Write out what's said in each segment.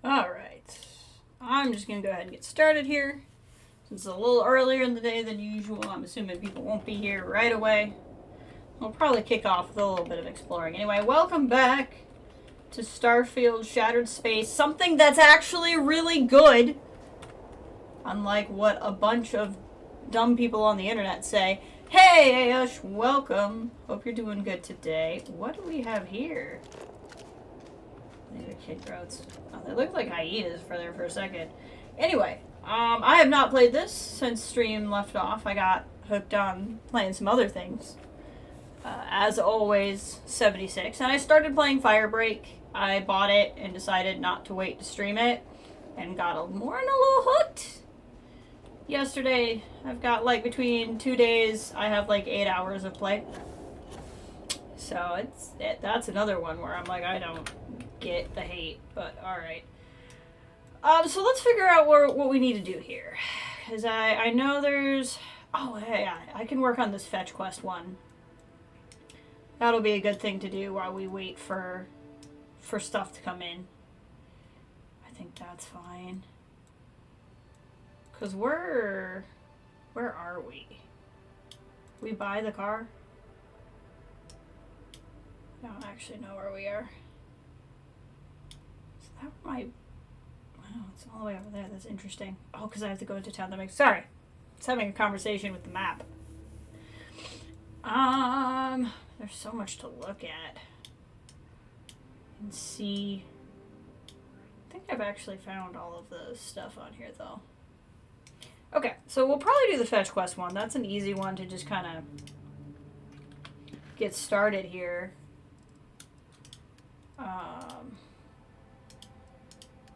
Alright. I'm just going to go ahead and get started here. Since it's a little earlier in the day than usual, I'm assuming people won't be here right away. We'll probably kick off with a little bit of exploring. Anyway, welcome back to Starfield Shattered Space. Something that's actually really good. Unlike what a bunch of dumb people on the internet say. Hey, Ayush, welcome. Hope you're doing good today. What do we have here? These are kid growths. Oh, they look like hyenas for there for a second. Anyway, I have not played this since stream left off. I got hooked on playing some other things. As always, 76. And I started playing Firebreak. I bought it and decided not to wait to stream it. And got more than a little hooked. Yesterday, I've got like between 2 days, I have like 8 hours of play. So that's another one where I'm like, I don't get the hate, but alright. So let's figure out what we need to do here. Because I know there's... Oh, hey, I can work on this fetch quest one. That'll be a good thing to do while we wait for stuff to come in. I think that's fine. Because where are we? We buy the car? I don't actually know where we are. Is that my... Oh, it's all the way over there. That's interesting. Oh, because I have to go into town. That makes... Sorry. It's having a conversation with the map. There's so much to look at. And see... I think I've actually found all of the stuff on here, though. Okay, so we'll probably do the fetch quest one. That's an easy one to just kind of get started here.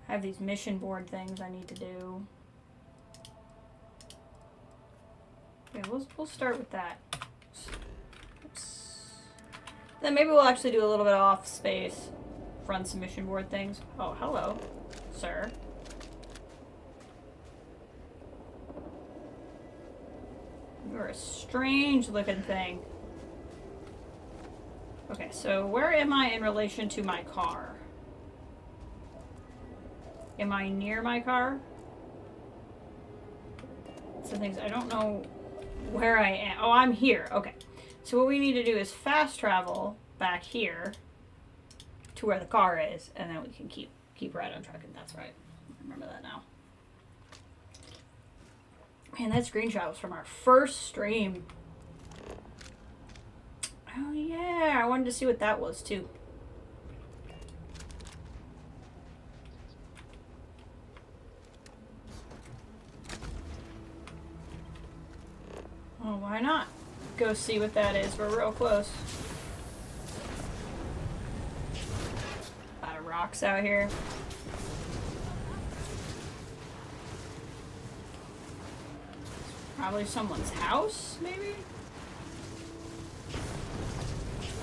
I have these mission board things I need to do. Okay, we'll start with that. Oops. Then maybe we'll actually do a little bit of off space. Run some mission board things. Oh, hello, sir. You're a strange looking thing. Okay, so where am I in relation to my car? Am I near my car? Some things I don't know where I am. Oh, I'm here. Okay. So what we need to do is fast travel back here to where the car is, and then we can keep right on track. And that's right. I remember that now. Man, that screenshot was from our first stream. Oh yeah, I wanted to see what that was too. Oh, why not? Go see what that is. We're real close. A lot of rocks out here. Probably someone's house, maybe?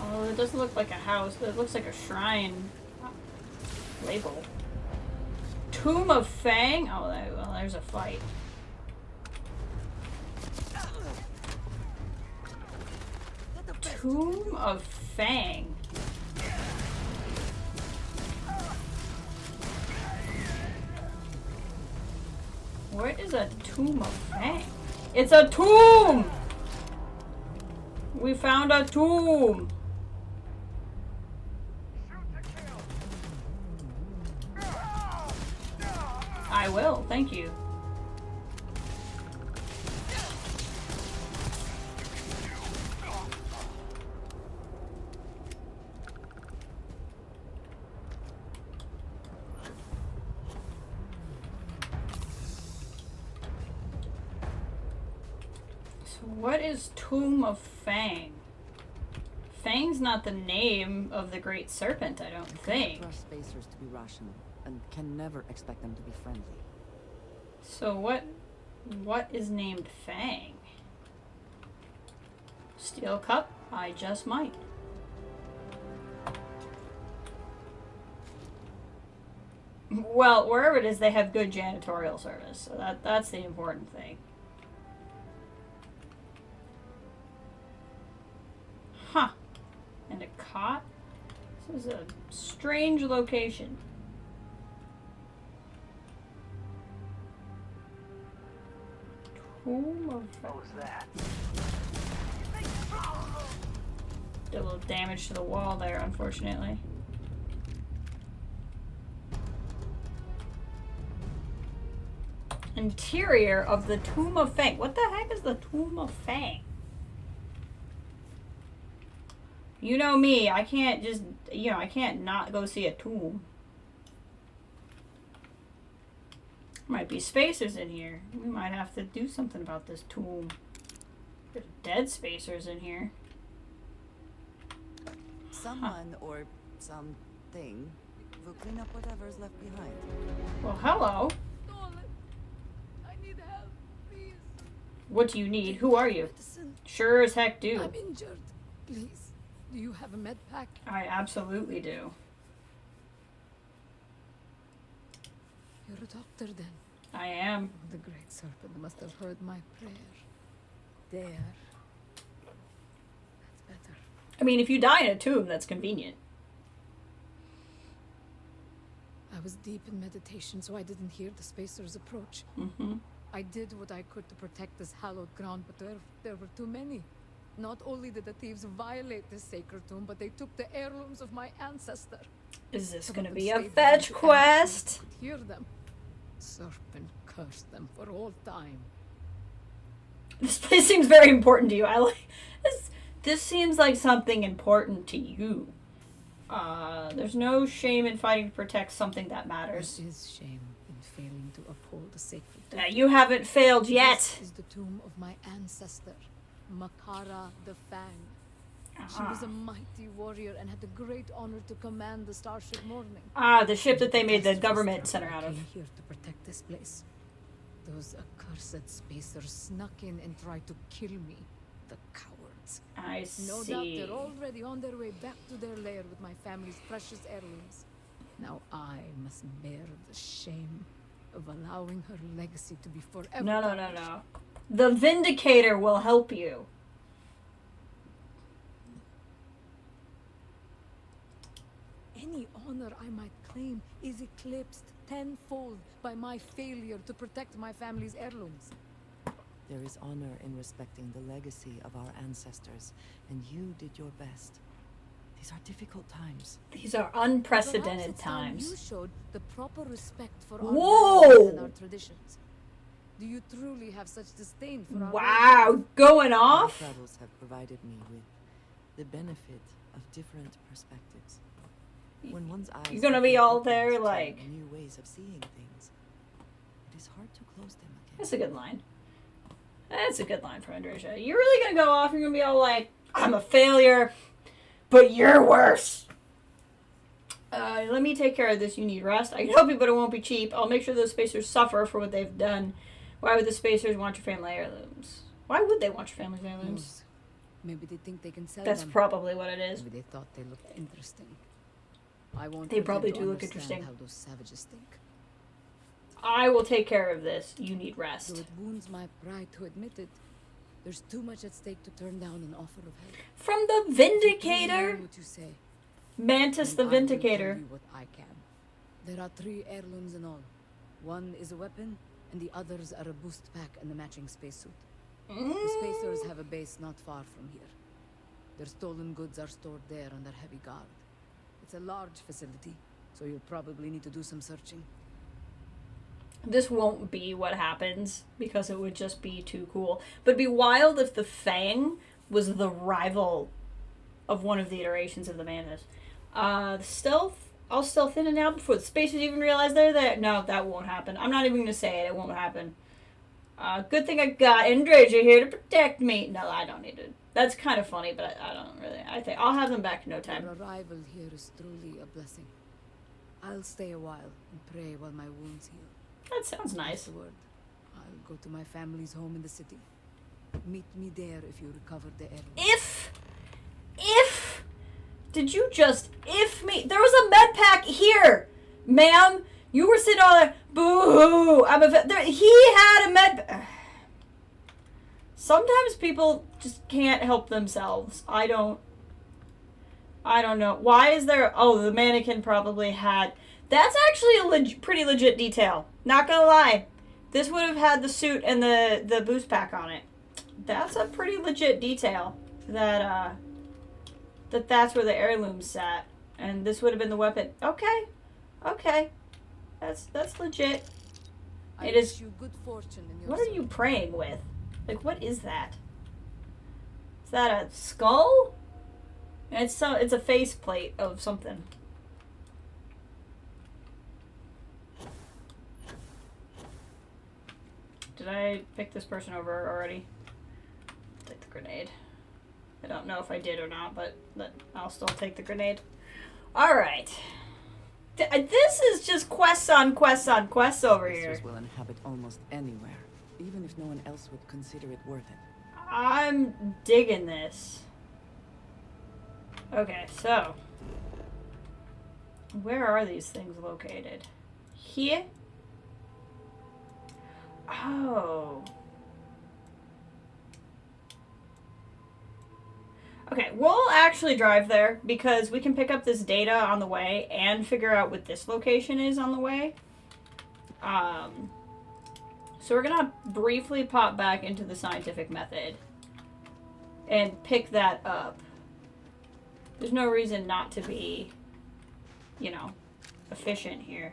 Oh, it doesn't look like a house. It looks like a shrine label. Tomb of Fang? Oh, well, there's a fight. Tomb of Fang. What is a Tomb of Fang? It's a tomb! We found a tomb! I will, thank you. What is Tomb of Fang? Fang's not the name of the great serpent, I don't think. Trust spacers to be rational and can never expect them to be friendly. So what is named Fang? Steel cup? I just might. Well, wherever it is, they have good janitorial service, so that's the important thing. Huh. And a cot? This is a strange location. Tomb of What was that? Did a little damage to the wall there, unfortunately. Interior of the Tomb of Fang. What the heck is the Tomb of Fang? You know me, I can't just, I can't not go see a tomb. Might be spacers in here. We might have to do something about this tomb. There's dead spacers in here. Someone or something will clean up whatever's left behind. Well, hello. Nolan, I need help, please. What do you need? Who are you? Medicine. Sure as heck do. I'm injured. Please, do you have a med pack? I absolutely do. You're a doctor then. I am. The great serpent must have heard my prayer. There. That's better. I mean, if you die in a tomb, that's convenient. I was deep in meditation, so I didn't hear the spacers approach. Mm-hmm. I did what I could to protect this hallowed ground, but there were too many. Not only did the thieves violate this sacred tomb, but they took the heirlooms of my ancestor. Is this Some gonna of them be a stayed fetch behind to quest? I could hear them. Serpent cursed them for all time. This place seems very important to you. I like this. This seems like something important to you. There's no shame in fighting to protect something that matters. There is shame in failing to uphold the sacred tomb. You haven't failed yet. This is the tomb of my ancestor, Makara the Fang. She Ah. was a mighty warrior and had the great honor to command the starship Morning. The ship that they made the Best government was center I out of. came here to protect this place. Those accursed spacers snuck in and tried to kill me. The cowards. I see. No doubt they're already on their way back to their lair with my family's precious heirlooms. Now I must bear the shame of allowing her legacy to be forever. No. The Vindicator will help you. Any honor I might claim is eclipsed tenfold by my failure to protect my family's heirlooms. There is honor in respecting the legacy of our ancestors, and you did your best. These are difficult times. These are Perhaps unprecedented it's time you times. showed the proper respect for our Whoa! values and our traditions. Do you truly have such disdain for our Wow, going Our off? travels have provided me with the benefit of different perspectives. When one's eyes You're gonna have be been all opened there to like... new ways of seeing things, it is hard to close them again. That's a good line. That's a good line for Andreja. You're really gonna go off, you're gonna be all like, I'm a failure, but you're worse. Let me take care of this. You need rest. I can help you, but it won't be cheap. I'll make sure those spacers suffer for what they've done. Why would the spacers want your family heirlooms? Why would they want your family's heirlooms? Maybe they think they can sell That's them. probably what it is. Maybe they thought they looked interesting. I won't They probably pretend to do look understand interesting. how those savages think. I will take care of this. You need Though rest. it wounds my pride to admit it, there's too much at stake to turn down an offer of help. From the If you Vindicator? do what you say, Mantis the then I will Vindicator. tell you what I can. There are 3 heirlooms in all. One is a weapon, and the others are a boost pack and a matching spacesuit. The spacers have a base not far from here. Their stolen goods are stored there under heavy guard. It's a large facility, so you'll probably need to do some searching. This won't be what happens because it would just be too cool. But it'd be wild if the Fang was the rival of one of the iterations of the Mantis. Stealth. I'll stealth in and out before the spacers even realize they're there. No, that won't happen. I'm not even going to say it. It won't happen. Good thing I got Andreja here to protect me. No, I don't need to. That's kind of funny, but I don't really. I think I'll have them back in no time. Your arrival here is truly a blessing. I'll stay a while and pray while my wounds heal. That sounds nice. Afterward, I'll go to my family's home in the city. Meet me there if you recover the heirloom. If did you just if me? There was a med pack here, ma'am. You were sitting all there. Boo hoo! He had a med. Sometimes people just can't help themselves. I don't know. Why is there... Oh, the mannequin probably had... That's actually a pretty legit detail. Not gonna lie. This would have had the suit and the boost pack on it. That's a pretty legit detail. That's where the heirloom sat. And this would have been the weapon. Okay. Okay. That's legit. It is. You good fortune in your What are you praying with? Like, what is that? Is that a skull? It's a faceplate of something. Did I pick this person over already? I'll take the grenade. I don't know if I did or not, but I'll still take the grenade. Alright. This is just quests on quests on quests over here. Will inhabit almost anywhere, even if no one else would consider it worth it. I'm digging this. Okay, so where are these things located? Here? Oh. Okay, we'll actually drive there because we can pick up this data on the way and figure out what this location is on the way. So we're gonna briefly pop back into the scientific method and pick that up. There's no reason not to be, you know, efficient here.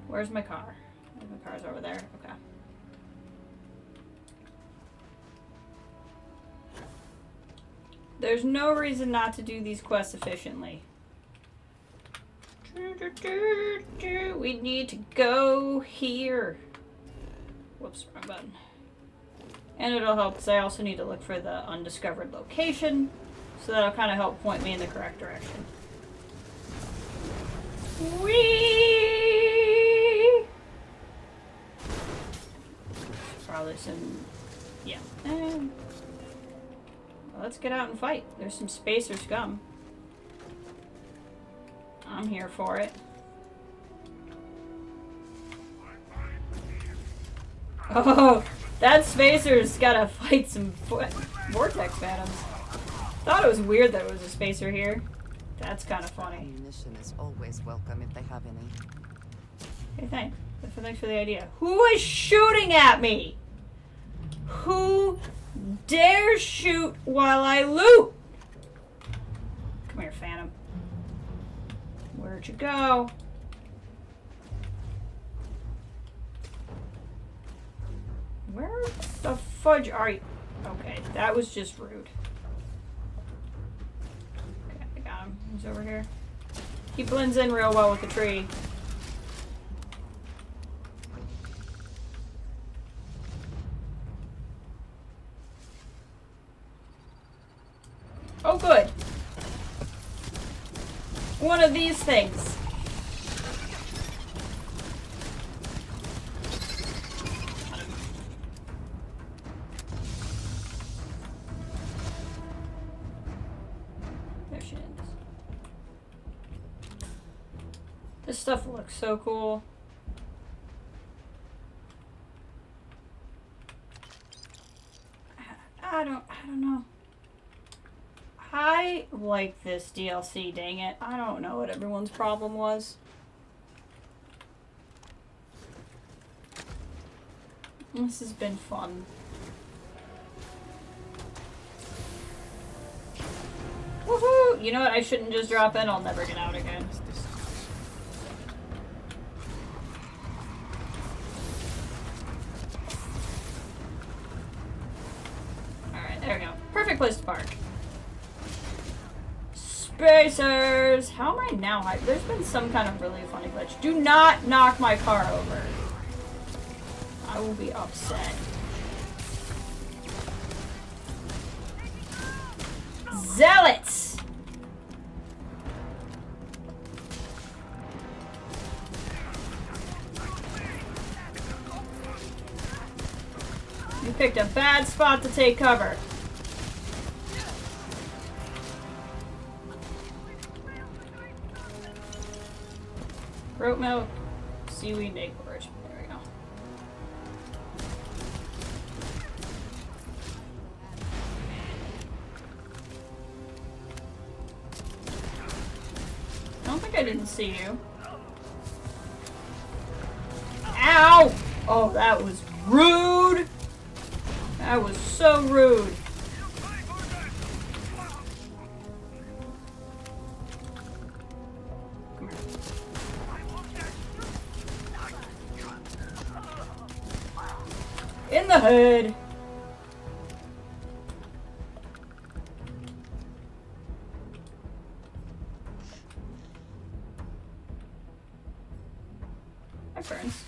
Where's my car? My car's over there. Okay. There's no reason not to do these quests efficiently. We need to go here. Whoops, wrong button. And it'll help because I also need to look for the undiscovered location. So that'll kind of help point me in the correct direction. Whee! Probably some... yeah. Well, let's get out and fight. There's some spacer scum. I'm here for it. Oh, that spacer's gotta fight some vortex phantoms. Thought it was weird that it was a spacer here. That's kind of funny. Ammunition is always welcome if they have any. Hey, thanks. Thanks for the idea. Who is shooting at me? Who dares shoot while I loot? Come here, Phantom. Where'd you go? Where the fudge are you? Okay, that was just rude. Okay, I got him. He's over here. He blends in real well with the tree. Oh, good. One of these things. There she is. This stuff looks so cool. I don't know. I like this DLC, dang it. I don't know what everyone's problem was. This has been fun. Woohoo! You know what? I shouldn't just drop in. I'll never get out again. Alright, there we go. Perfect place to park. Spacers! How am I now? There's been some kind of really funny glitch. Do not knock my car over. I will be upset. Zealots! You picked a bad spot to take cover. Rope milk, seaweed, egg porridge. There we go. I don't think I didn't see you. Ow! Oh, that was rude! That was so rude. Come here. In the hood. Hi, friends.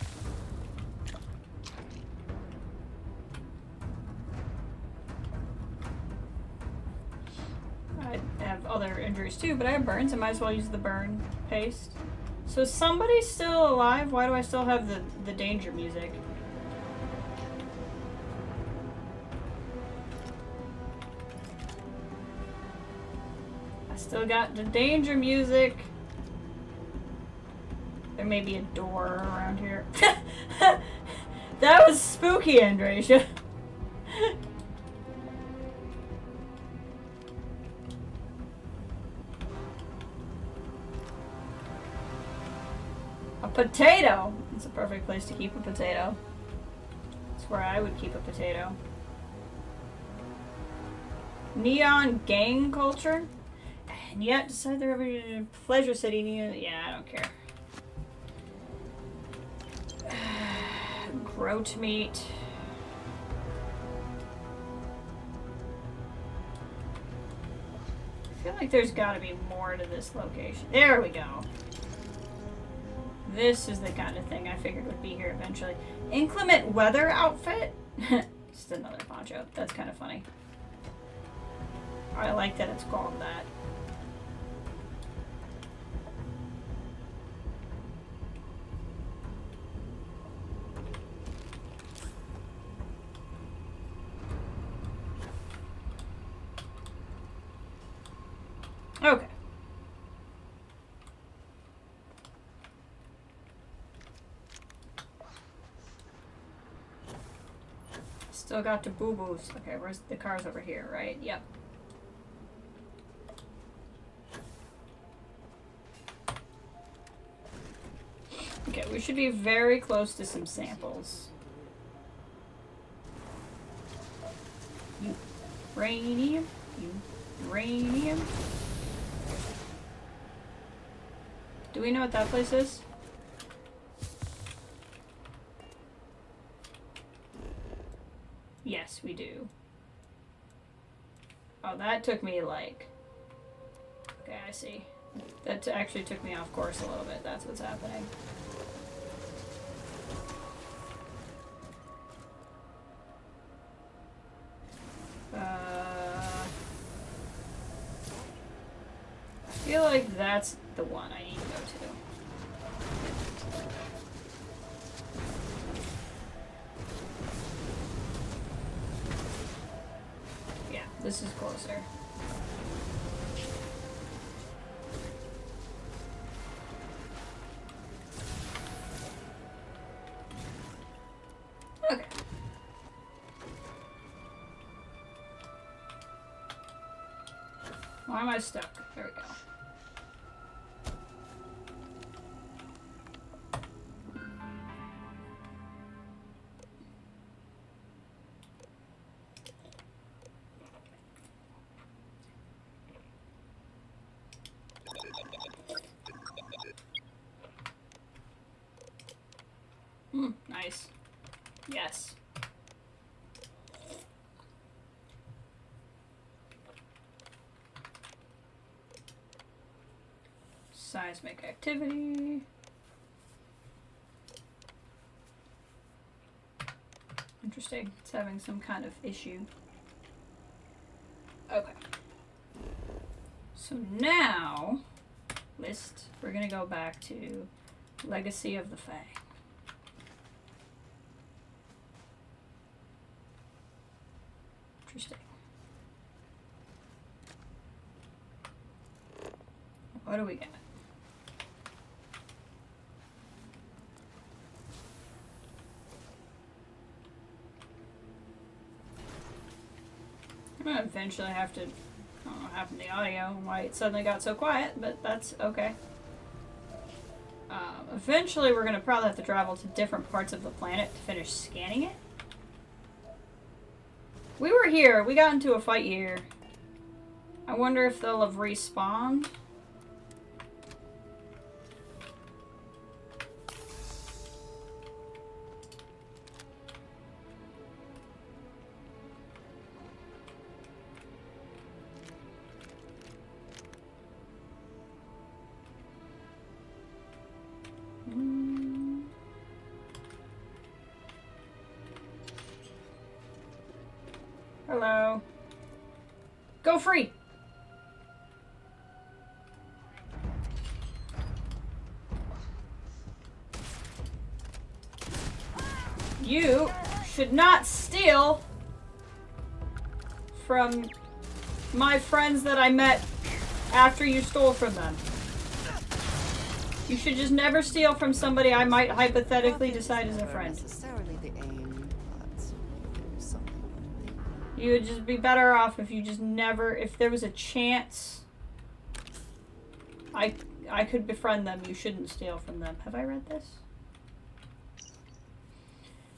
I have other injuries too, but I have burns. I might as well use the burn paste. So somebody's still alive? Why do I still have the danger music? I still got the danger music. There may be a door around here. That was spooky, Andrasia. A potato! It's a perfect place to keep a potato. It's where I would keep a potato. Neon gang culture? And yet, decide they're over in Pleasure City. Yeah, I don't care. Groat meat. I feel like there's gotta be more to this location. There we go. This is the kind of thing I figured would be here eventually. Inclement weather outfit? Just another poncho. That's kind of funny. I like that it's called that. Okay. Still got the boo-boos. Okay, where's the car's over here, right? Yep. Okay, we should be very close to some samples. Uranium. Uranium. Do we know what that place is? Yes, we do. Oh, that took me like... Okay, I see. That actually took me off course a little bit. That's what's happening. I feel like that's the one I need to go to. Yeah, this is closer. Okay. Why am I stuck? There we go. Nice. Yes. Seismic activity. Interesting. It's having some kind of issue. Okay. So now, list, we're gonna go back to Legacy of the Fang. Interesting. What do we got? I'm gonna eventually have to, I don't know what happened to the audio and why it suddenly got so quiet, but that's okay. eventually we're gonna probably have to travel to different parts of the planet to finish scanning it. We were here. We got into a fight here. I wonder if they'll have respawned. Hello. Go free! You should not steal from my friends that I met after you stole from them. You should just never steal from somebody I might hypothetically decide is a friend. Necessarily the aim, but something I'm thinking. You would just be better off if you just never, if there was a chance I could befriend them, you shouldn't steal from them. Have I read this?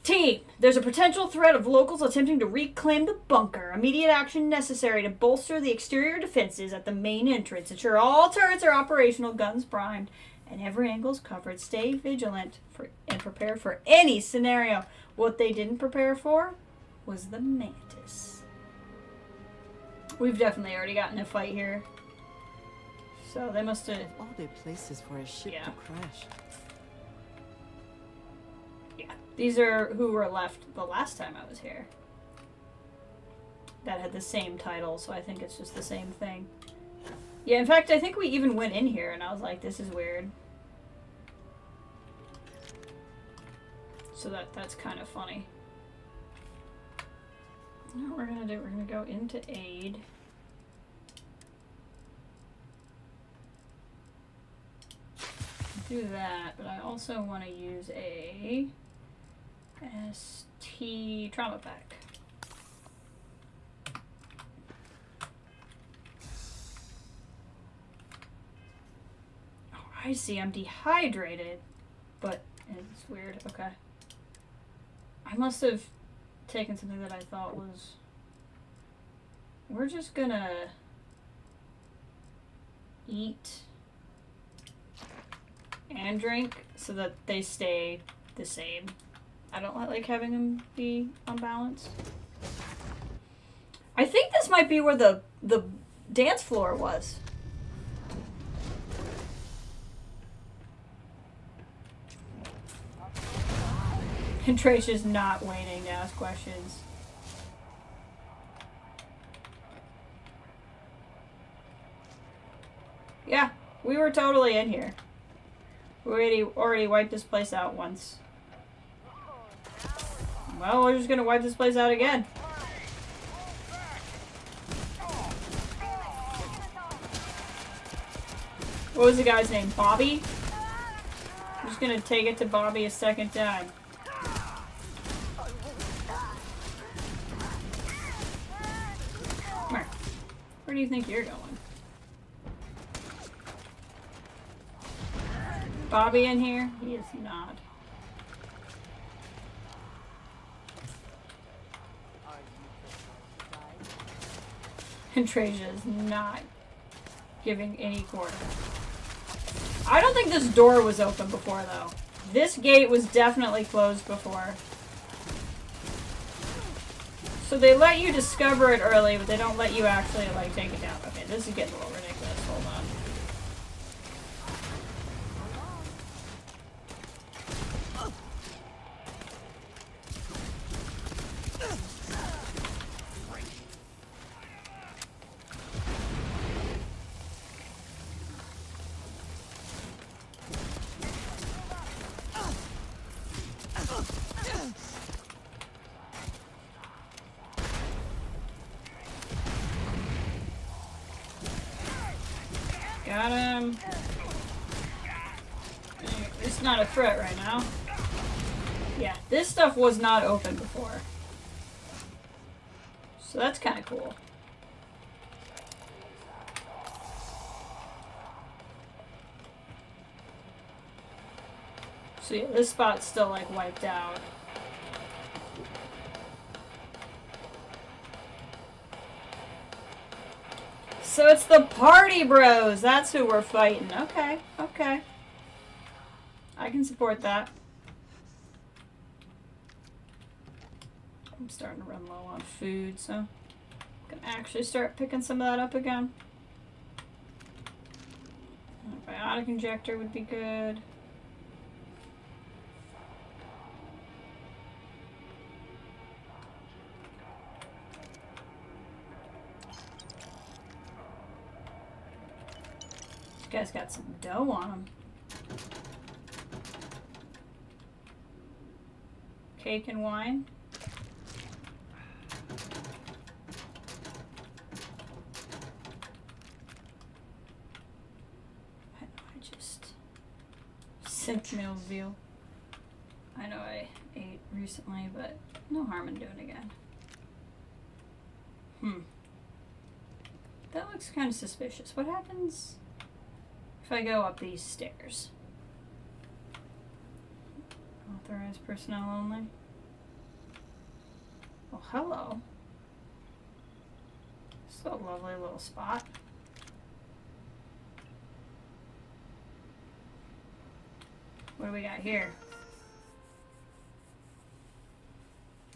Team, there's a potential threat of locals attempting to reclaim the bunker. Immediate action necessary to bolster the exterior defenses at the main entrance. Ensure all turrets are operational, guns primed, and every angle is covered. Stay vigilant and prepare for any scenario. What they didn't prepare for was the mantis. We've definitely already gotten a fight here. So they must have... All their places for a ship to crash. Yeah, these are who were left the last time I was here. That had the same title, so I think it's just the same thing. Yeah, in fact, I think we even went in here and I was like, this is weird. So that's kind of funny. You know what we're gonna do? We're gonna go into aid. Do that, but I also want to use a ST trauma pack. Oh, I see. I'm dehydrated, but it's weird. Okay. I must have taken something that I thought was... We're just gonna eat and drink so that they stay the same. I don't like having them be unbalanced. I think this might be where the dance floor was. And Trace is not waiting to ask questions. Yeah, we were totally in here. We already wiped this place out once. Well, we're just gonna wipe this place out again. What was the guy's name? Bobby? I'm just gonna take it to Bobby a second time. Come here. Where do you think you're going? Bobby in here? He is not. And Tracia is not giving any quarter. I don't think this door was open before, though. This gate was definitely closed before. So they let you discover it early, but they don't let you actually, like, take it down. Okay, this is getting a little ridiculous. Hold on. Got him. It's not a threat right now. Yeah, this stuff was not open before. So that's kind of cool. So yeah, this spot's still like wiped out. So it's the party bros. That's who we're fighting. Okay, okay. I can support that. I'm starting to run low on food, so I'm gonna actually start picking some of that up again. A biotic injector would be good. This guy's got some dough on him. Cake and wine. Citadelving. I know I ate recently, but no harm in doing it again. That looks kind of suspicious. What happens if I go up these stairs? Authorized personnel only. Well, hello. This is a lovely little spot. What do we got here?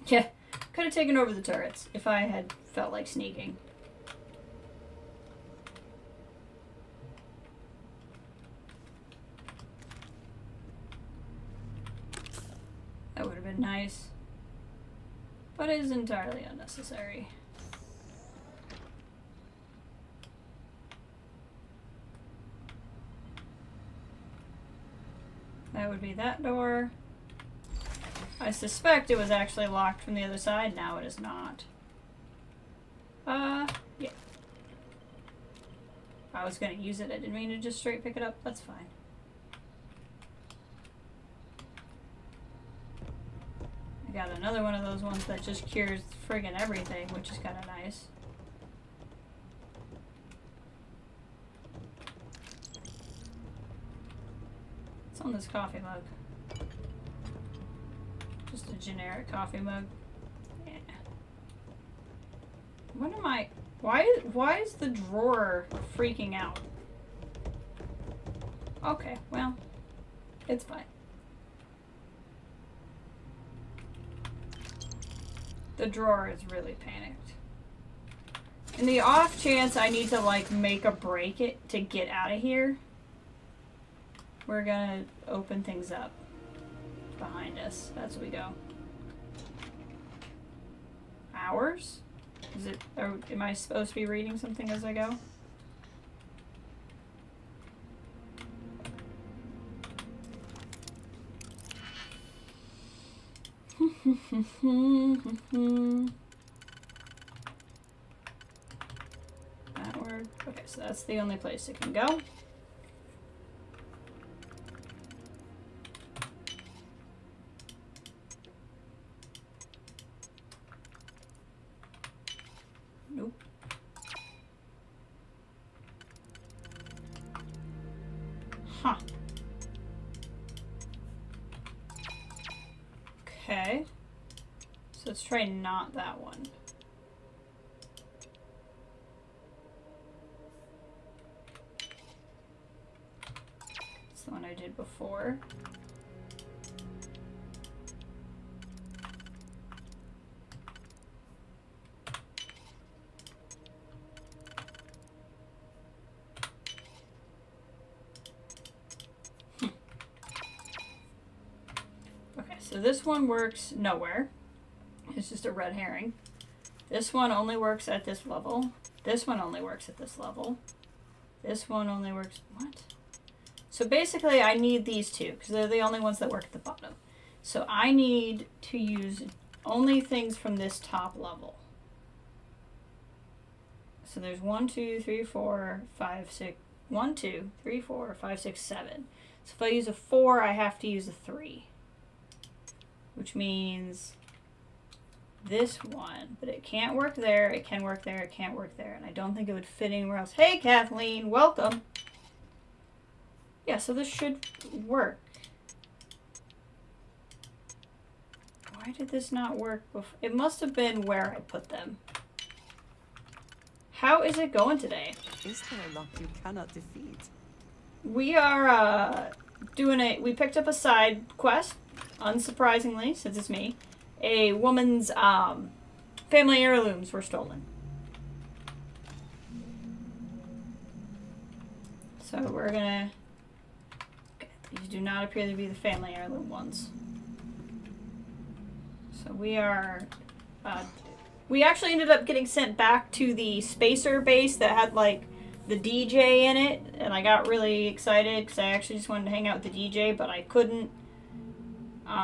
Yeah, could have taken over the turrets if I had felt like sneaking. That would have been nice. But it is entirely unnecessary. That would be that door. I suspect it was actually locked from the other side. Now it is not. Yeah. I was gonna use it. I didn't mean to just straight pick it up. That's fine. I got another one of those ones that just cures friggin' everything, which is kind of nice. What's on this coffee mug? Just a generic coffee mug. Yeah. What am I... Why is the drawer freaking out? Okay, well, it's fine. The drawer is really panicked. In the off chance I need to, like, make a break it to get out of here, we're gonna open things up behind us as we go. Hours? Is it, or am I supposed to be reading something as I go? That word. Okay, so that's the only place it can go. Nope. Huh. Okay. So let's try not that one. It's the one I did before. Okay, so this one works nowhere. It's just a red herring. This one only works at this level. This one only works at this level. This one only works... What? So basically I need these two because they're the only ones that work at the bottom. So I need to use only things from this top level. So there's 1, 2, 3, 4, 5, 6... 1, 2, 3, 4, 5, 6, 7. So if I use a 4, I have to use a 3. Which means... this one, but it can't work there, it can work there, it can't work there, and I don't think it would fit anywhere else. Hey Kathleen, welcome! Yeah, so this should work. Why did this not work before? It must have been where I put them. How is it going today? Is there a lot you cannot defeat? We are we picked up a side quest, unsurprisingly, since it's me. A woman's family heirlooms were stolen. So we're gonna... Okay, these do not appear to be the family heirloom ones. So we are... we actually ended up getting sent back to the spacer base that had, like, the DJ in it. And I got really excited because I actually just wanted to hang out with the DJ, but I couldn't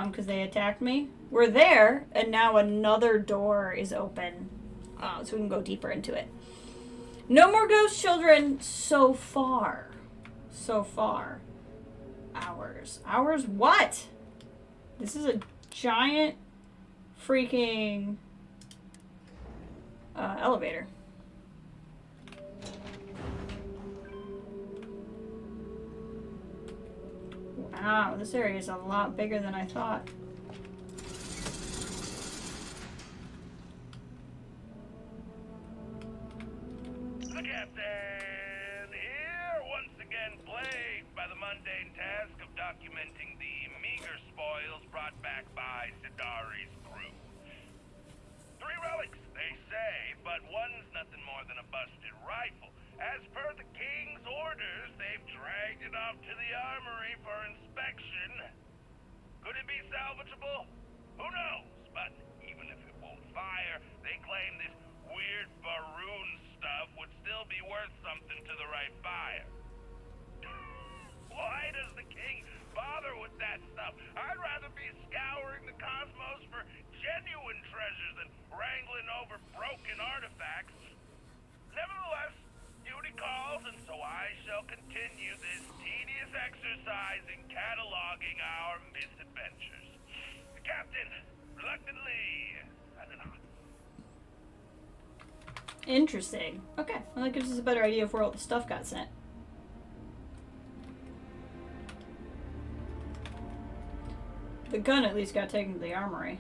because they attacked me. We're there, and now another door is open so we can go deeper into it. No more ghost children so far. So far. Hours. Hours what? This is a giant freaking elevator. Wow, this area is a lot bigger than I thought. The captain here, once again plagued by the mundane task of documenting the meager spoils brought back by Sidari's crew. 3 relics, they say, but one's nothing more than a busted rifle. As per the king's orders, they've dragged it off to the armory for inspection. Could it be salvageable? Who knows? But even if it won't fire, they claim this weird Baroon stuff would still be worth something to the right buyer. Why does the king bother with that stuff? I'd rather be scouring the cosmos for genuine treasures than wrangling over broken artifacts. Nevertheless, duty calls, and so I shall continue this tedious exercise in cataloging our misadventures. The captain, reluctantly, signing on. Interesting. Okay, well that gives us a better idea of where all the stuff got sent. The gun at least got taken to the armory.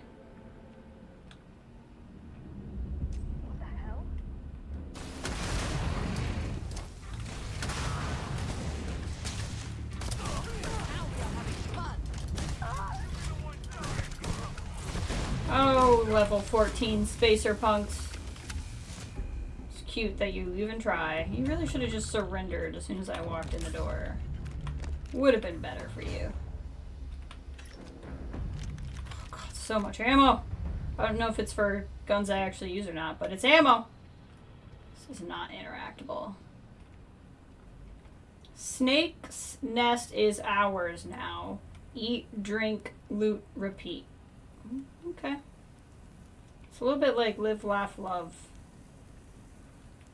What the hell? Oh, level 14 spacer punks. It's cute that you even try. You really should have just surrendered as soon as I walked in the door. Would have been better for you. Oh god, so much ammo! I don't know if it's for guns I actually use or not, but it's ammo! This is not interactable. Snake's nest is ours now. Eat, drink, loot, repeat. Okay. It's a little bit like Live, Laugh, Love.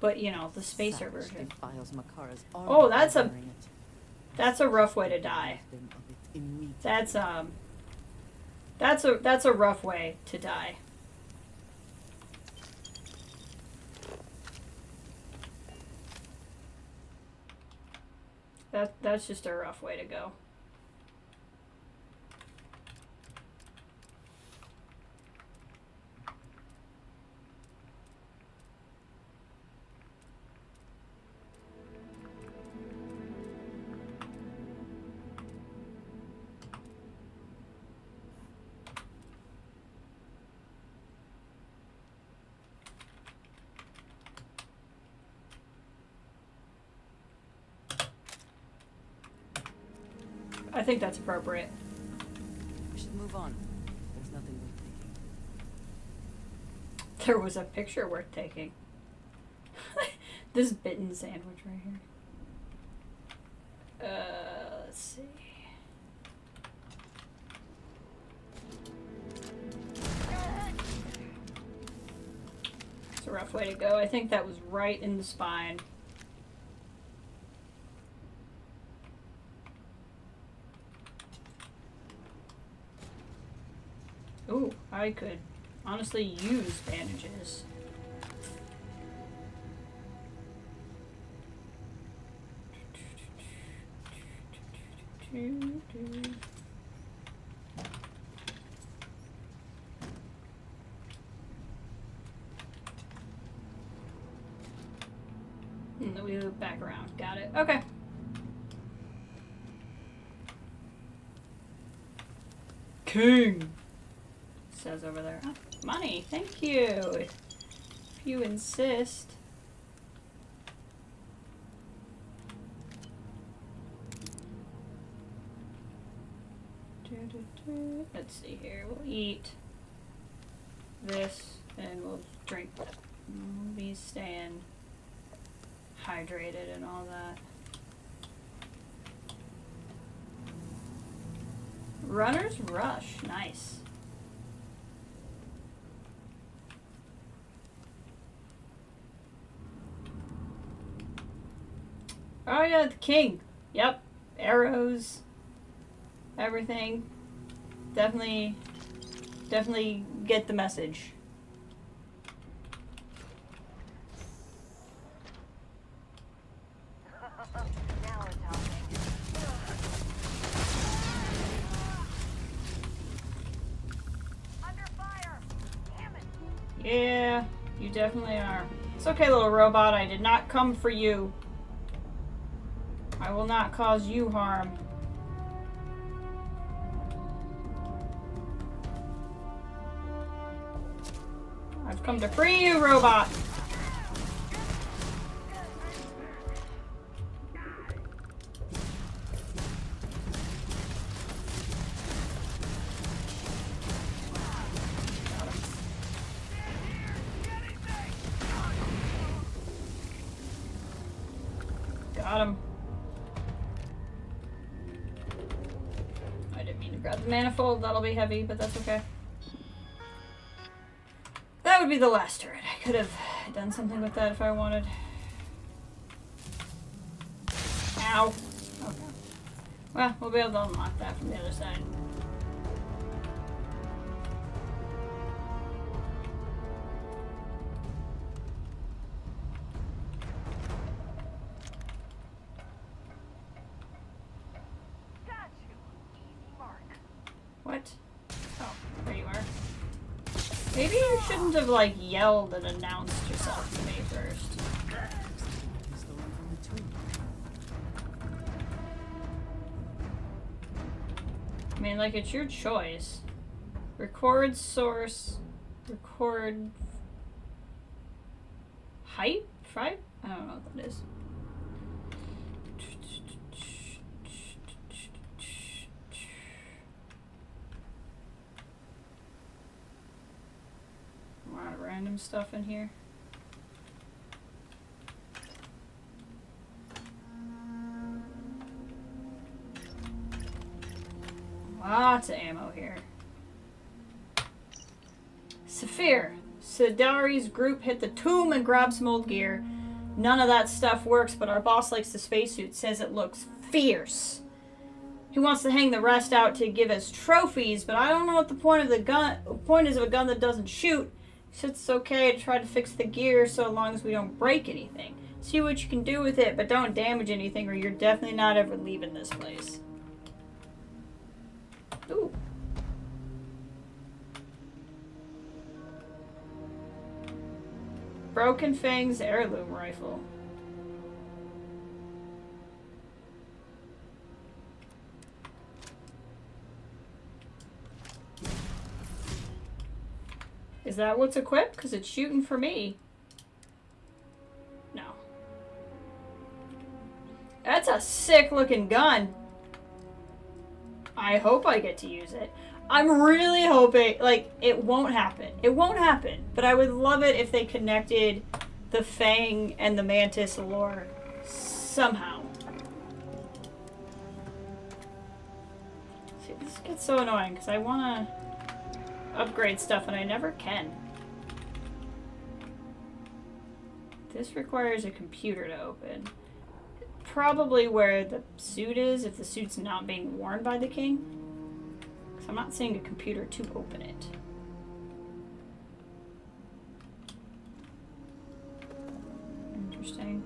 But, you know, the spacer version. Oh, that's a rough way to die. That's a rough way to die. That's just a rough way to go. I think that's appropriate. We should move on. There's nothing worth taking. There was a picture worth taking. This bitten sandwich right here. Let's see. It's a rough way to go. I think that was right in the spine. Ooh, I could honestly use bandages. then we loop back around. Got it. Okay. King says over there. Oh, money. Thank you. If you insist. Let's see here. We'll eat this and we'll drink that. We'll be staying hydrated and all that. Runner's Rush. Nice. Oh yeah, the king. Yep. Arrows. Everything. Definitely get the message. Now we're talking. Under fire! Damn it! Yeah, you definitely are. It's okay, little robot. I did not come for you. I will not cause you harm. I've come to free you, robot. Got him. I didn't mean to grab the manifold. That'll be heavy, but that's okay. That would be the last turret. I could have done something with that if I wanted. Ow. Okay. Well, we'll be able to unlock that from the other side. Got you. Easy mark. What? Oh, there you are. Maybe you shouldn't have, like, yelled and announced yourself to me first. Stolen from the tomb. I mean, like, it's your choice. Record source. Record... Hype? Fripe? I don't know what that is. A lot of random stuff in here. Lots of ammo here. Saphir. Sidari's group hit the tomb and grabbed some old gear. None of that stuff works, but our boss likes the spacesuit, says it looks fierce. He wants to hang the rest out to give us trophies, but I don't know what the point of the gun is of a gun that doesn't shoot. He said it's okay to try to fix the gear so long as we don't break anything. See what you can do with it, but don't damage anything or you're definitely not ever leaving this place. Ooh. Broken Fang's heirloom rifle. Is that what's equipped? Because it's shooting for me. No. That's a sick looking gun. I hope I get to use it. I'm really hoping, like, it won't happen. It won't happen. But I would love it if they connected the Fang and the Mantis lore somehow. See, this gets so annoying because I want to upgrade stuff and I never can. This requires a computer to open. Probably where the suit is, if the suit's not being worn by the king. I'm not seeing a computer to open it. Interesting.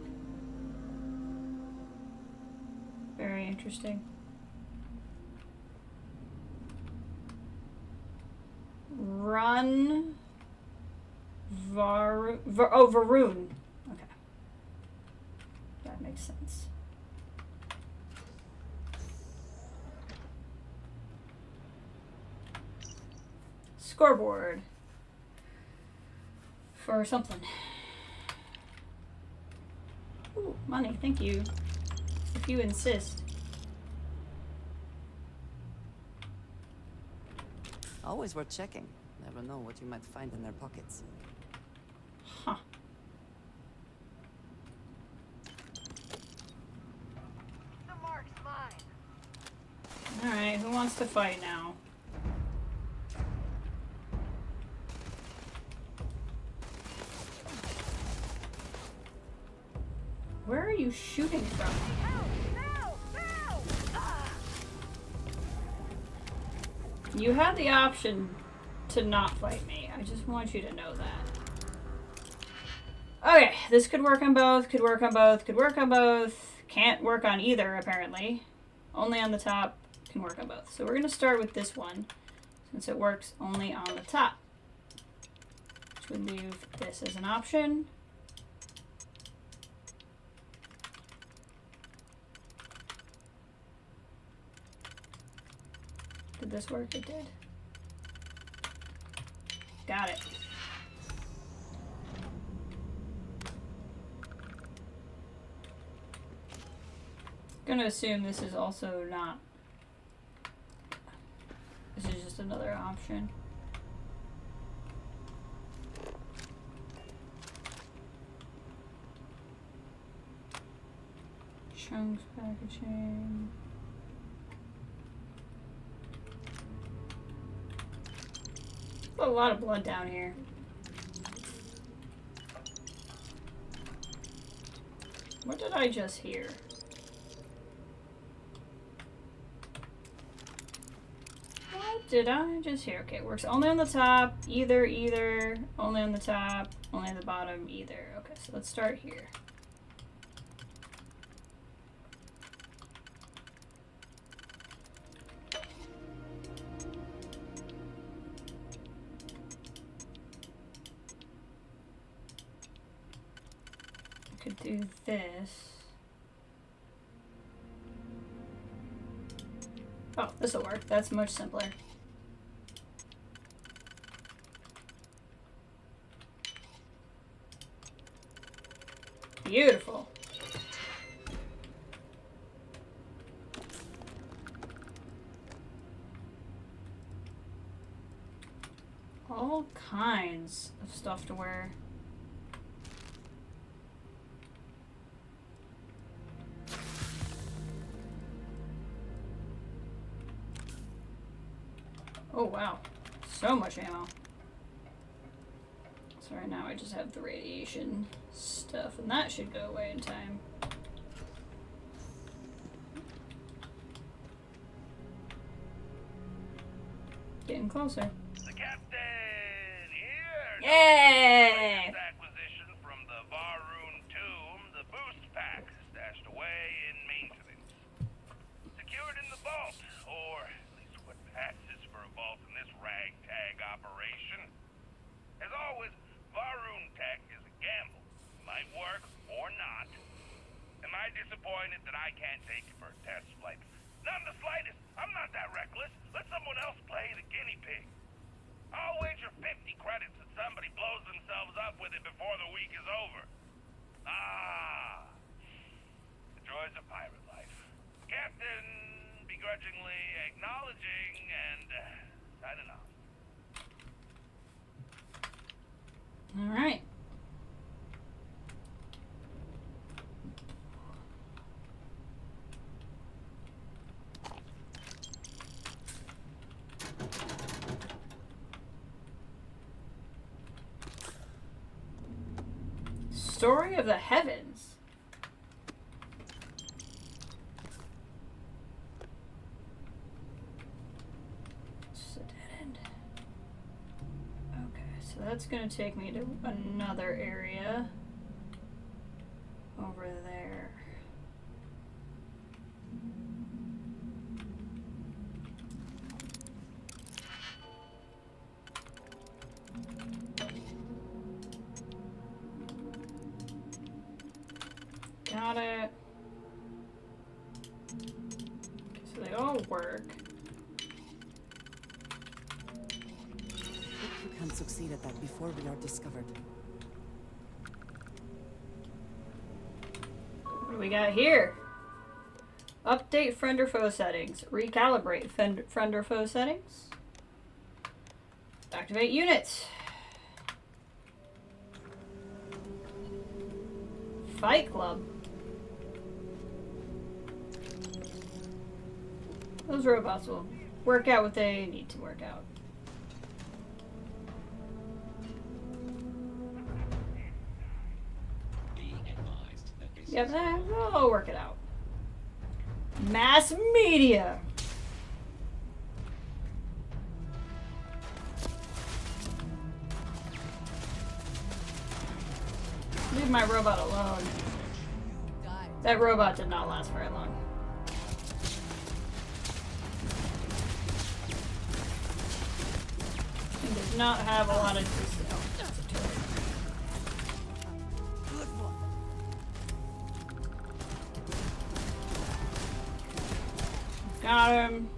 Very interesting. Run. Varoon. Okay. that makes sense. Scoreboard. For something. Ooh, money, thank you. If you insist. Always worth checking. Never know what you might find in their pockets. Huh. The mark's mine. Alright, who wants to fight now? Where are you shooting from? Help! Now! Now! Ah! You have the option to not fight me. I just want you to know that. Okay, this could work on both, could work on both, could work on both. Can't work on either, apparently. Only on the top, can work on both. So we're going to start with this one, since it works only on the top. Which would leave this as an option. Did this work? It did. Got it. Gonna assume this is also not. This is just another option. Chunks packaging. A lot of blood down here. What did I just hear? What did I just hear? Okay, it works only on the top, either, only on the top, only on the bottom, either. Okay, so let's start here. Could do this. Oh, this'll work. That's much simpler. Beautiful. All kinds of stuff to wear. Oh wow, so much ammo. So right now I just have the radiation stuff, and that should go away in time. Getting closer. The captain here. Yay! Acquisition from the Varun tomb, the boost pack stashed away in maintenance. Secured in the vault, or at least what passes for a vault in this ragtag operation. As always, Varun tech is a gamble. Might work or not. Am I disappointed that I can't take it for a test flight? Not in the slightest. I'm not that reckless. Let someone else play the guinea pig. I'll wager 50 credits that somebody blows themselves up with it before the week is over. Ah, the joys of pirate life. Captain begrudgingly acknowledging and signing off. All right. Story of the Heavens. It's a dead end. Okay, so that's gonna take me to another area over there. Got it. Okay, so they all work. You can't succeed at that before we are discovered. What do we got here? Update friend or foe settings. Recalibrate friend or foe settings. Activate units. Fight Club. Those robots will work out what they need to work out. Yep, they'll work it out. Mass media. Leave my robot alone. That robot did not last very long. He does not have a lot of distance. Oh, that's a turret. Got him.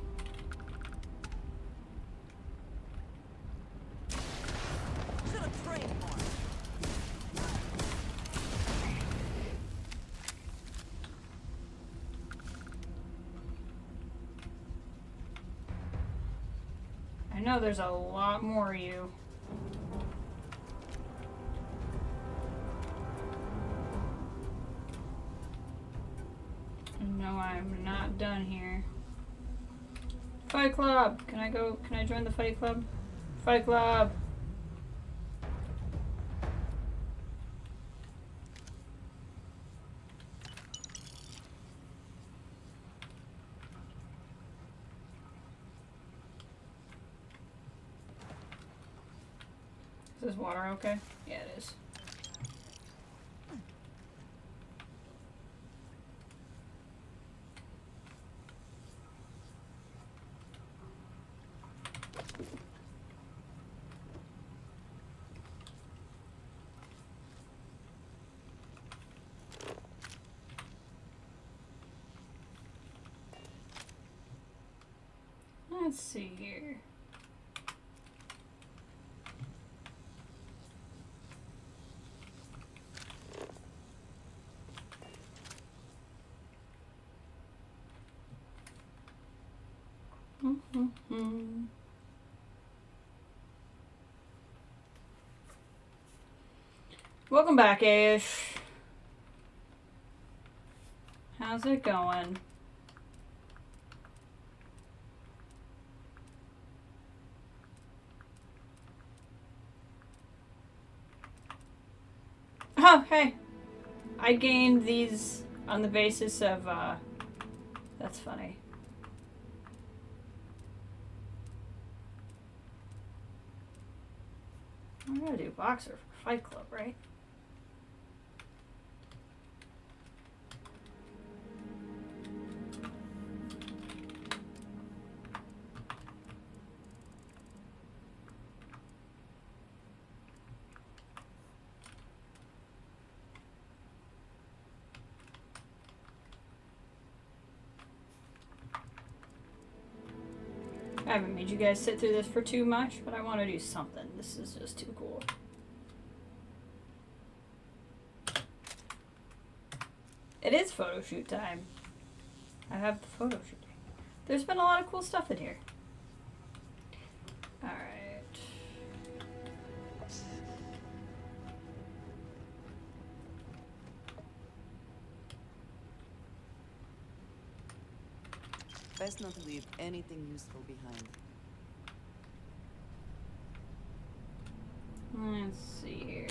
I know there's a lot more of you. No, I'm not done here. Fight Club! Can I go? Can I join the Fight Club? Fight Club! Is this water okay? Yeah, it is. Let's see here. Welcome back, Ish. How's it going? Oh, hey. I gained these on the basis of, that's funny. I gotta do Boxer for Fight Club, right? I haven't made you guys sit through this for too much, but I want to do something. This is just too cool. It is photo shoot time. I have the photo shoot. There's been a lot of cool stuff in here. Alright. Best not to leave anything useful behind. Let's see here.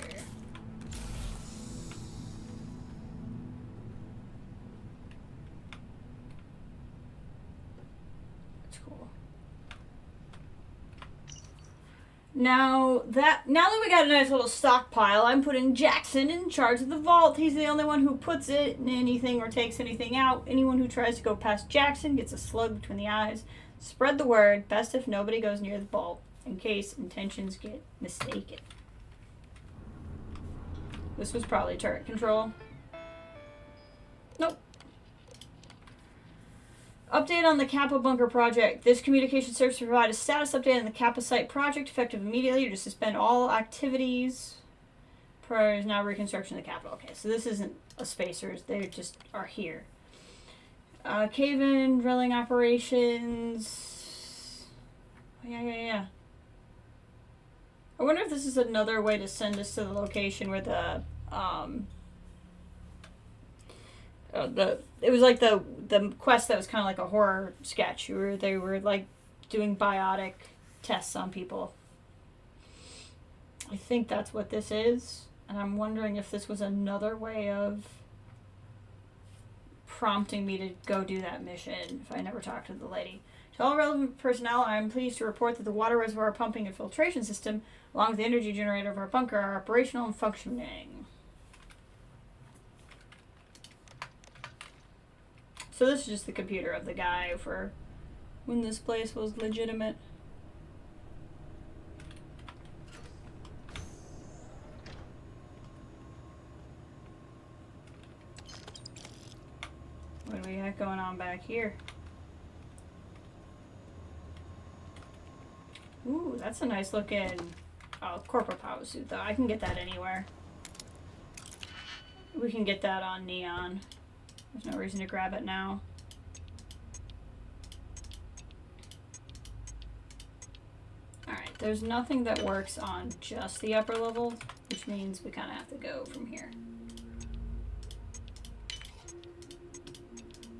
That's cool. Now that we got a nice little stockpile, I'm putting Jackson in charge of the vault. He's the only one who puts it in anything or takes anything out. Anyone who tries to go past Jackson gets a slug between the eyes. Spread the word. Best if nobody goes near the vault, in case intentions get mistaken. This was probably turret control. Update on the Kappa Bunker project. This communication serves to provide a status update on the Kappa site project, effective immediately, or to suspend all activities. Prior is now reconstruction of the capital. Okay, so this isn't a spacers. They just are here. Cave-in, drilling operations. Yeah. I wonder if this is another way to send us to the location where it was like the quest that was kind of like a horror sketch where they were like doing biotic tests on people. I think that's what this is, and I'm wondering if this was another way of prompting me to go do that mission if I never talked to the lady. To all relevant personnel, I am pleased to report that the water reservoir pumping and filtration system, along with the energy generator of our bunker, are operational and functioning. So this is just the computer of the guy for when this place was legitimate. What do we got going on back here? Ooh, that's a nice looking corporate power suit though. I can get that anywhere. We can get that on Neon. There's no reason to grab it now. Alright, there's nothing that works on just the upper level, which means we kind of have to go from here.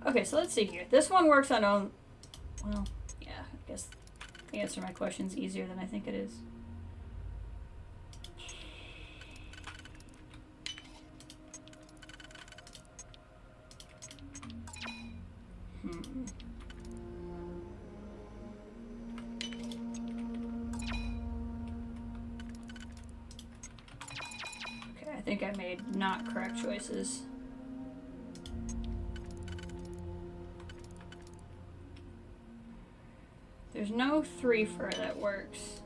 Okay, so let's see here. This one works on own. Well, yeah, I guess the answer to my question is easier than I think it is. Okay, I think I made not correct choices. There's no 3-fer that works.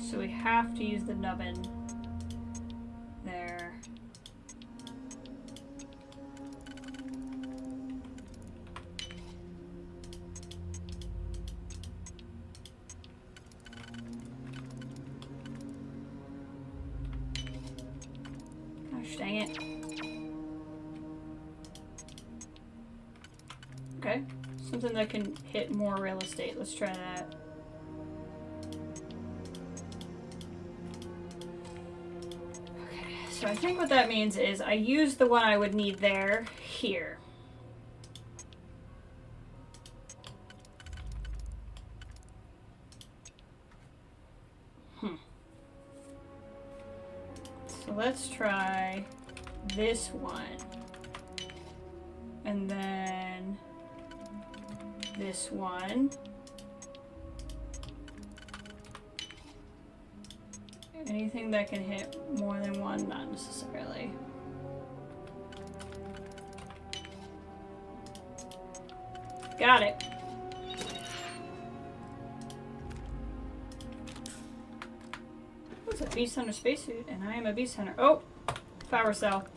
So we have to use the nubbin there. Gosh dang it. Okay. Something that can hit more real estate. Let's try that. Okay, so I think what that means is I use the one I would need there, here. So let's try this one. And then this one. Anything that can hit more than one, not necessarily. Got it. What's a beast hunter spacesuit? And I am a beast hunter. Oh, power cell.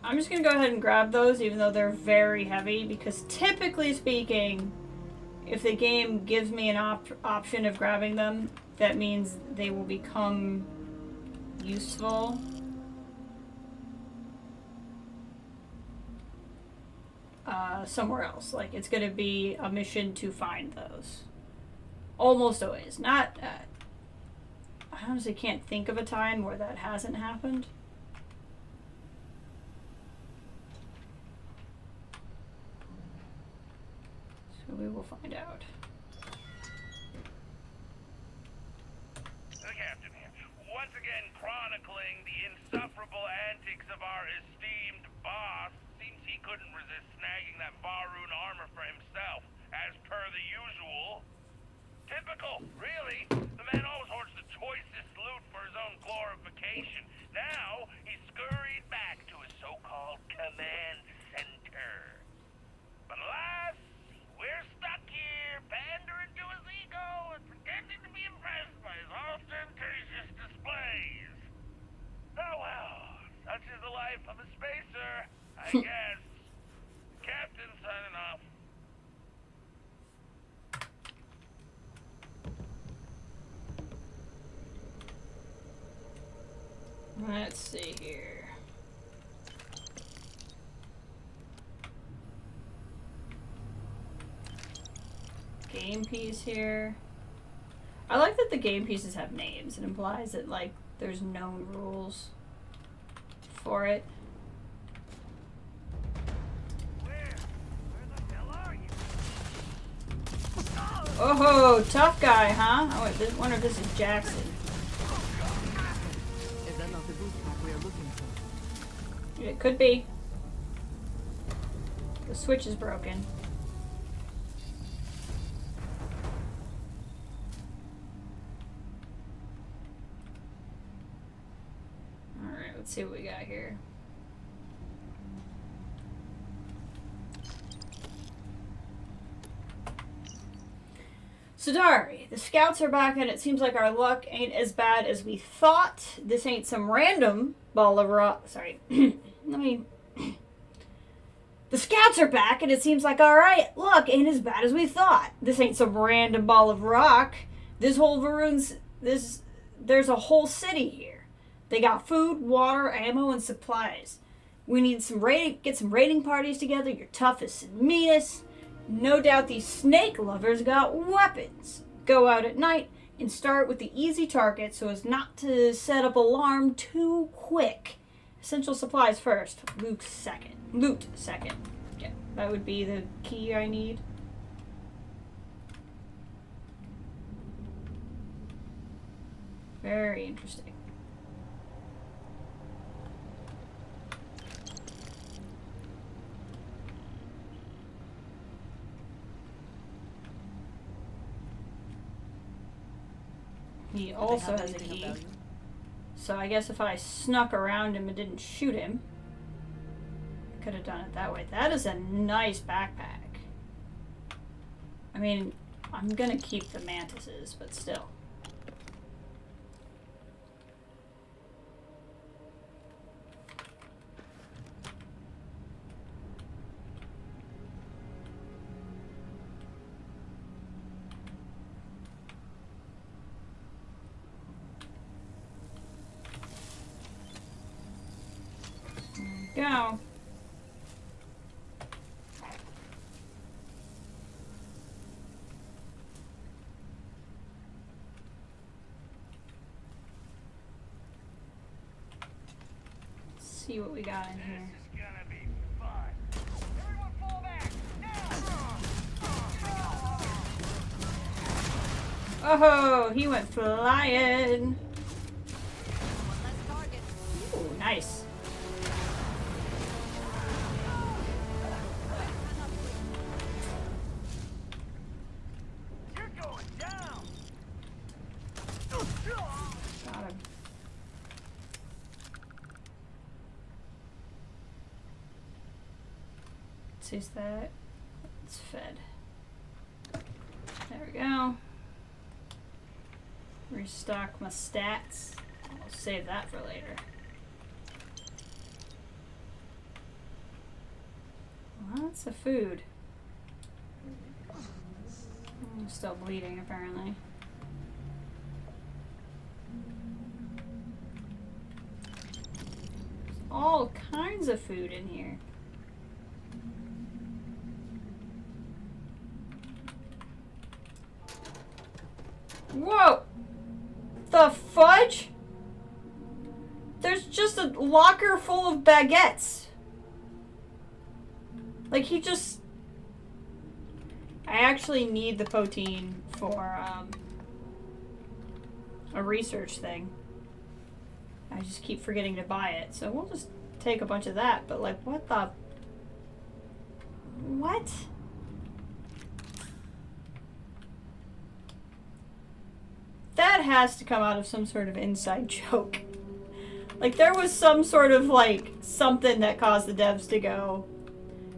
I'm just gonna go ahead and grab those, even though they're very heavy, because typically speaking, if the game gives me an option of grabbing them, that means they will become useful. Somewhere else. Like, it's gonna be a mission to find those. Almost always. Not, I honestly can't think of a time where that hasn't happened. So we will find out. The captain here, once again chronicling the insufferable antics of our esteemed boss. Seems he couldn't resist snagging that Varun armor for himself, as per the usual. Typical, really. The man always hoards the choicest loot for his own glorification. Now, he scurried back to his so-called command center. But alas, we're stuck here, pandering to his ego and pretending to be impressed by his ostentatious displays. Oh well, such is the life of a spacer, I guess. Captain signing off. see here. Game piece here. I like that the game pieces have names. It implies that, like, there's known rules for it. Where the hell are you? Oh, tough guy, huh? Oh, I wonder if this is Jackson. Is that not the boost pack we are looking for? It could be. The switch is broken. Alright, let's see what we got here. Sadari, the scouts are back and it seems like our luck ain't as bad as we thought. This ain't some random ball of rock. Sorry. The scouts are back and it seems like alright, luck ain't as bad as we thought. This ain't some random ball of rock. This whole Varun's, there's a whole city here. They got food, water, ammo, and supplies. We need get some raiding parties together, your toughest and meanest. No doubt these snake lovers got weapons. Go out at night and start with the easy target so as not to set up alarm too quick. Essential supplies first, loot second. Yeah, that would be the key I need. Very interesting. He also has a key. So I guess if I snuck around him and didn't shoot him, I could have done it that way. That is a nice backpack. I mean, I'm gonna keep the mantises, but still. Go. Let's see what we got in here. This is gonna be fun. Everyone fall back! Oh, he went flying. Ooh, nice. Got him. Who's that? It's fed. There we go. Restock my stats. I'll save that for later. Lots of food. I'm still bleeding apparently. There's all kinds of food in here. Whoa! The fudge? There's just a locker full of baguettes. Like he just... I actually need the protein for a research thing. I just keep forgetting to buy it. So we'll just take a bunch of that. But like, what the... What? That has to come out of some sort of inside joke. Like, there was some sort of, like, something that caused the devs to go,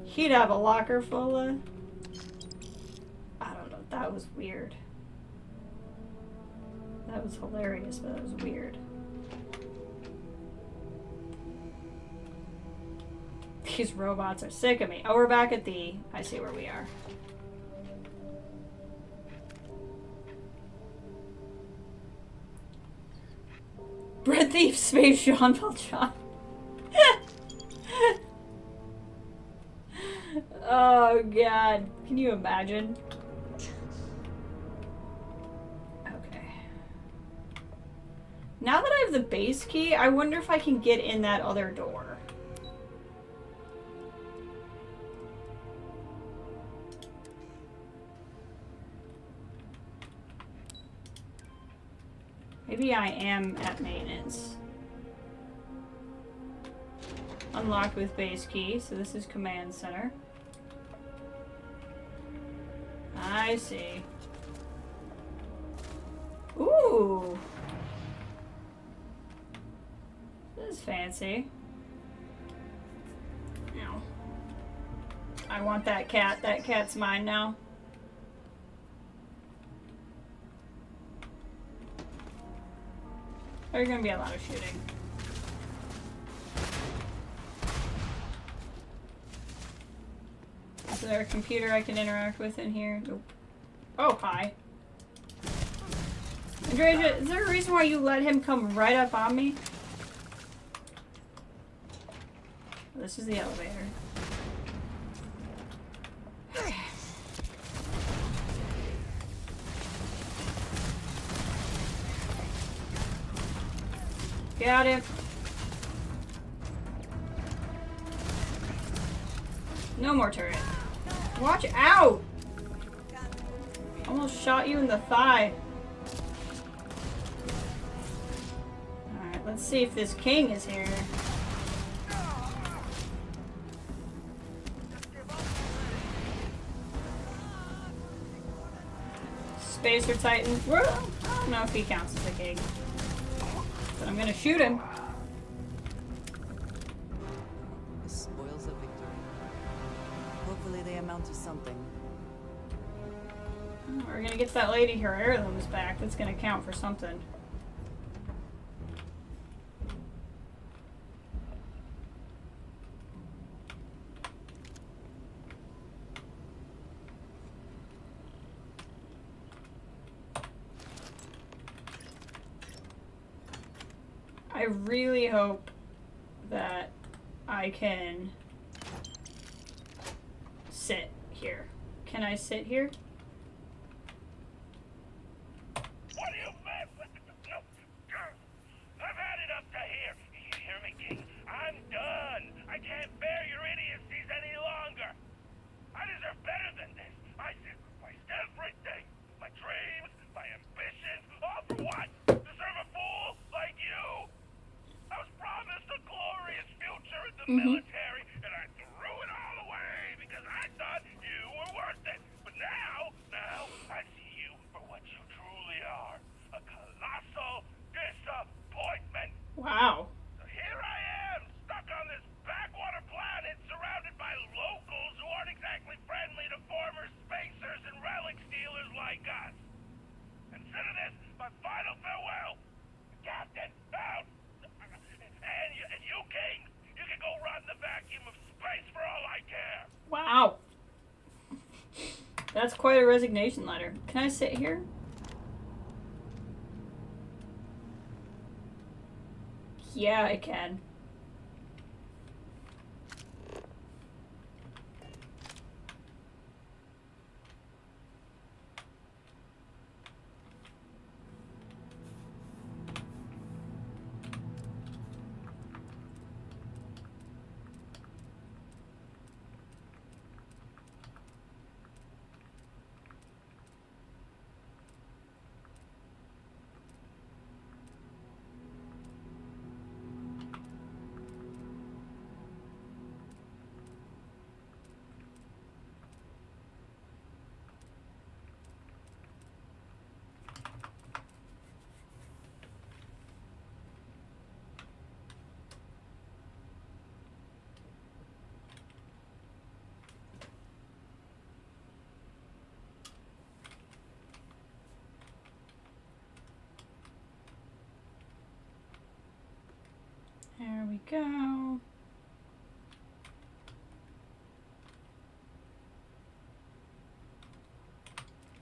he'd have a locker full of... I don't know, that was weird. That was hilarious, but that was weird. These robots are sick of me. Oh, we're back at the... I see where we are. Bread thief, Space Jean Valjean. Oh god. Can you imagine? Okay. Now that I have the base key, I wonder if I can get in that other door. Maybe I am at maintenance. Unlocked with base key, so this is command center. I see. Ooh! This is fancy. Ow. I want that cat. That cat's mine now. There's gonna be a lot of shooting. Is there a computer I can interact with in here? Nope. Oh, hi. Andrea, is there a reason why you let him come right up on me? This is the elevator. Got him. No more turret. Watch out! Almost shot you in the thigh. Alright, let's see if this king is here. Spacer Titan. I don't know if he counts as a king. But I'm gonna shoot him. The spoils of victory. Hopefully they amount to something. We're gonna get that lady her heirlooms back. That's gonna count for something. I really hope that I can sit here. Can I sit here? What do you mean? No. I've had it up to here. You hear me, King? I'm done. I can't bear your idiocies any longer. I deserve better than this. I sacrificed everything. My dreams, my ambitions, all for what? To serve a fool like you? I was promised a glorious future in the military, and I threw it all away because I thought you were worth it. But now I see you for what you truly are. A colossal disappointment. Wow. So here I am, stuck on this backwater planet, surrounded by locals who aren't exactly friendly to former spacers and relic stealers like us. Consider this my final farewell. Captain, out! And you, King, you can go run the vacuum of space for all I care. Wow. That's quite a resignation letter. Can I sit here? Yeah, I can. There we go.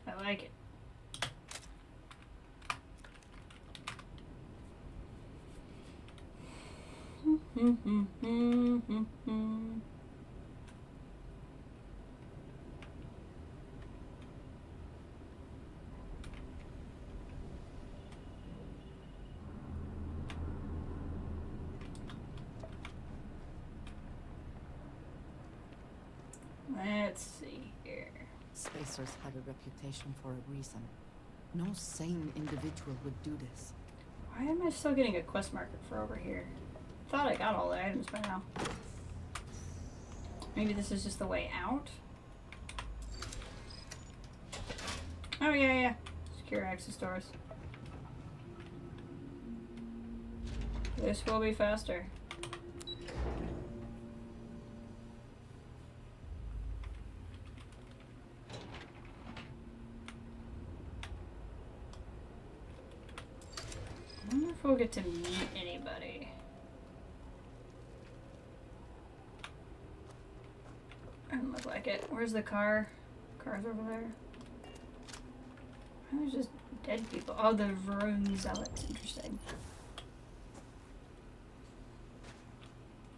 I like it. Let's see here. Spacers have a reputation for a reason. No sane individual would do this. Why am I still getting a quest marker for over here? I thought I got all the items by now. Maybe this is just the way out? Oh, yeah. Secure access doors. This will be faster. I wonder if we'll get to meet anybody. Doesn't look like it. Where's the car? Car's over there. Why there's just dead people? Oh, the Varun zealots. Interesting.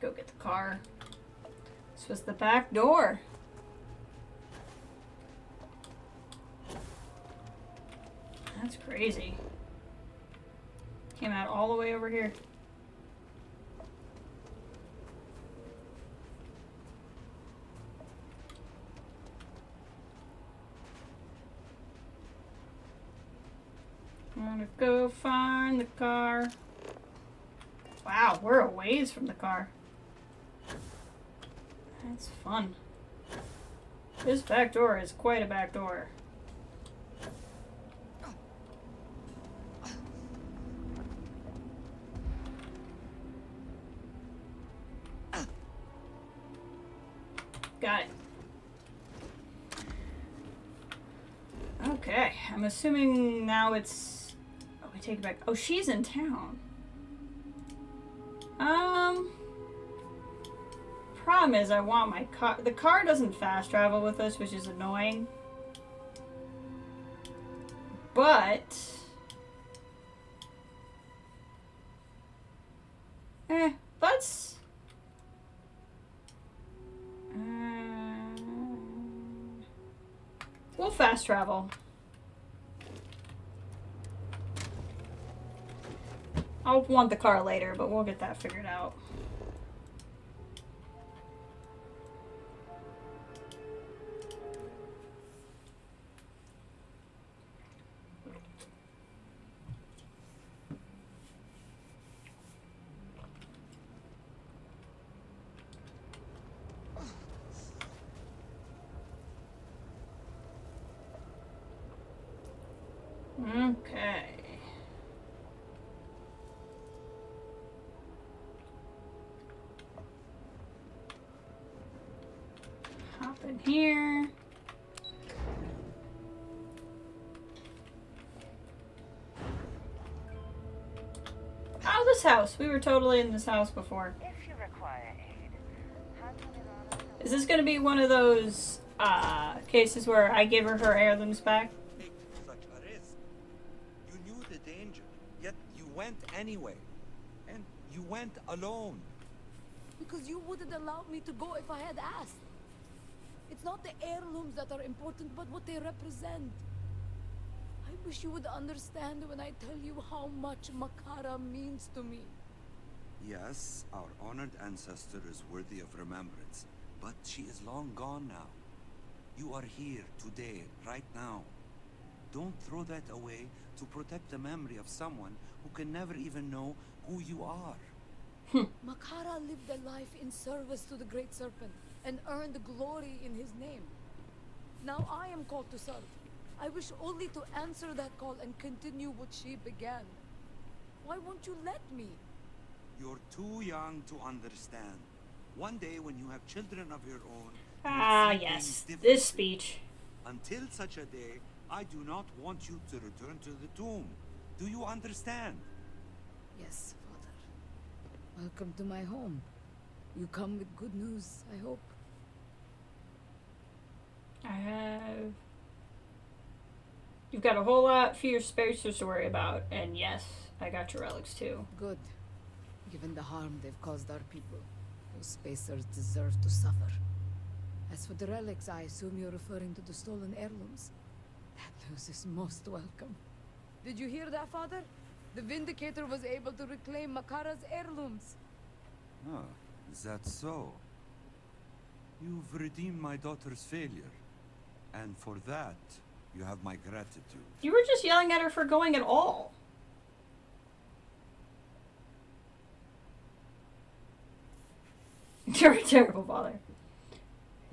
Go get the car. This was the back door. That's crazy. Came out all the way over here. I'm gonna go find the car. Wow, we're a ways from the car. That's fun. This back door is quite a back door. Got it. Okay, I'm assuming now it's... Oh, we take it back. Oh, she's in town. Problem is I want my car... The car doesn't fast travel with us, which is annoying. But... let's... we'll fast travel. I'll want the car later, but we'll get that figured out. Okay. Hop in here. Oh, this house. We were totally in this house before. If you require aid, handle it on Is this going to be one of those cases where I give her her heirlooms back? Take such a risk. You knew the danger, yet you went anyway. And you went alone. Because you wouldn't allow me to go if I had asked. It's not the heirlooms that are important, but what they represent. I wish you would understand when I tell you how much Makara means to me. Yes, our honored ancestor is worthy of remembrance, but she is long gone now. You are here today, right now. Don't throw that away to protect the memory of someone who can never even know who you are. Makara lived a life in service to the Great Serpent and earned glory in his name. Now I am called to serve. I wish only to answer that call and continue what she began. Why won't you let me? You're too young to understand. One day when you have children of your own... Ah, you'll see yes. things differently. This speech. Until such a day, I do not want you to return to the tomb. Do you understand? Yes, Father. Welcome to my home. You come with good news, I hope. I have... You've got a whole lot fewer spacers to worry about, and yes, I got your relics too. Good. given the harm they've caused our people. Those spacers deserve to suffer. As for the relics, I assume you're referring to the stolen heirlooms. That news is most welcome. Did you hear that, Father? The Vindicator was able to reclaim Makara's heirlooms. Oh, is that so? You've redeemed my daughter's failure. And for that, you have my gratitude. You were just yelling at her for going at all. You're a terrible father.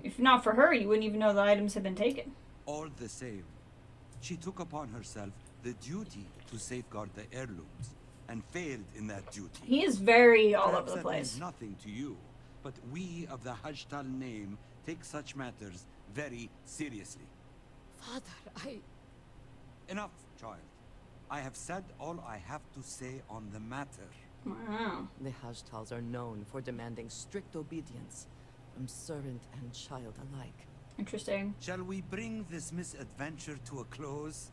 If not for her, you wouldn't even know the items had been taken. All the same, she took upon herself the duty to safeguard the heirlooms, and failed in that duty. He is very all Perhaps over the that means place. nothing to you, but we of the Hajtal name take such matters very seriously. Father, Enough, child. I have said all I have to say on the matter. Wow. The Hajtals are known for demanding strict obedience from servant and child alike. Interesting. Shall we bring this misadventure to a close?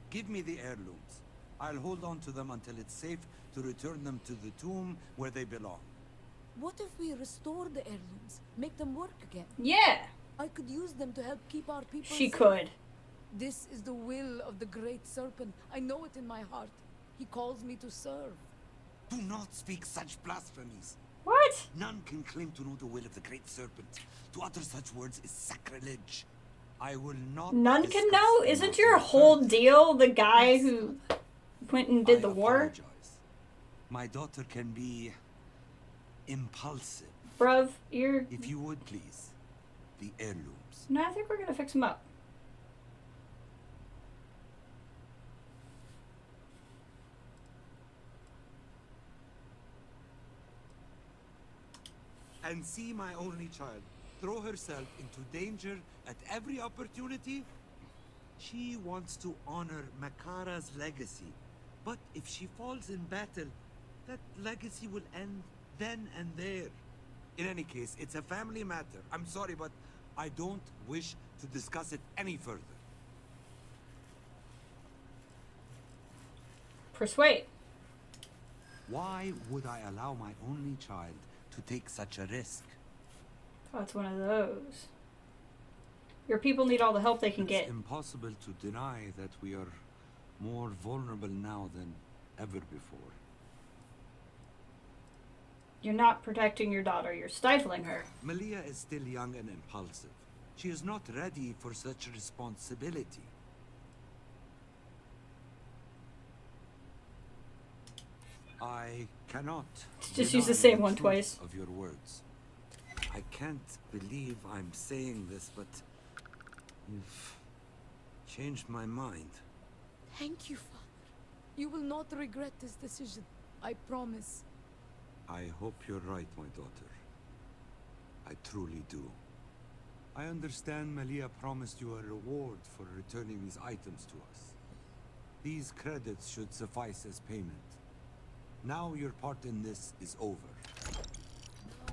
Give me the heirlooms. I'll hold on to them until it's safe to return them to the tomb where they belong. what if we restore the heirlooms? Make them work again? Yeah, I could use them to help keep our people she safe. could. This is the will of the Great Serpent. I know it in my heart. He calls me to serve. Do not speak such blasphemies. What? None can claim to know the will of the Great Serpent. To utter such words is sacrilege. I will not. None can discuss know? the Isn't matter your whole further. deal the guy who went and did I the war? apologize. My daughter can be impulsive. Bruv, you're... If you would please, the heirlooms. No, I think we're gonna fix him up. And see my only child throw herself into danger at every opportunity? She wants to honor Makara's legacy. But if she falls in battle, that legacy will end then and there. In any case, it's a family matter. I'm sorry, but I don't wish to discuss it any further. Persuade. Why would I allow my only child to take such a risk? Oh, it's one of those. Your people need all the help they can It's get. impossible to deny that we are more vulnerable now than ever before. You're not protecting your daughter, you're stifling her. Malia is still young and impulsive. She is not ready for such a responsibility. I cannot. Just use the deny same one truth twice. Of your words. I can't believe I'm saying this, but you've changed my mind. Thank you, Father. You will not regret this decision. I promise. I hope you're right, my daughter. I truly do. I understand Malia promised you a reward for returning these items to us. These credits should suffice as payment. Now your part in this is over.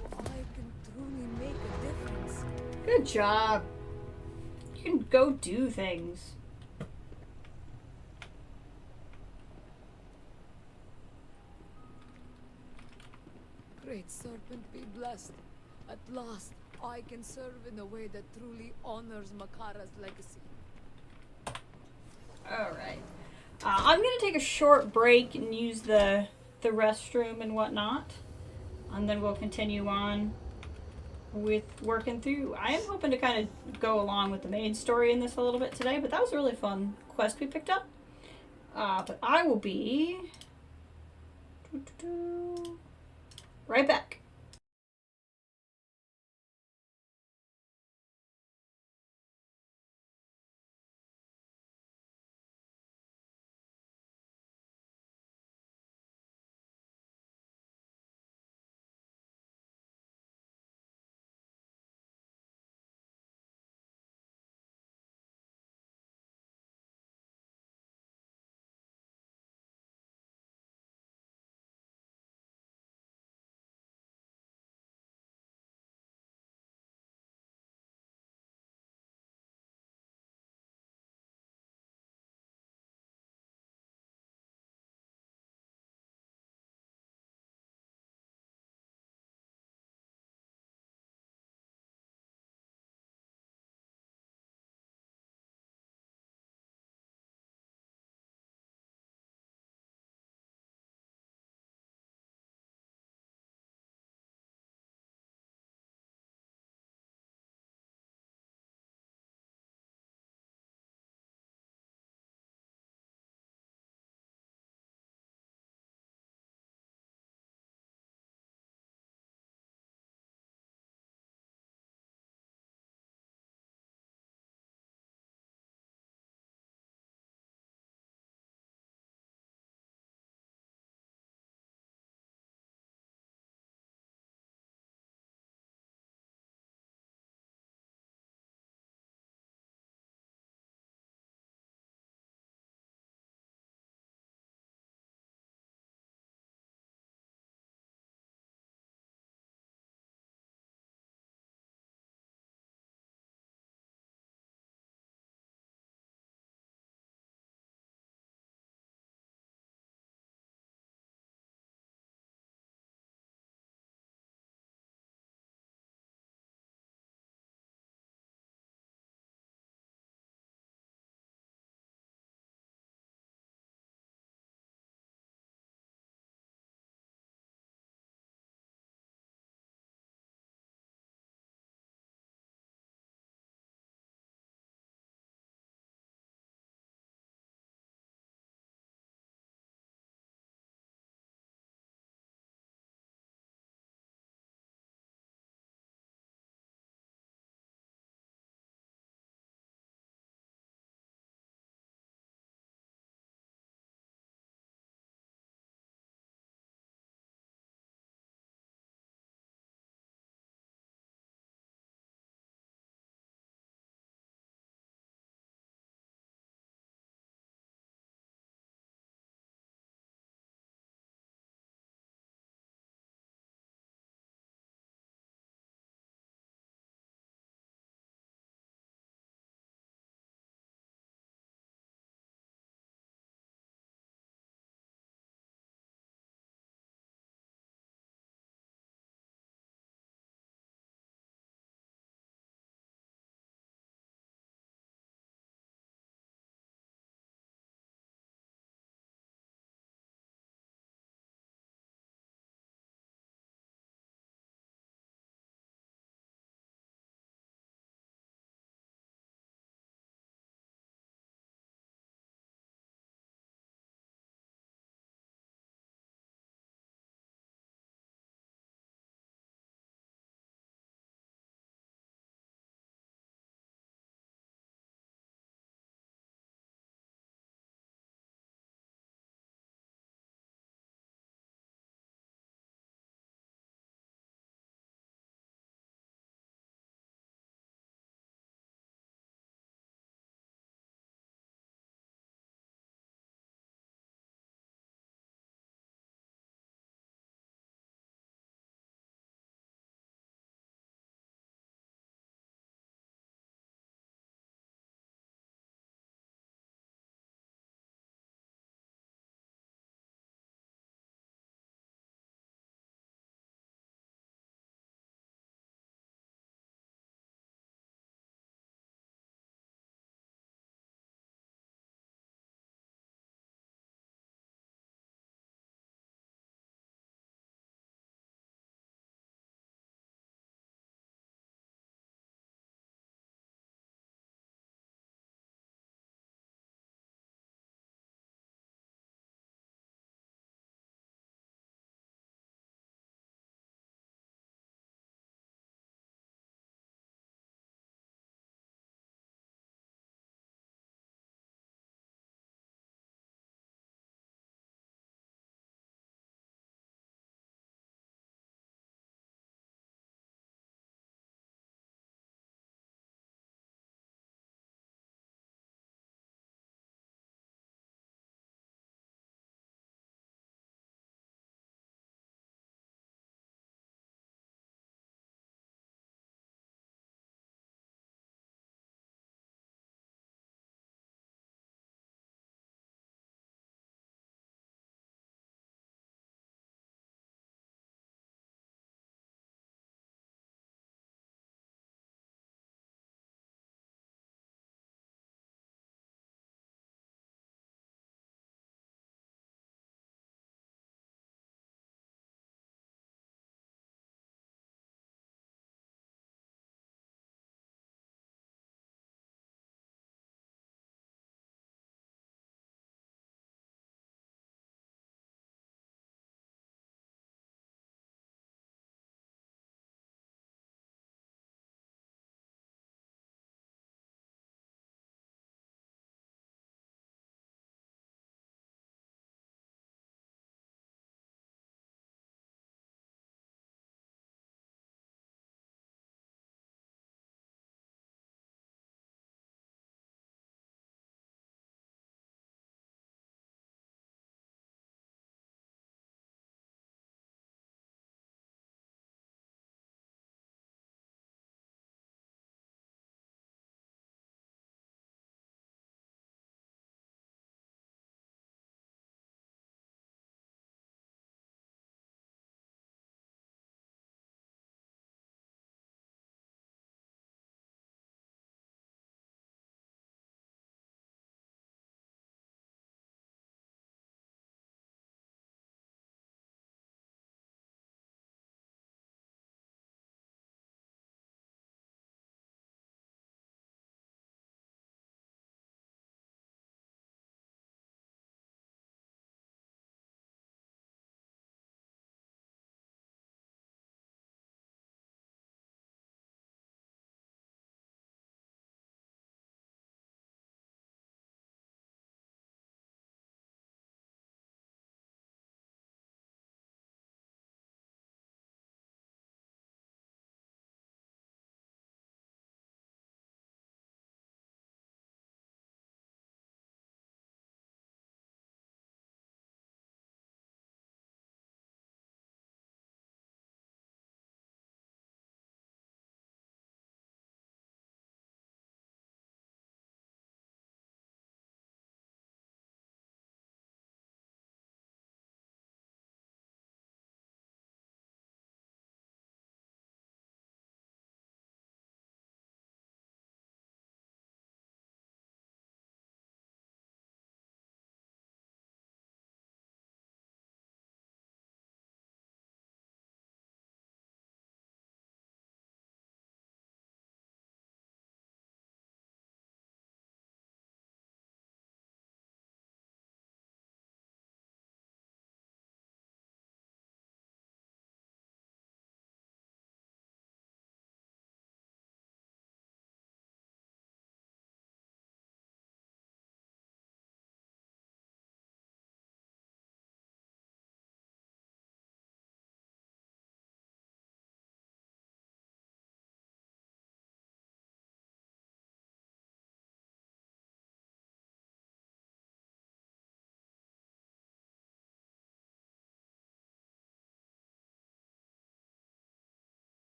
Now I can truly make a difference. Good job. You can go do things. Great Serpent be blessed. At last, I can serve in a way that truly honors Makara's legacy. Alright. I'm going to take a short break and use the restroom and whatnot. And then we'll continue on with working through. I am hoping to kind of go along with the main story in this a little bit today, but that was a really fun quest we picked up. But I will be right back.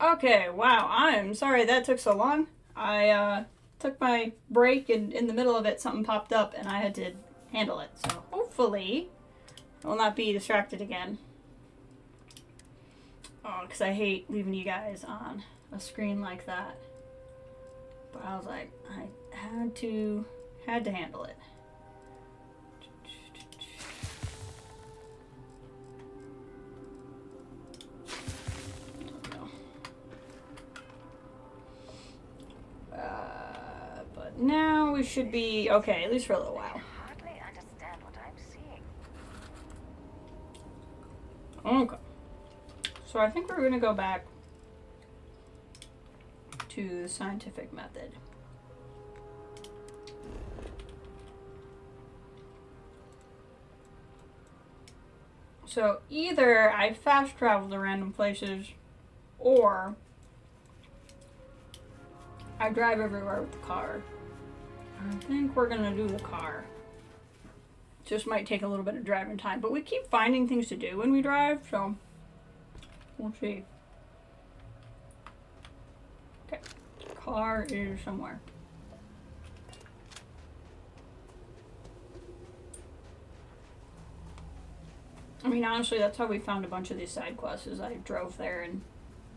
Okay, wow, I'm sorry that took so long. I took my break and in the middle of it something popped up and I had to handle it. So hopefully I will not be distracted again. Oh, because I hate leaving you guys on a screen like that. But I was like, I had to handle it. But now we should be okay, at least for a little while. I hardly understand what I'm seeing. Okay. So I think we're going to go back to the scientific method. So either I fast travel to random places or I drive everywhere with the car. I think we're going to do the car. Just might take a little bit of driving time, but we keep finding things to do when we drive, so we'll see. Okay, car is somewhere. I mean, honestly, that's how we found a bunch of these side quests, is I drove there and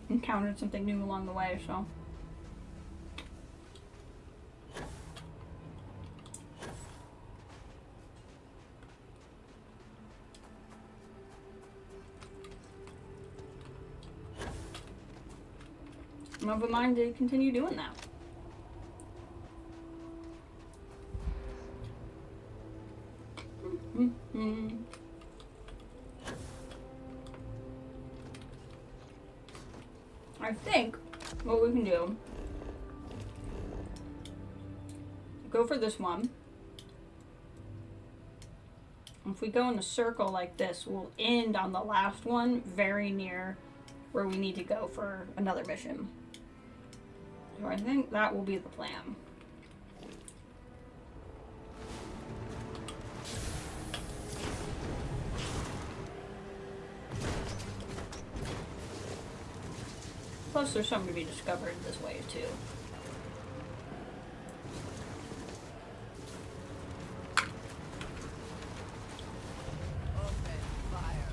encountered something new along the way, so. I'm of a mind to continue doing that. I think what we can do, go for this one. If we go in a circle like this, we'll end on the last one very near where we need to go for another mission. So I think that will be the plan. Plus, there's something to be discovered this way, too. Open fire.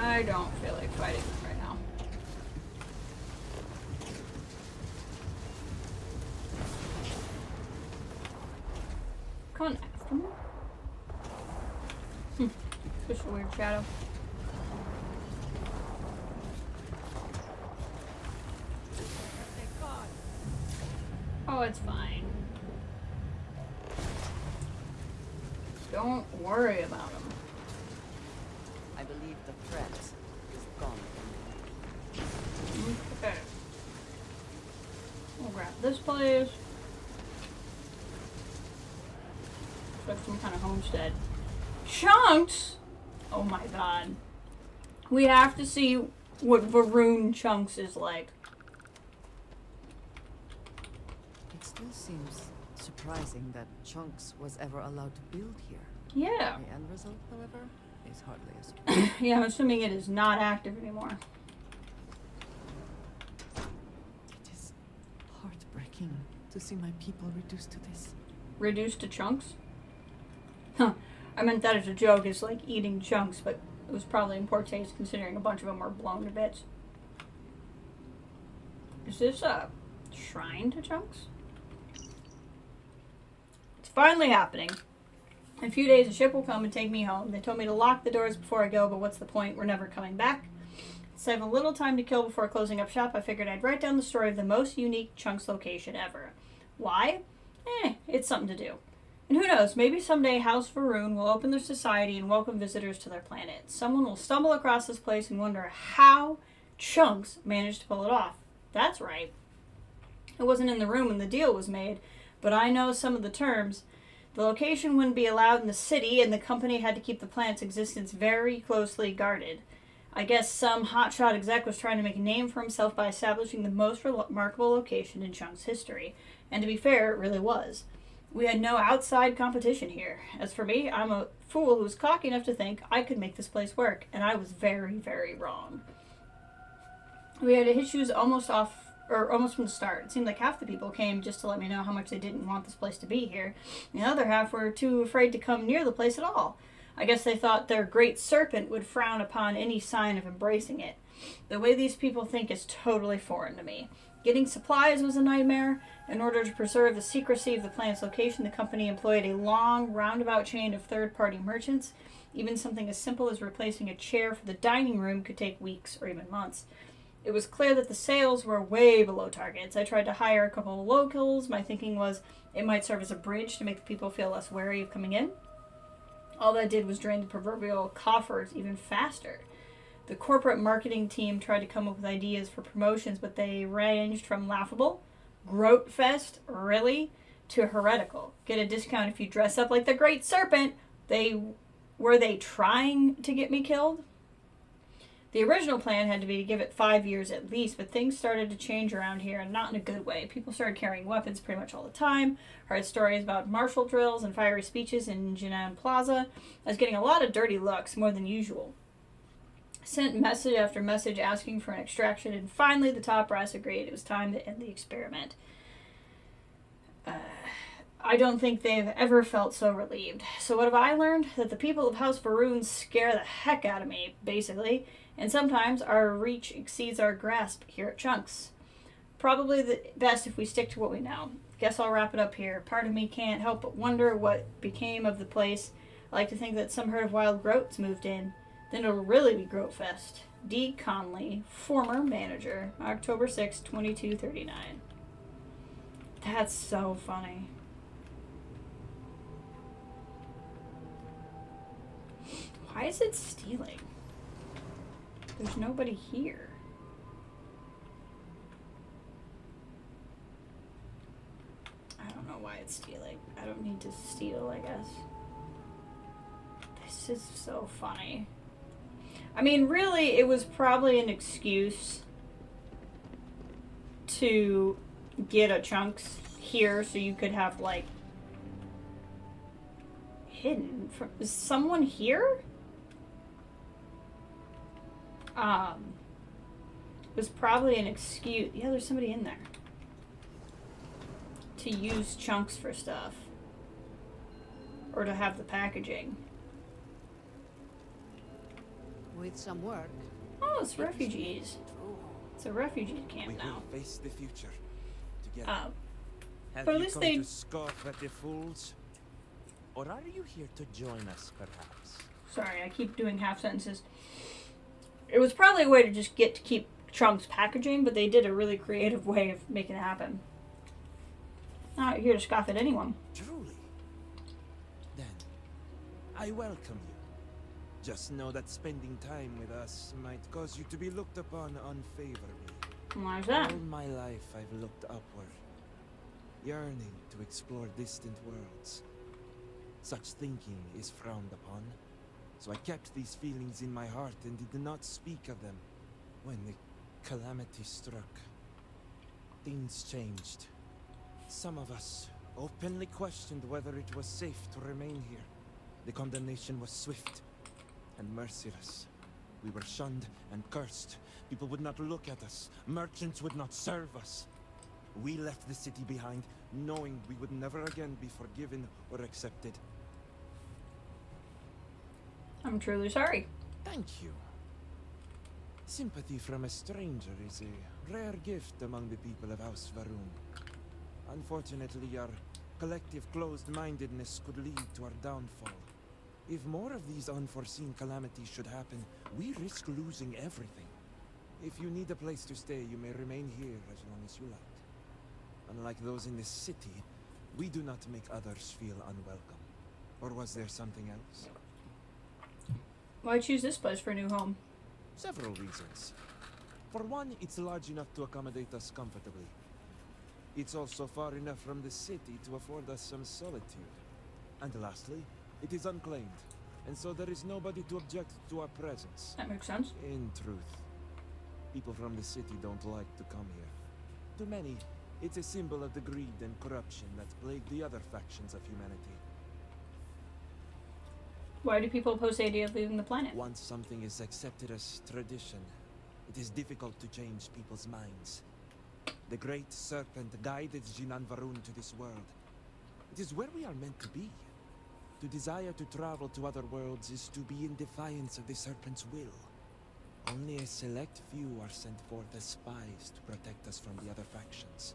I don't feel like fighting right now. Come on, after me? Just a weird shadow. Oh, it's fine. Don't worry about him. I believe the threat is gone. Okay. We'll grab this place. Like some kind of homestead. Chunks? Oh my god. We have to see what Varun Chunks is like. It still seems surprising that Chunks was ever allowed to build here. Yeah. The end result, however, is hardly a surprise. Yeah, I'm assuming it is not active anymore. It is heartbreaking to see my people reduced to this. Reduced to chunks? Huh. I meant that as a joke. It's like eating chunks, but it was probably in poor taste considering a bunch of them were blown to bits. Is this a shrine to chunks? It's finally happening. In a few days, a ship will come and take me home. They told me to lock the doors before I go, but what's the point? We're never coming back. So I have a little time to kill before closing up shop. I figured I'd write down the story of the most unique chunks location ever. Why? It's something to do. And who knows, maybe someday House Varun will open their society and welcome visitors to their planet. Someone will stumble across this place and wonder how Chunks managed to pull it off. That's right. It wasn't in the room when the deal was made, but I know some of the terms. The location wouldn't be allowed in the city, and the company had to keep the planet's existence very closely guarded. I guess some hotshot exec was trying to make a name for himself by establishing the most remarkable location in Chunks history. And to be fair, it really was. We had no outside competition here. As for me, I'm a fool who was cocky enough to think I could make this place work, and I was very, very wrong. We had issues almost from the start. It seemed like half the people came just to let me know how much they didn't want this place to be here. And the other half were too afraid to come near the place at all. I guess they thought their great serpent would frown upon any sign of embracing it. The way these people think is totally foreign to me. Getting supplies was a nightmare. In order to preserve the secrecy of the plant's location, the company employed a long, roundabout chain of third-party merchants. Even something as simple as replacing a chair for the dining room could take weeks or even months. It was clear that the sales were way below targets. I tried to hire a couple of locals. My thinking was it might serve as a bridge to make the people feel less wary of coming in. All that did was drain the proverbial coffers even faster. The corporate marketing team tried to come up with ideas for promotions, but they ranged from laughable, groat fest, really, to heretical. Get a discount if you dress up like the Great Serpent. Were they trying to get me killed? The original plan had to be to give it 5 years at least, but things started to change around here, and not in a good way. People started carrying weapons pretty much all the time. Heard stories about martial drills and fiery speeches in Jinan Plaza. I was getting a lot of dirty looks, more than usual. Sent message after message asking for an extraction, and finally the top brass agreed it was time to end the experiment. I don't think they've ever felt so relieved. So what have I learned? That the people of House Varun scare the heck out of me, basically, and sometimes our reach exceeds our grasp here at Chunks. Probably the best if we stick to what we know. Guess I'll wrap it up here. Part of me can't help but wonder what became of the place. I like to think that some herd of wild groats moved in. Then it'll really be Groat Fest. D. Conley, former manager, October 6, 2239. That's so funny. Why is it stealing? There's nobody here. I don't know why it's stealing. I don't need to steal, I guess. This is so funny. I mean, really, it was probably an excuse to get a Chunks here so you could have, like, hidden. Is someone here? It was probably an excuse. Yeah, there's somebody in there. To use Chunks for stuff. Or to have the packaging. With some work. Oh, it's refugees. It's a refugee camp now. We will face the future together. Have but at you least come they to scoff at the fools? Or are you here to join us, perhaps? Sorry, I keep doing half sentences. It was probably a way to just get to keep Chunks packaging, but they did a really creative way of making it happen. Not here to scoff at anyone. Truly? Then, I welcome you. Just know that spending time with us might cause you to be looked upon unfavorably. Why is that? All my life I've looked upward, yearning to explore distant worlds. Such thinking is frowned upon, so I kept these feelings in my heart and did not speak of them. When the calamity struck, things changed. Some of us openly questioned whether it was safe to remain here. The condemnation was swift and merciless. We were shunned and cursed. People would not look at us. Merchants would not serve us. We left the city behind, knowing we would never again be forgiven or accepted. I'm truly sorry. Thank you. Sympathy from a stranger is a rare gift among the people of House Varun. Unfortunately, our collective closed-mindedness could lead to our downfall. If more of these unforeseen calamities should happen, we risk losing everything. If you need a place to stay, you may remain here as long as you like. Unlike those in this city, we do not make others feel unwelcome. Or was there something else? Why choose this place for a new home? Several reasons. For one, it's large enough to accommodate us comfortably. It's also far enough from the city to afford us some solitude. And lastly, it is unclaimed, and so there is nobody to object to our presence. That makes sense. In truth, people from the city don't like to come here. To many, it's a symbol of the greed and corruption that plague the other factions of humanity. Why do people oppose the idea of leaving the planet? Once something is accepted as tradition, It is difficult to change people's minds. The Great Serpent guided Jinan Varun to this world. It is where we are meant to be. To desire to travel to other worlds is to be in defiance of the Serpent's will. Only a select few are sent forth as spies to protect us from the other factions.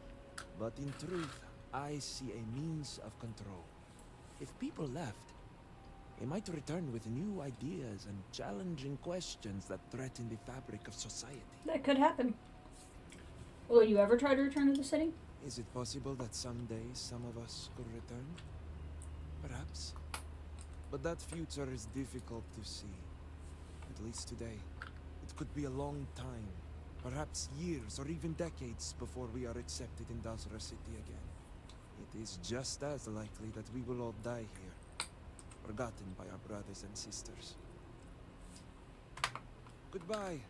But in truth, I see a means of control. If people left, they might return with new ideas and challenging questions that threaten the fabric of society. That could happen. Will you ever try to return to the city? Is it possible that someday some of us could return? Perhaps. But that future is difficult to see. At least today. It could be a long time. Perhaps years or even decades before we are accepted in Dazra City again. It is just as likely that we will all die here. Forgotten by our brothers and sisters. Goodbye.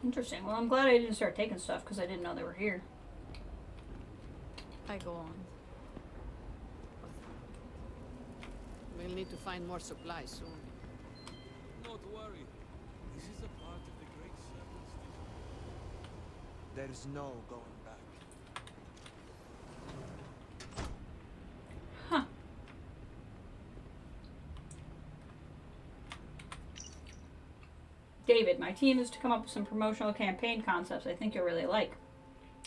Interesting. Well, I'm glad I didn't start taking stuff because I didn't know they were here. I go on. We'll need to find more supplies soon. Not worry. This is a part of the Great Serpent's design. There is no going back. Huh. David, my team is to come up with some promotional campaign concepts I think you'll really like.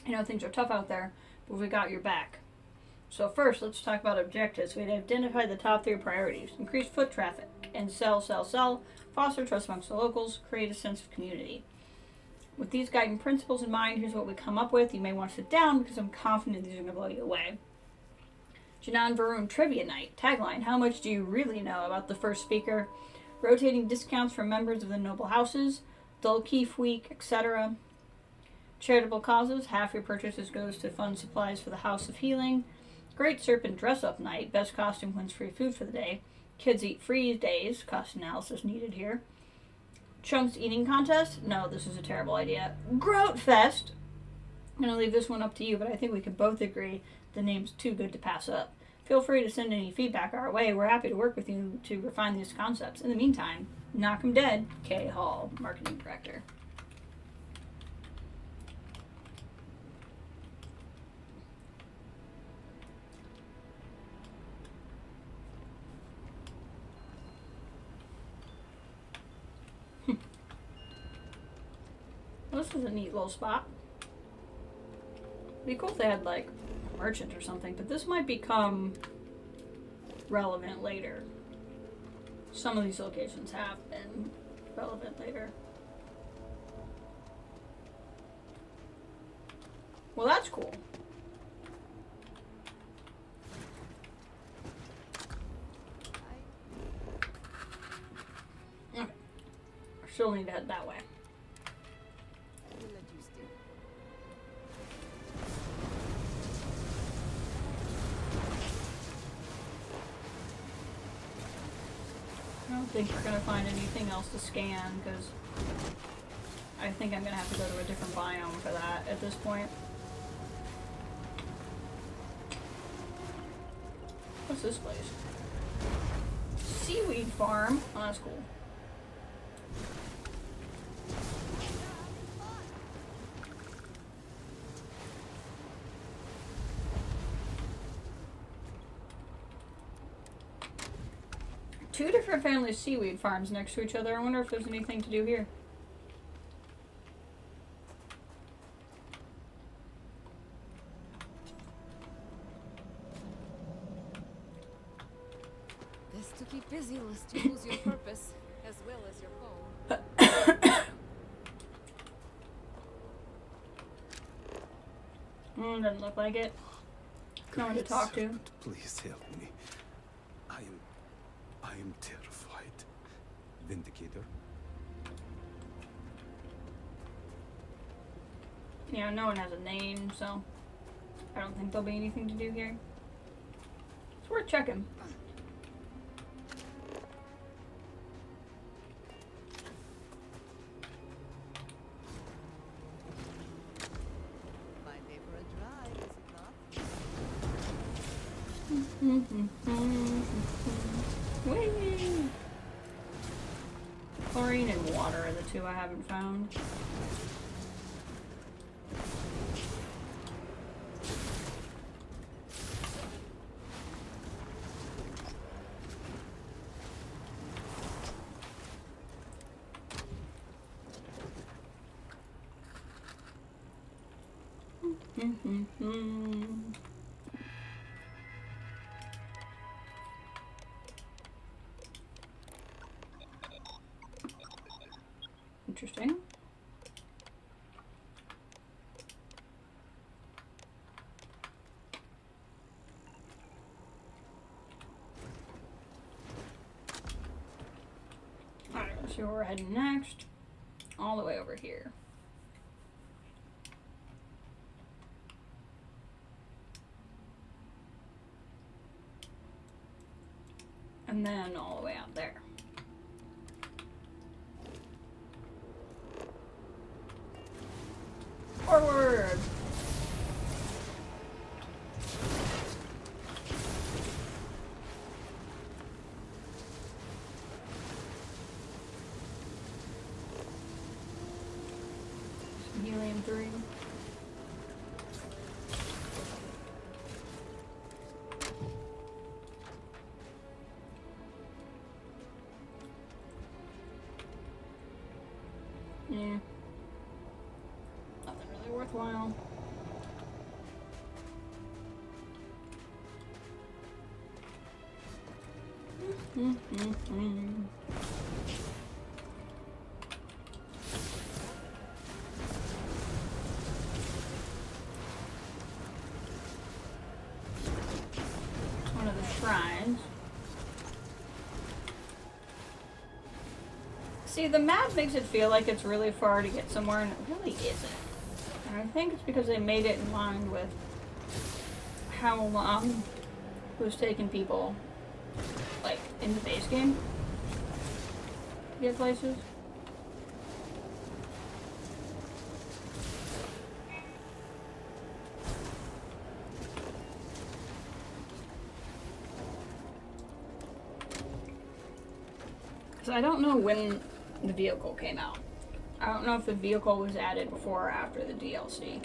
I know things are tough out there, but we got your back. So first, let's talk about objectives. We'd identify the top 3 priorities. Increase foot traffic and sell, foster trust amongst the locals, create a sense of community. With these guiding principles in mind, here's what we come up with. You may want to sit down because I'm confident these are going to blow you away. Jinan Varun Trivia Night. Tagline, how much do you really know about the first speaker? Rotating discounts for members of the noble houses, Dulkeef Week, etc. Charitable causes, half your purchases goes to fund supplies for the House of Healing. Great Serpent Dress-Up Night, best costume wins free food for the day. Kids Eat Free Days, cost analysis needed here. Chunks Eating Contest, no, this is a terrible idea. Grout Fest, I'm going to leave this one up to you, but I think we can both agree the name's too good to pass up. Feel free to send any feedback our way. We're happy to work with you to refine these concepts. In the meantime, knock 'em dead. Kay Hall, Marketing Director. Well, this is a neat little spot. It'd be cool if they had, like, a merchant or something, but this might become relevant later. Some of these locations have been relevant later. Well, that's cool. Okay. I still need to head that way. We'll let you stay. I don't think we're going to find anything else to scan, because I think I'm going to have to go to a different biome for that at this point. What's this place? Seaweed farm. Oh, that's cool. Two different family seaweed farms next to each other. I wonder if there's anything to do here. Best to keep busy lest you lose your purpose, as well as your phone. Doesn't look like it. No one to talk to. Serpent, please help me. I am terrified. Vindicator? Yeah, no one has a name, so I don't think there'll be anything to do here. It's worth checking. Fine day for a drive, is it not? Whee! Chlorine and water are the two I haven't found. Interesting. Alright, let's see where we're heading next. All the way over here. And then all the way out there. Forward! Some helium-3. Yeah. Nothing really worthwhile. One of the shrines. See, the map makes it feel like it's really far to get somewhere, and it really isn't. And I think it's because they made it in line with how long it was taking people, like, in the base game to get places. Because I don't know when the vehicle came out. I don't know if the vehicle was added before or after the DLC.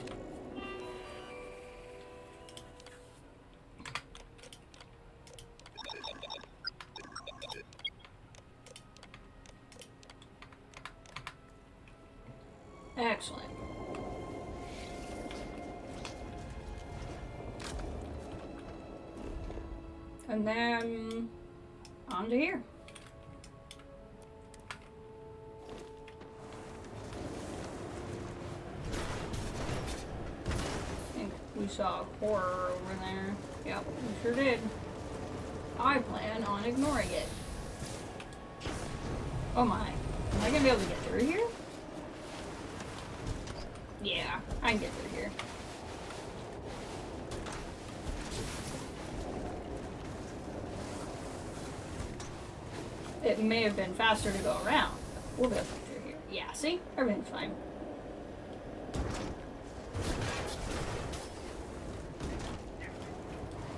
Excellent. And then on to here. We saw horror over there. Yep, we sure did. I plan on ignoring it. Oh my. Am I gonna be able to get through here? Yeah, I can get through here. It may have been faster to go around. We'll go through here. Yeah, see? Everything's fine.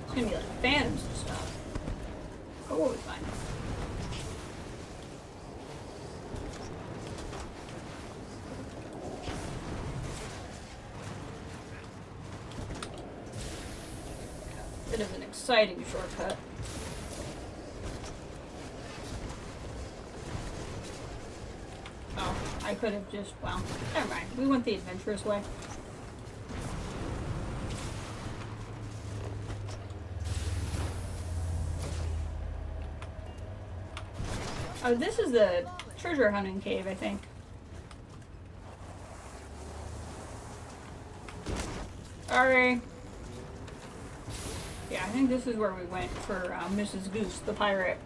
It's gonna be like phantoms and stuff. But we'll be fine. It is an exciting shortcut. Oh, I could have just, well, never mind. We went the adventurous way. Oh, this is the treasure hunting cave, I think. Sorry. Yeah, I think this is where we went for Mrs. Goose, the pirate.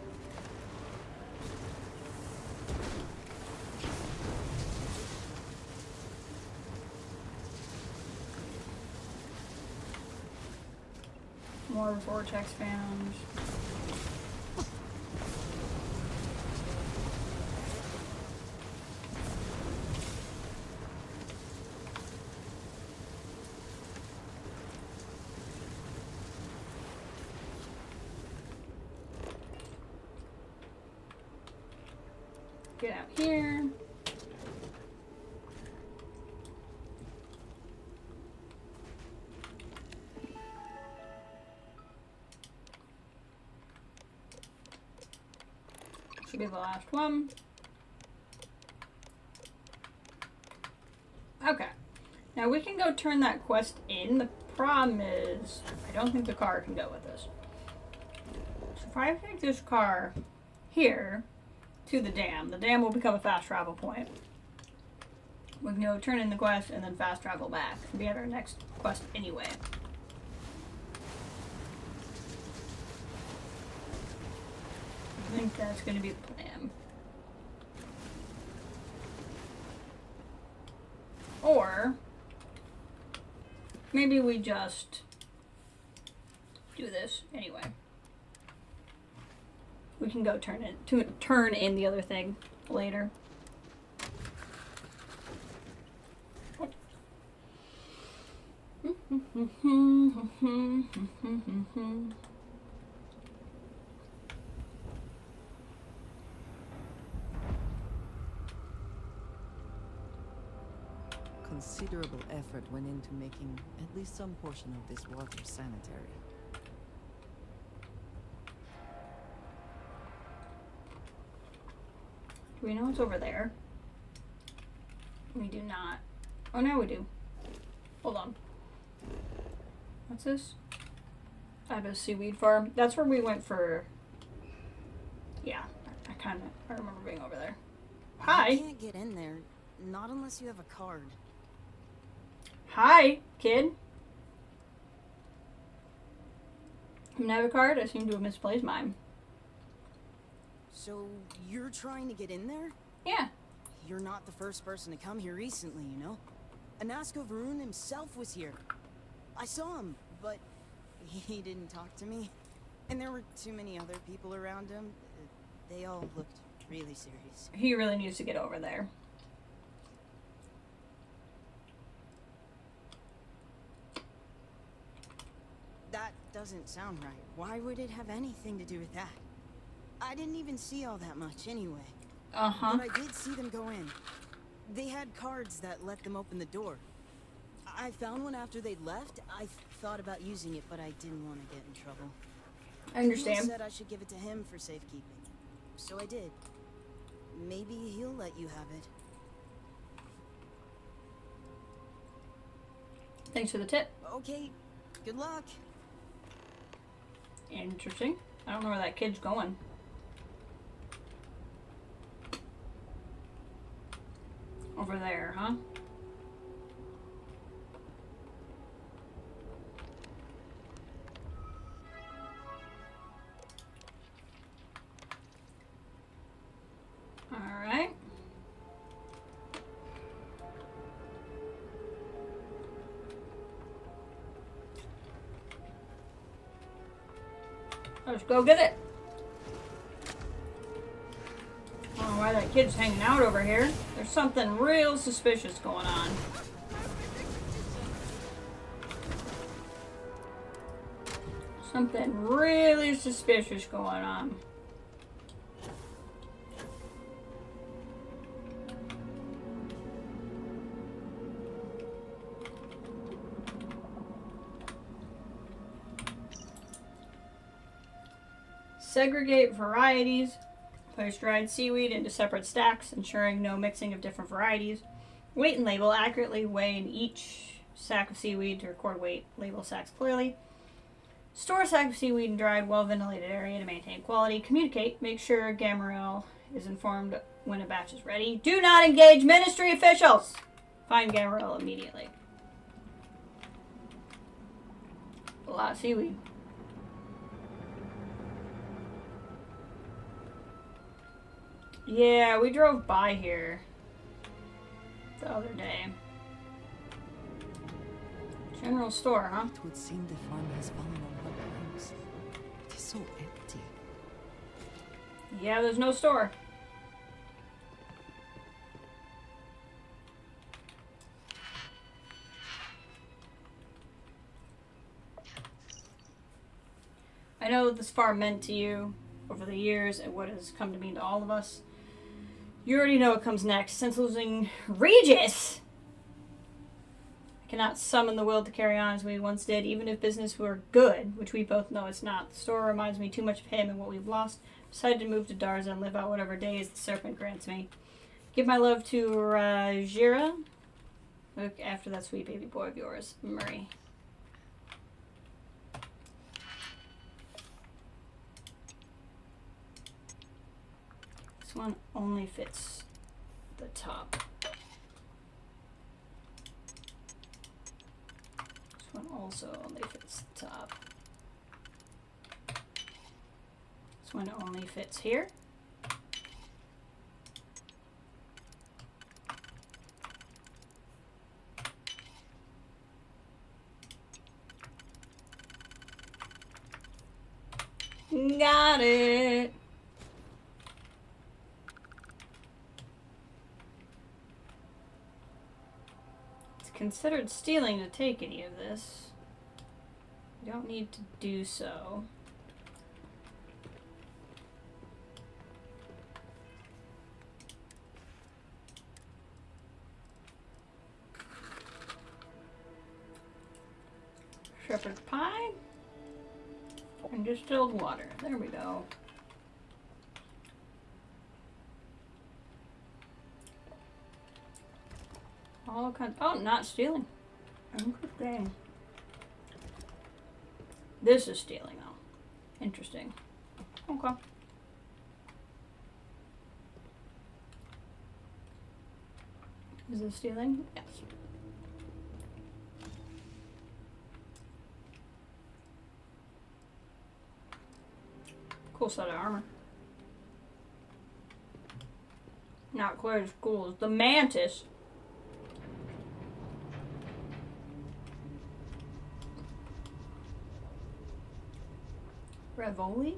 More vortex found. Get out here. Should be the last one. Okay. Now we can go turn that quest in. The problem is, I don't think the car can go with us. So if I take this car here to the dam will become a fast travel point. We can go turn in the quest and then fast travel back. We'll be at our next quest anyway. I think that's going to be the plan. Or maybe we just do this anyway. We can go turn in the other thing later. Considerable effort went into making at least some portion of this water sanitary. Do we know what's over there? We do not. Oh, now we do. Hold on. What's this? I have a seaweed farm. That's where we went for... Yeah, I remember being over there. Hi. You can't get in there, not unless you have a card. Hi, kid. You have a card? I seem to have misplaced mine. So, you're trying to get in there? Yeah. You're not the first person to come here recently, you know? Anasko Varun himself was here. I saw him, but he didn't talk to me. And there were too many other people around him. They all looked really serious. He really needs to get over there. That doesn't sound right. Why would it have anything to do with that? I didn't even see all that much anyway. Uh-huh. But I did see them go in. They had cards that let them open the door. I found one after they'd left. I thought about using it, but I didn't want to get in trouble. I understand. He said I should give it to him for safekeeping. So I did. Maybe he'll let you have it. Thanks for the tip. Okay, good luck. Interesting. I don't know where that kid's going. Over there, huh? Alright. Let's go get it. I don't know why that kid's hanging out over here. There's something real suspicious going on. Something really suspicious going on. Segregate varieties. Place dried seaweed into separate stacks, ensuring no mixing of different varieties. Weight and label. Accurately weigh in each sack of seaweed to record weight. Label sacks clearly. Store a sack of seaweed in dried, well-ventilated area to maintain quality. Communicate. Make sure Gamorel is informed when a batch is ready. Do not engage ministry officials! Find Gamorel immediately. A lot of seaweed. Yeah, we drove by here the other day. General store, huh? It would seem the farm has fallen on hard times. It is so empty. Yeah, there's no store. I know what this farm meant to you over the years and what has come to mean to all of us. You already know what comes next. Since losing Regis, I cannot summon the will to carry on as we once did, even if business were good, which we both know it's not. The store reminds me too much of him and what we've lost. Decided to move to Darza and live out whatever days the serpent grants me. Give my love to Rajira. Look after that sweet baby boy of yours, Murray. This one only fits the top. This one also only fits the top. This one only fits here. Got it. It's considered stealing to take any of this. You don't need to do so. Shepherd's pie and distilled water. There we go. All kinds. Oh, not stealing. Interesting. This is stealing, though. Interesting. Okay. Is this stealing? Yes. Cool set of armor. Not quite as cool as the mantis. Revoli?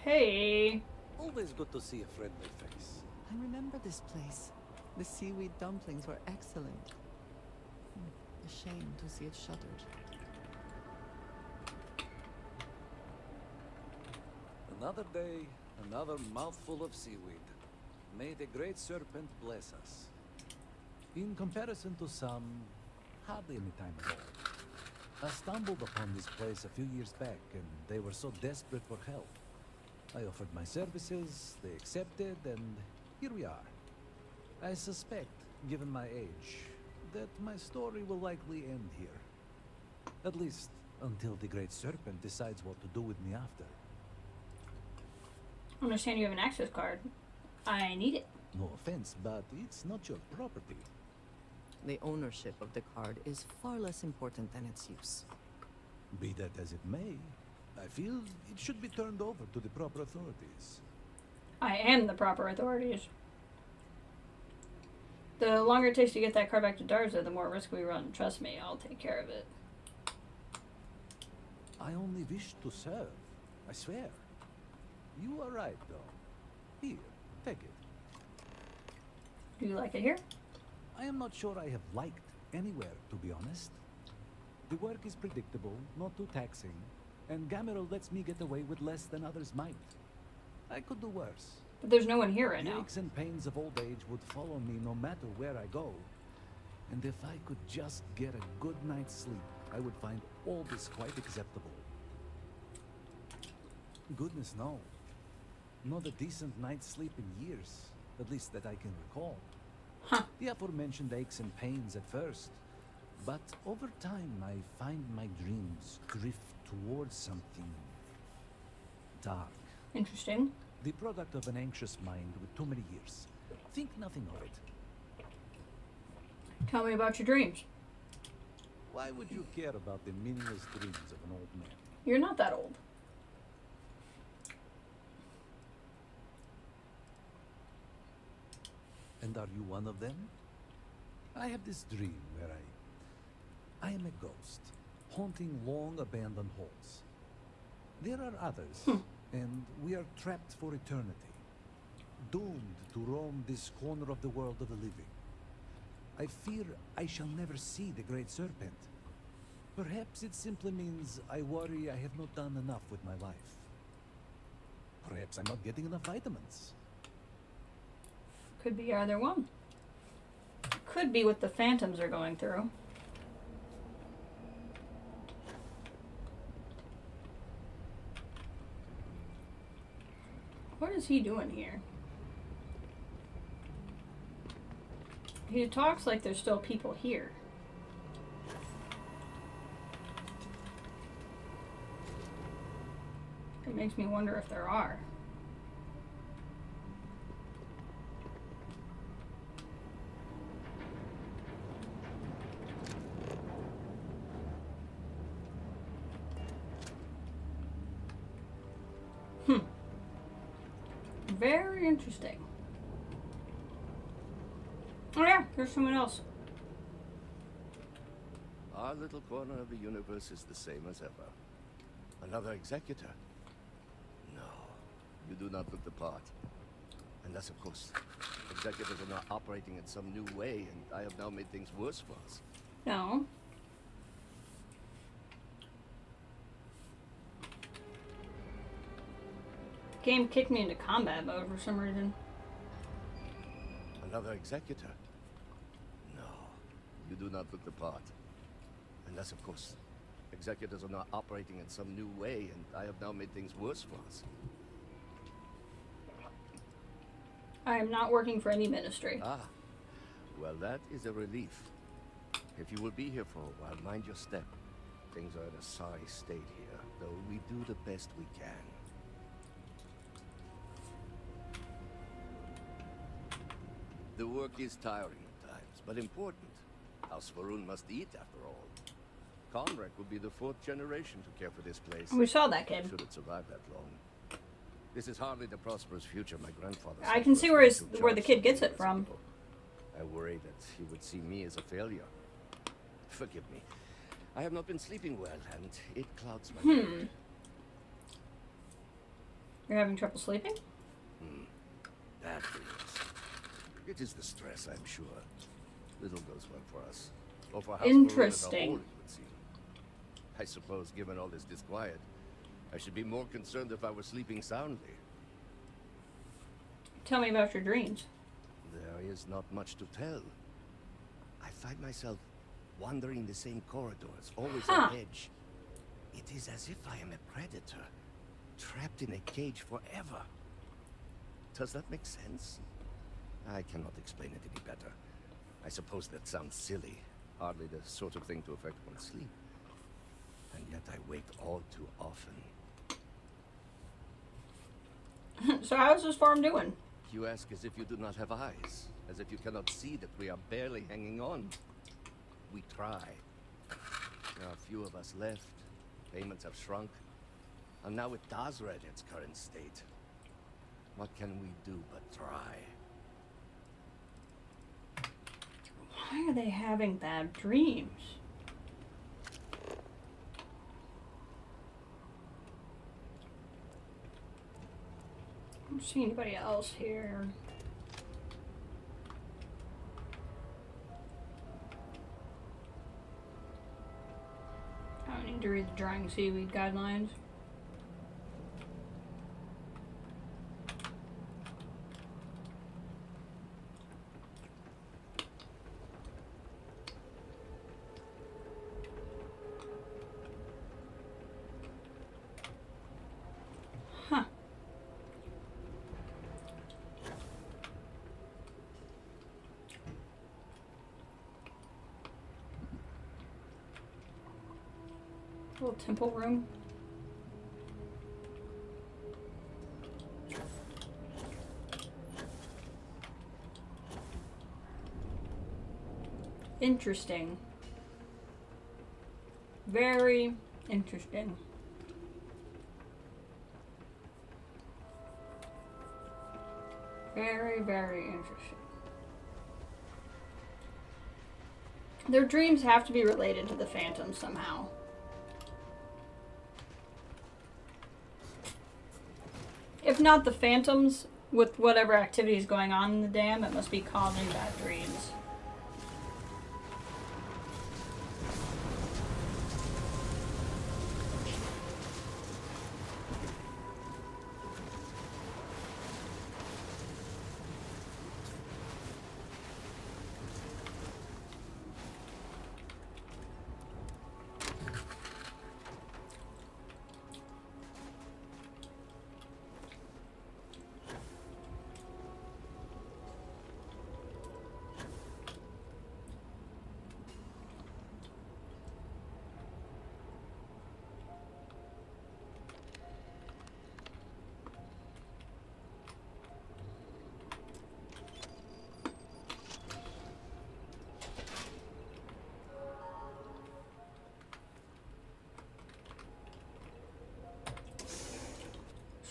Hey. Always good to see a friendly face. I remember this place. The seaweed dumplings were excellent. A shame to see it shuttered. Another day, another mouthful of seaweed. May the great serpent bless us. In comparison to some, hardly any time at all. I stumbled upon this place a few years back, and they were so desperate for help. I offered my services, they accepted, and here we are. I suspect, given my age, that my story will likely end here. At least, until the great serpent decides what to do with me after. I understand you have an access card. I need it. No offense, but it's not your property. The ownership of the card is far less important than its use. Be that as it may, I feel it should be turned over to the proper authorities. I am the proper authorities. The longer it takes to get that card back to Darza, the more risk we run. Trust me, I'll take care of it. I only wish to serve, I swear. You are right, though. Here, take it. Do you like it here? I am not sure I have liked anywhere, to be honest. The work is predictable, not too taxing, and Gamerel lets me get away with less than others might. I could do worse. But there's no one here right The now. aches and pains of old age would follow me no matter where I go. And if I could just get a good night's sleep, I would find all this quite acceptable. Goodness no. Not a decent night's sleep in years, at least that I can recall. Huh. The aforementioned aches and pains at first, but over time I find my dreams drift towards something dark. Interesting. The product of an anxious mind with too many years. Think nothing of it. Tell me about your dreams. Why would you care about the meaningless dreams of an old man? You're not that old. And are you one of them? I have this dream where I am a ghost, haunting long abandoned halls. There are others, and we are trapped for eternity, doomed to roam this corner of the world of the living. I fear I shall never see the great serpent. Perhaps it simply means I worry I have not done enough with my life. Perhaps I'm not getting enough vitamins. Could be either one. Could be what the phantoms are going through. What is he doing here? He talks like there's still people here. It makes me wonder if there are. Very interesting. Oh yeah, there's someone else. Our little corner of the universe is the same as ever. Another executor? No, you do not look the part. Unless, of course, executors are now operating in some new way, and I have now made things worse for us. No. Game kicked me into combat mode for some reason. Another executor? No, you do not look the part. Unless, of course, executors are now operating in some new way, and I have now made things worse for us. I am not working for any ministry. Ah, well, that is a relief. If you will be here for a while, mind your step. Things are in a sorry state here, though we do the best we can. The work is tiring at times, but important. House Varun must eat, after all. Conrek will be the 4th generation to care for this place. We saw that kid. Should it survive that long? This is hardly the prosperous future my grandfather. I can see where the kid gets it from. I worry that he would see me as a failure. Forgive me. I have not been sleeping well, and it clouds my mood. You're having trouble sleeping? Bad dreams. It is the stress, I'm sure. Little goes well for us. Or for House Varun as a Interesting. whole, it would seem. I suppose, given all this disquiet, I should be more concerned if I were sleeping soundly. Tell me about your dreams. There is not much to tell. I find myself wandering the same corridors, always on edge. It is as if I am a predator, trapped in a cage forever. Does that make sense? I cannot explain it any better. I suppose that sounds silly, hardly the sort of thing to affect one's sleep. And yet I wake all too often. So how's this farm doing? You ask as if you do not have eyes, as if you cannot see that we are barely hanging on. We try. There are few of us left. Payments have shrunk. And now it does read its current state. What can we do but try? Why are they having bad dreams? I don't see anybody else here. I don't need to read the drying seaweed guidelines. Huh. Little temple room. Interesting. Very interesting. Very, very interesting. Their dreams have to be related to the phantoms somehow. If not the phantoms, with whatever activity is going on in the dam, it must be causing bad dreams.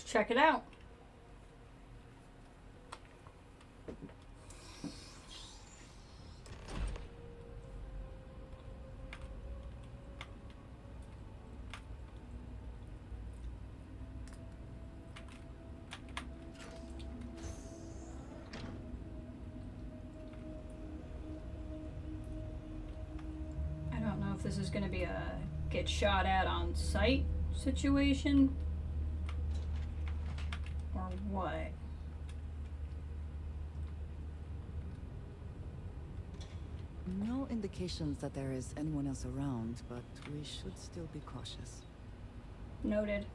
check it out. I don't know if this is going to be a get shot at on sight situation or what. No indications that there is anyone else around, but we should still be cautious. Noted.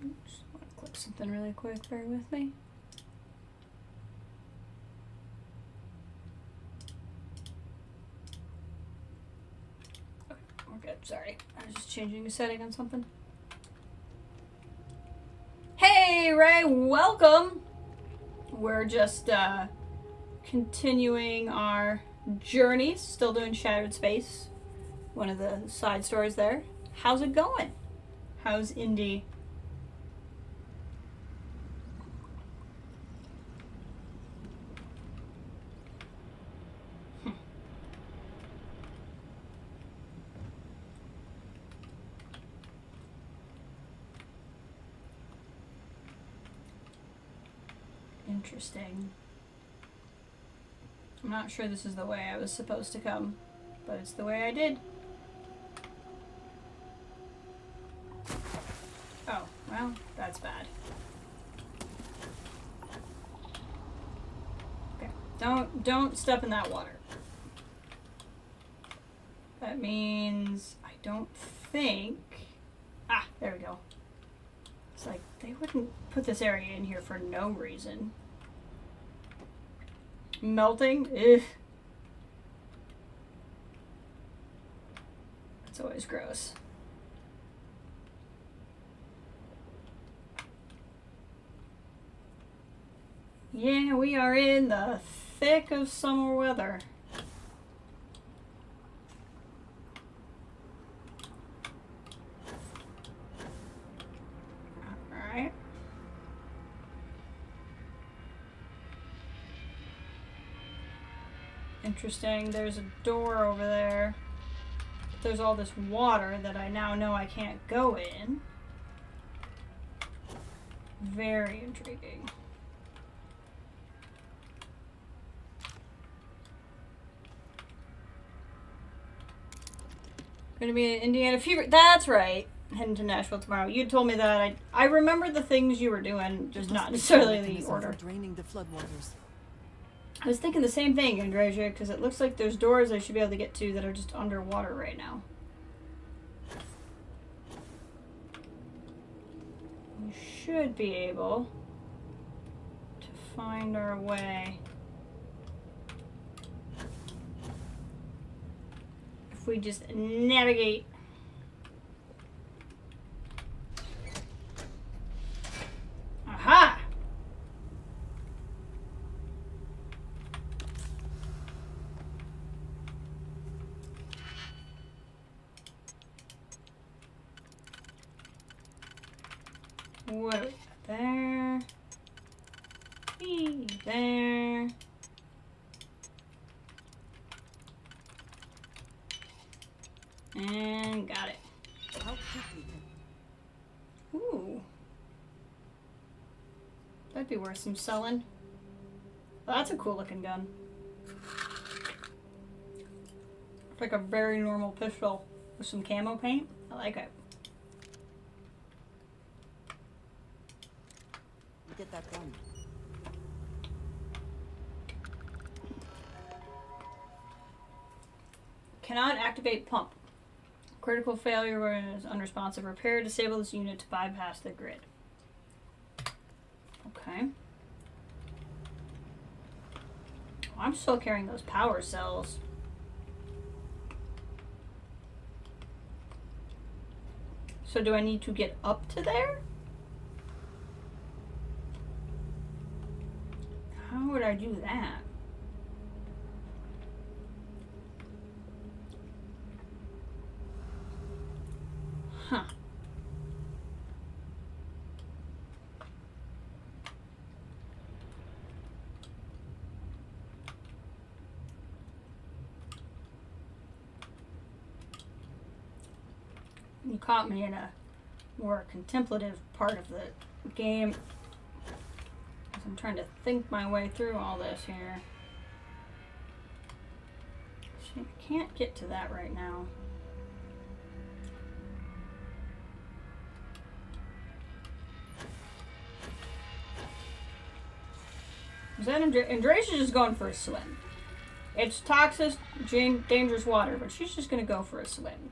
Oops, I want to clip something really quick. Bear with me. Okay, we're good. Sorry. I was just changing a setting on something. Hey, Ray, welcome! We're just continuing our journeys, still doing Shattered Space, one of the side stories there. How's it going? How's Indy? Interesting. I'm not sure this is the way I was supposed to come, but it's the way I did. Oh, well, that's bad. Okay, don't step in that water. That means I don't think... Ah, there we go. It's like, they wouldn't put this area in here for no reason. Melting? Ugh. That's always gross. Yeah, we are in the thick of summer weather. Alright. Interesting, there's a door over there. There's all this water that I now know I can't go in. Very intriguing. Gonna be an Indiana fever. That's right. Heading to Nashville tomorrow. You told me that. I remember the things you were doing, just not necessarily the order. Draining the floodwaters. I was thinking the same thing, Andresia, because it looks like there's doors I should be able to get to that are just underwater right now. We should be able to find our way. If we just navigate. Aha! What do we got there? There. And got it. How quickly then? Ooh. That'd be worth some selling. Well, that's a cool looking gun. It's like a very normal pistol with some camo paint. I like it. Get that done. Cannot activate pump. Critical failure is unresponsive. Repair, disable this unit to bypass the grid. Okay. I'm still carrying those power cells. So do I need to get up to there? How would I do that? caught me in a more contemplative part of the game. I'm trying to think my way through all this here. See, I can't get to that right now. Is that Andrea's just going for a swim. It's toxic, dangerous water, but she's just gonna go for a swim.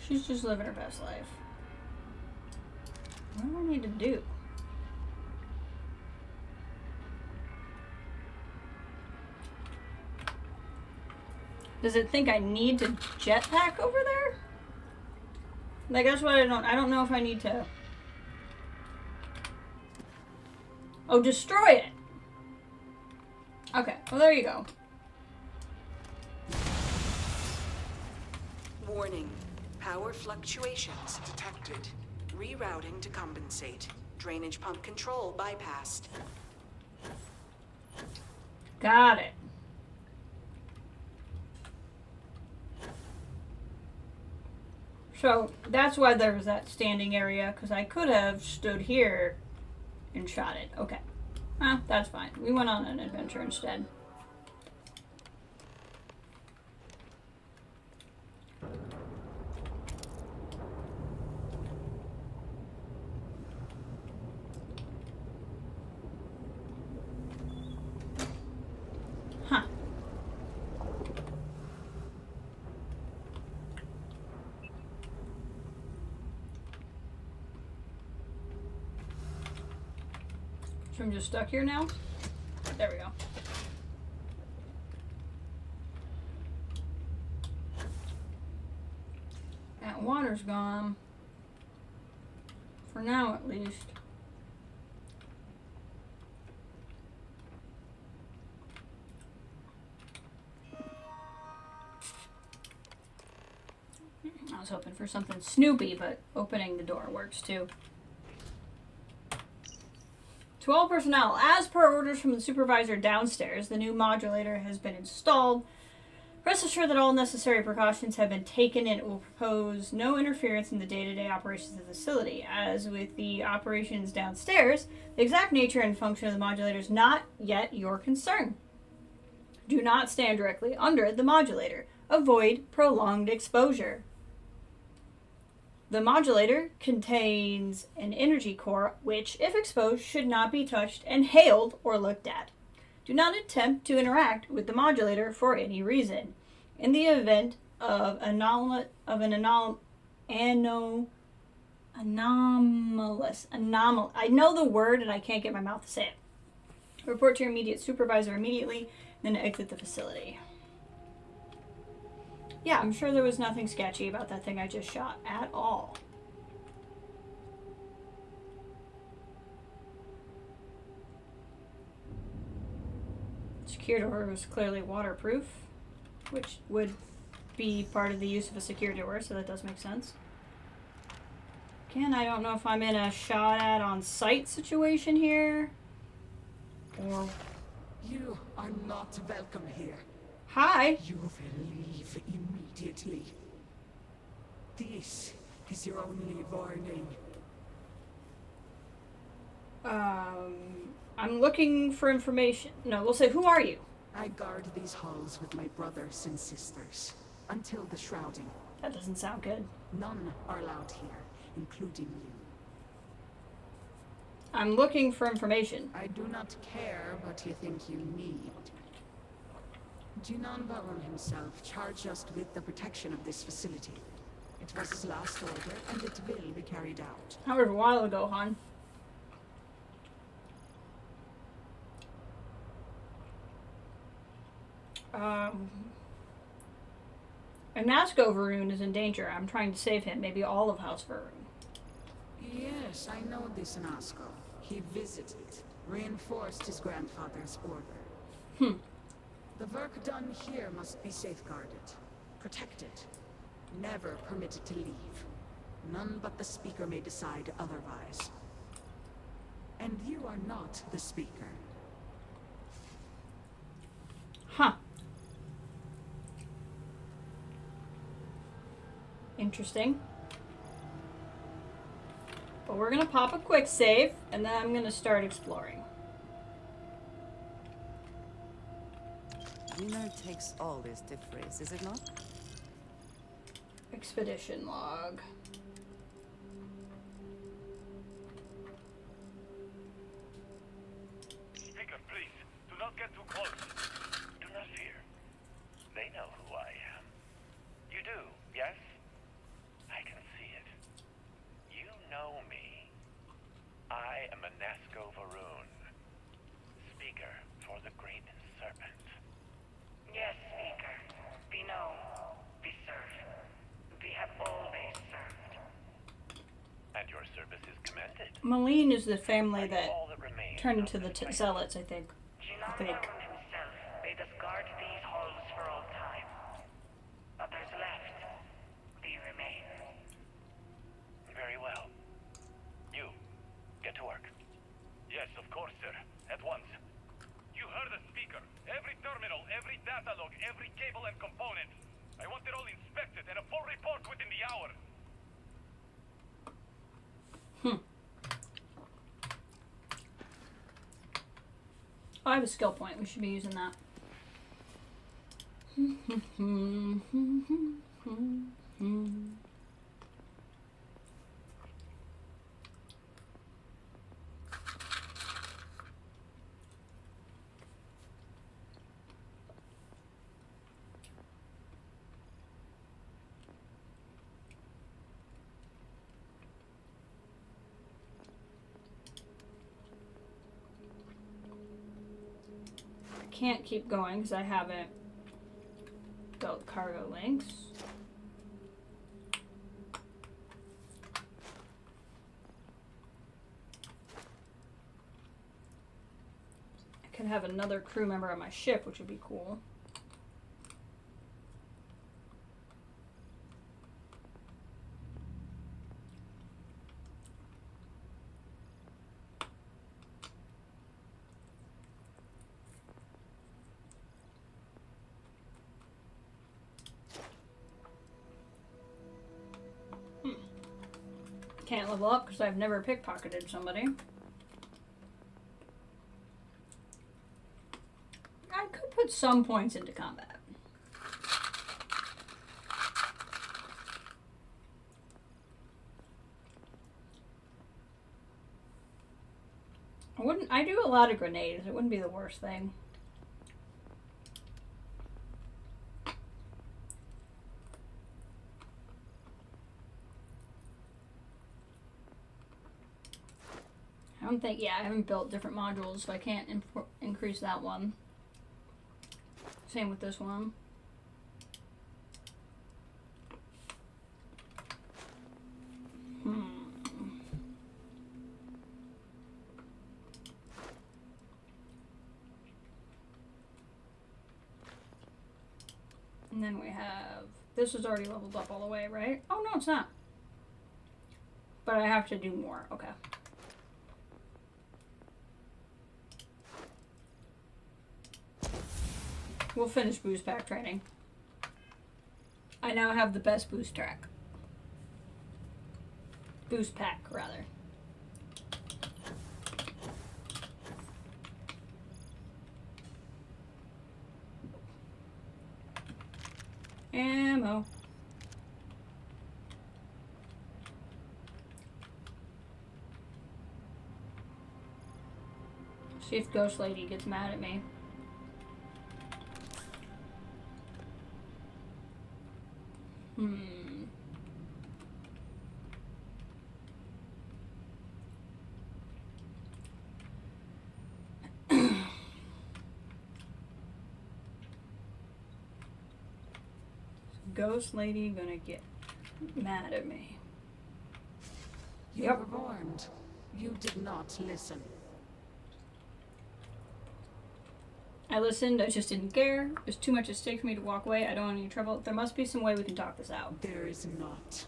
She's just living her best life. What do I need to do? Does it think I need to jetpack over there? Like, that's what I don't know if I need to. Oh, destroy it. Okay, well there you go. Warning. Power fluctuations detected. Rerouting to compensate. Drainage pump control bypassed. Got it. So that's why there was that standing area, because I could have stood here and shot it. Okay. That's fine. We went on an adventure instead. Huh. So I'm just stuck here now? There we go. That water's gone. For now, at least. I was hoping for something Snoopy, but opening the door works too. To all personnel, as per orders from the supervisor downstairs, the new modulator has been installed. Rest assured that all necessary precautions have been taken and it will propose no interference in the day-to-day operations of the facility. As with the operations downstairs, the exact nature and function of the modulator is not yet your concern. Do not stand directly under the modulator. Avoid prolonged exposure. The modulator contains an energy core which, if exposed, should not be touched, inhaled, or looked at. Do not attempt to interact with the modulator for any reason. In the event of anomalous, I know the word and I can't get my mouth to say it. Report to your immediate supervisor immediately, then exit the facility. Yeah, I'm sure there was nothing sketchy about that thing I just shot at all. Secure door was clearly waterproof, which would be part of the use of a secure door, so that does make sense. Again, I don't know if I'm in a shot at on sight situation here, or... You are not welcome here. Hi. You will leave immediately. This is your only warning. I'm looking for information. No, we'll say, who are you? I guard these halls with my brothers and sisters. Until the shrouding. That doesn't sound good. None are allowed here, including you. I'm looking for information. I do not care what you think you need. Junon Baron himself charged us with the protection of this facility. It was his last order, and it will be carried out. That was a while ago, hon. Anasco Varun is in danger. I'm trying to save him. Maybe all of House Varun. Yes, I know this Anasco. He visited, reinforced his grandfather's order. The work done here must be safeguarded, protected, never permitted to leave. None but the Speaker may decide otherwise. And you are not the Speaker. Huh. Interesting. But we're gonna pop a quick save, and then I'm gonna start exploring. Winner takes all this stiff phrase, is it not? Expedition log. Speaker, please, do not get too close. Do not fear. They know who I am. You do, yes? I can see it. You know me. I am a Nasco Varoon. Speaker for the Great Serpent. Yes, Speaker. We know. We serve. We have always served. And your service is commended. Malene is the family that All that remains turned of into the this place. zealots, I think. Varoon himself bade us guard these halls for all time. Others left. We remain. Very well. You, get to work. Yes, of course, sir. At once. You heard the speaker. Every terminal, every data log, every cable and component. I want it all inspected and a full report within the hour. Oh, I have a skill point. We should be using that. Can't keep going because I haven't built cargo links. I could have another crew member on my ship, which would be cool. Can't level up because I've never pickpocketed somebody. I could put some points into combat. I do a lot of grenades. It wouldn't be the worst thing. I don't think, yeah, I haven't built different modules, so I can't increase that one. Same with this one. And then we have, this is already leveled up all the way, right? Oh, no, it's not. But I have to do more, okay. We'll finish boost pack training. I now have the best boost track. Boost pack, rather. Ammo. See if Ghost Lady gets mad at me. Ghost Lady gonna get mad at me. You were warned. You did not listen. I listened, I just didn't care. There's too much at stake for me to walk away. I don't want any trouble. There must be some way we can talk this out. There is not.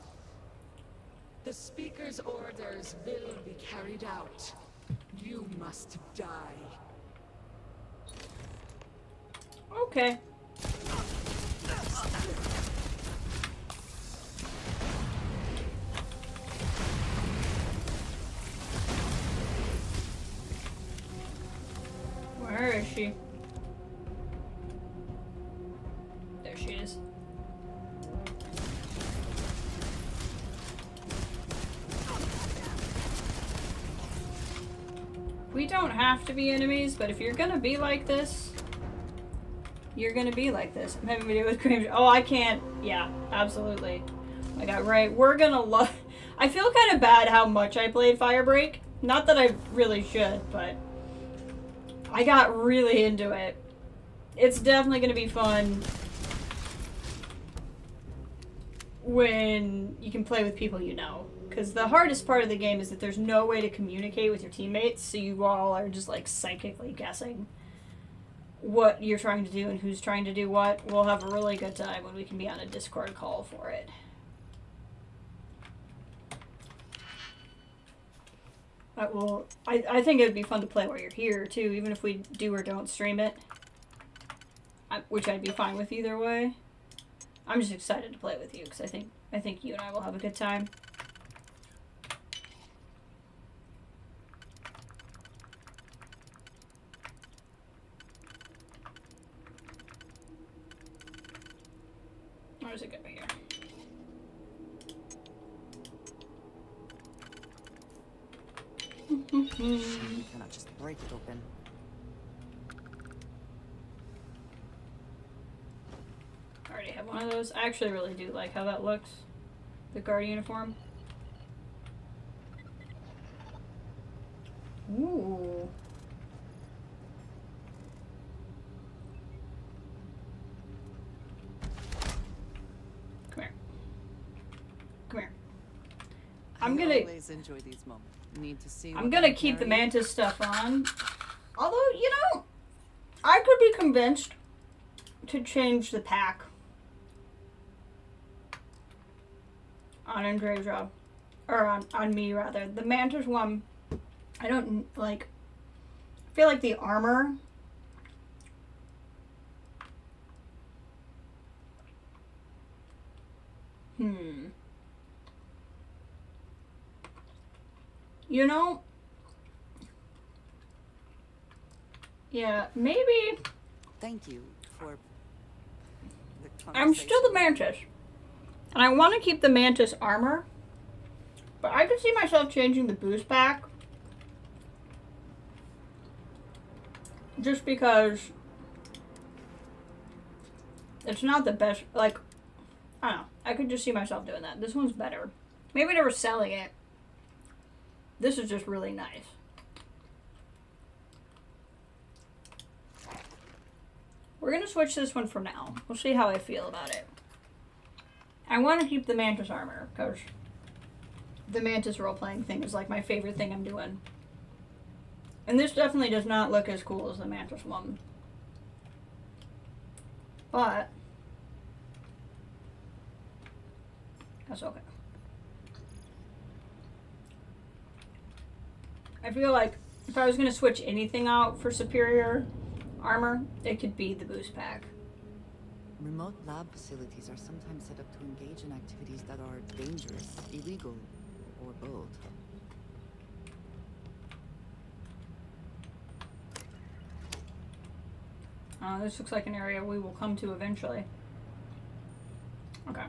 The Speaker's orders will be carried out. You must die. Okay. Where is she? There she is. We don't have to be enemies, but if you're gonna be like this, you're gonna be like this. I'm having a video with Graham. Oh, I can't. Yeah, absolutely. I got right. We're gonna love. I feel kind of bad how much I played Firebreak. Not that I really should, but I got really into it. It's definitely gonna be fun when you can play with people you know. Because the hardest part of the game is that there's no way to communicate with your teammates, so you all are just like psychically guessing what you're trying to do and who's trying to do what. We'll have a really good time when we can be on a Discord call for it. I think it would be fun to play while you're here too, even if we do or don't stream it. Which I'd be fine with either way. I'm just excited to play with you because I think you and I will have a good time. Where's it go here? You cannot just break it open. I already have one of those. I actually really do like how that looks. The guard uniform. Ooh. Come here. Come here. I'm gonna always enjoy these moments. Need to see. I'm gonna keep the mantis stuff on. Although, you know, I could be convinced to change the pack on Andreja. Or on me, rather. The mantis one, I don't, like, I feel like the armor You know, yeah, maybe. Thank you for the I'm still the mantis. And I want to keep the mantis armor. But I could see myself changing the boost pack. Just because it's not the best, like, I don't know. I could just see myself doing that. This one's better. Maybe they were selling it. This is just really nice. We're going to switch this one for now. We'll see how I feel about it. I want to keep the mantis armor, because the mantis role-playing thing is like my favorite thing I'm doing. And this definitely does not look as cool as the mantis one. But that's okay. I feel like if I was going to switch anything out for superior armor, it could be the boost pack. Remote lab facilities are sometimes set up to engage in activities that are dangerous, illegal, or both. This looks like an area we will come to eventually. Okay.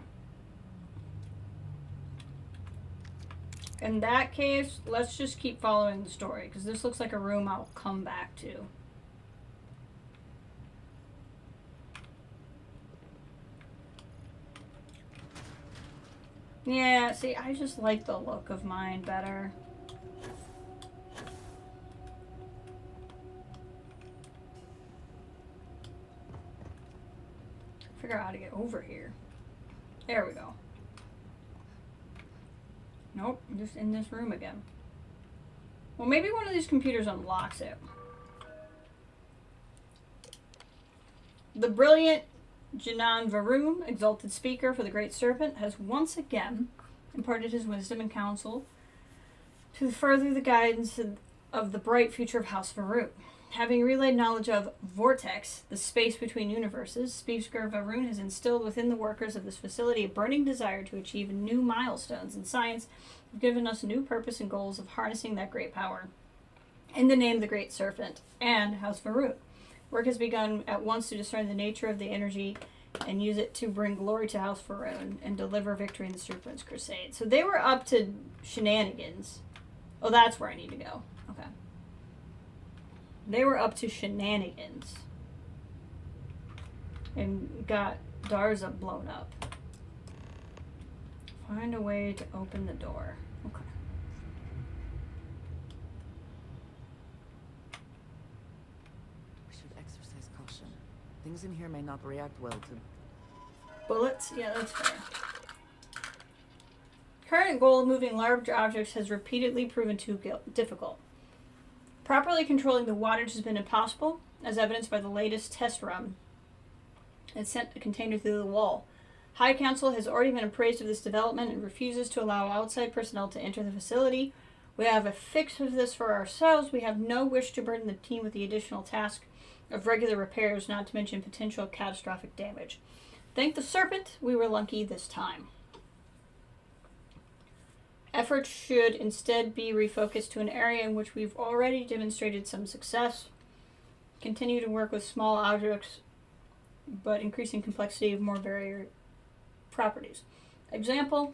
In that case, let's just keep following the story, because this looks like a room I'll come back to. Yeah, see, I just like the look of mine better. Figure out how to get over here. There we go. Nope, I'm just in this room again. Well, maybe one of these computers unlocks it. The brilliant Janan Varum, exalted speaker for the Great Serpent, has once again imparted his wisdom and counsel to further the guidance of the bright future of House Varum. Having relayed knowledge of Vortex, the space between universes, Speaker Varun has instilled within the workers of this facility a burning desire to achieve new milestones in science, have given us new purpose and goals of harnessing that great power. In the name of the Great Serpent and House Varun, work has begun at once to discern the nature of the energy and use it to bring glory to House Varun and deliver victory in the Serpent's Crusade. So they were up to shenanigans. Oh, that's where I need to go. Okay. They were up to shenanigans and got Darza blown up. Find a way to open the door. Okay. We should exercise caution. Things in here may not react well to Bullets? Yeah, that's fair. Current goal of moving large objects has repeatedly proven too difficult. Properly controlling the wattage has been impossible, as evidenced by the latest test run. It sent a container through the wall. High Council has already been appraised of this development and refuses to allow outside personnel to enter the facility. We have a fix of this for ourselves. We have no wish to burden the team with the additional task of regular repairs, not to mention potential catastrophic damage. Thank the Serpent, we were lucky this time. Efforts should instead be refocused to an area in which we've already demonstrated some success. Continue to work with small objects, but increasing complexity of more varied properties. Example,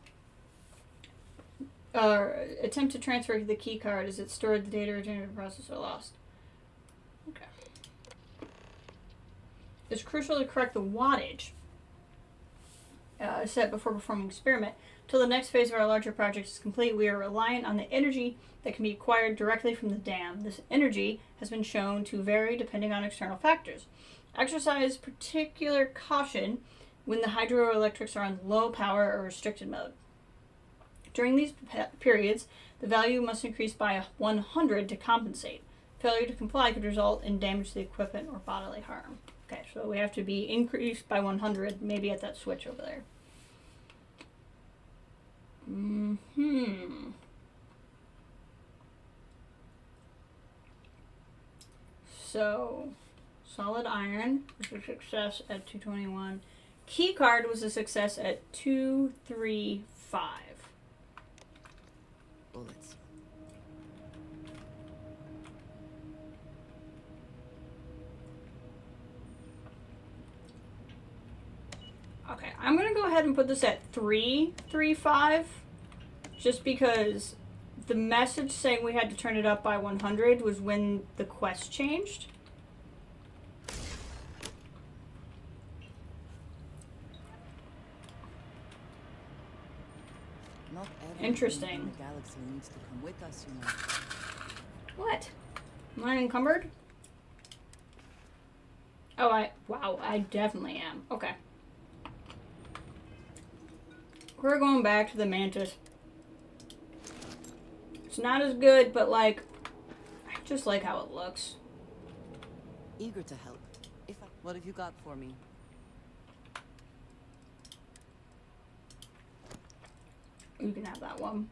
attempt to transfer the key card as it stored the data regenerative processor lost. Okay. It's crucial to correct the wattage set before performing experiment. Till the next phase of our larger project is complete, we are reliant on the energy that can be acquired directly from the dam. This energy has been shown to vary depending on external factors. Exercise particular caution when the hydroelectrics are on low power or restricted mode. During these periods, the value must increase by 100 to compensate. Failure to comply could result in damage to the equipment or bodily harm. Okay, so we have to be increased by 100, maybe at that switch over there. So, solid iron was a success at 221. Key card was a success at 235. bullets. Okay, I'm gonna go ahead and put this at 335, just because the message saying we had to turn it up by 100 was when the quest changed. Not everything Interesting. in the galaxy needs to come with us, you know. What? Am I encumbered? Oh, wow, I definitely am. Okay. We're going back to the Mantis. It's not as good, but like, I just like how it looks. Eager to help. What have you got for me? You can have that one.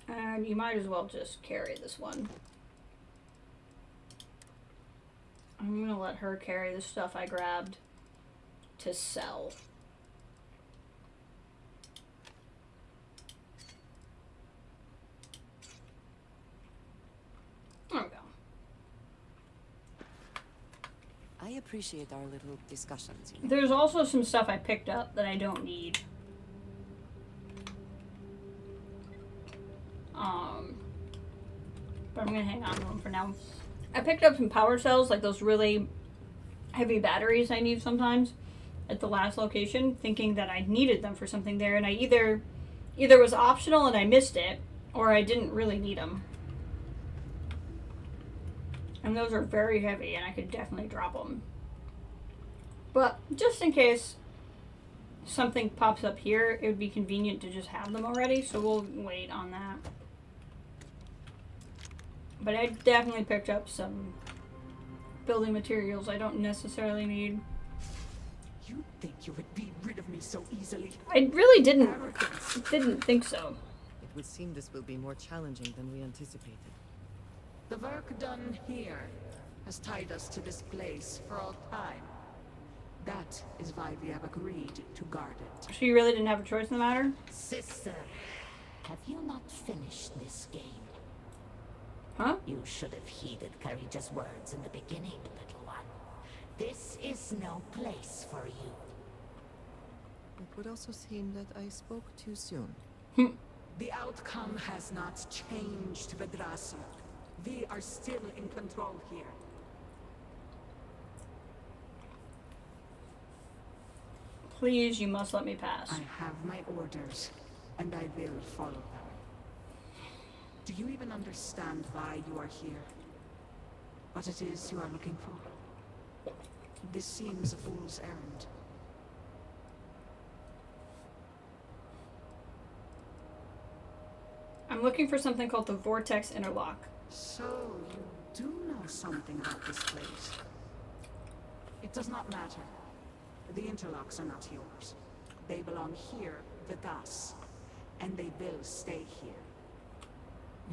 And you might as well just carry this one. I'm gonna let her carry the stuff I grabbed to sell. There we go. I appreciate our little discussions, you know. There's also some stuff I picked up that I don't need. But I'm gonna hang on to them for now. I picked up some power cells, like those really heavy batteries I need sometimes at the last location, thinking that I needed them for something there, and I either was optional and I missed it, or I didn't really need them. And those are very heavy, and I could definitely drop them. But just in case something pops up here, it would be convenient to just have them already, so we'll wait on that. But I definitely picked up some building materials I don't necessarily need. You think you would be rid of me so easily? I really didn't think so. It would seem this will be more challenging than we anticipated. The work done here has tied us to this place for all time. That is why we have agreed to guard it. So you really didn't have a choice in the matter? Sister, have you not finished this game? Huh? You should have heeded Courageous words in the beginning, little one. This is no place for you. It would also seem that I spoke too soon. The outcome has not changed, Vedrasio. We are still in control here. Please, you must let me pass. I have my orders, and I will follow them. Do you even understand why you are here? What it is you are looking for? This seems a fool's errand. I'm looking for something called the Vortex Interlock. So, you do know something about this place. It does not matter. The interlocks are not yours. They belong here with us, and they will stay here.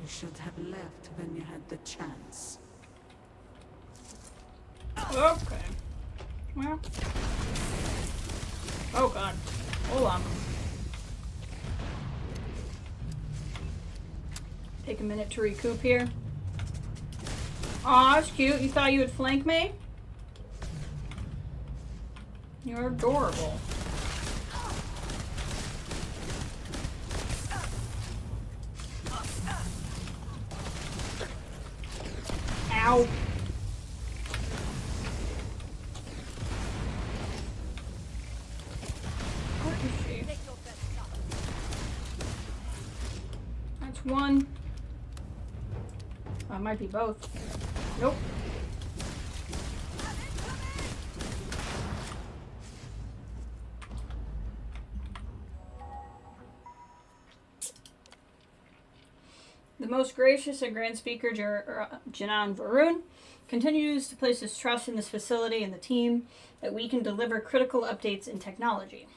You should have left when you had the chance. Okay. Well. Oh god. Hold on. Take a minute to recoup here. Aw, that's cute. You thought you would flank me? You're adorable. Ow. Where is she? That's one. Oh, it might be both. Nope. The most gracious and grand speaker, Janan Varun, continues to place his trust in this facility and the team that we can deliver critical updates in technology.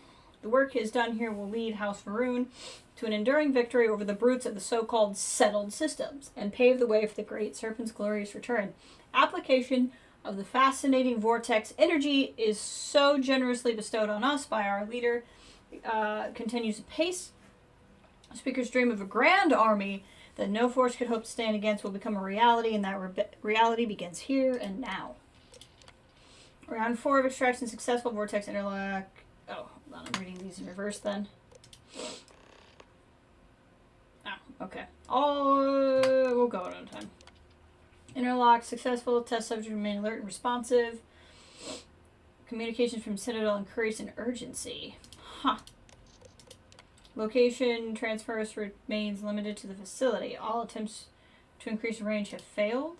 The work he has done here will lead House Varun to an enduring victory over the brutes of the so-called settled systems and pave the way for the Great Serpent's glorious return. Application of the fascinating vortex energy is so generously bestowed on us by our leader continues apace. The speaker's dream of a grand army that no force could hope to stand against will become a reality, and that reality begins here and now. Round 4 of extraction successful. Vortex interlock. Oh, hold on. I'm reading these in reverse then. Oh, okay. We'll go one at a time. Interlock successful. Test subject remain alert and responsive. Communications from Citadel increase in urgency. Huh. Location transfers remains limited to the facility. All attempts to increase range have failed.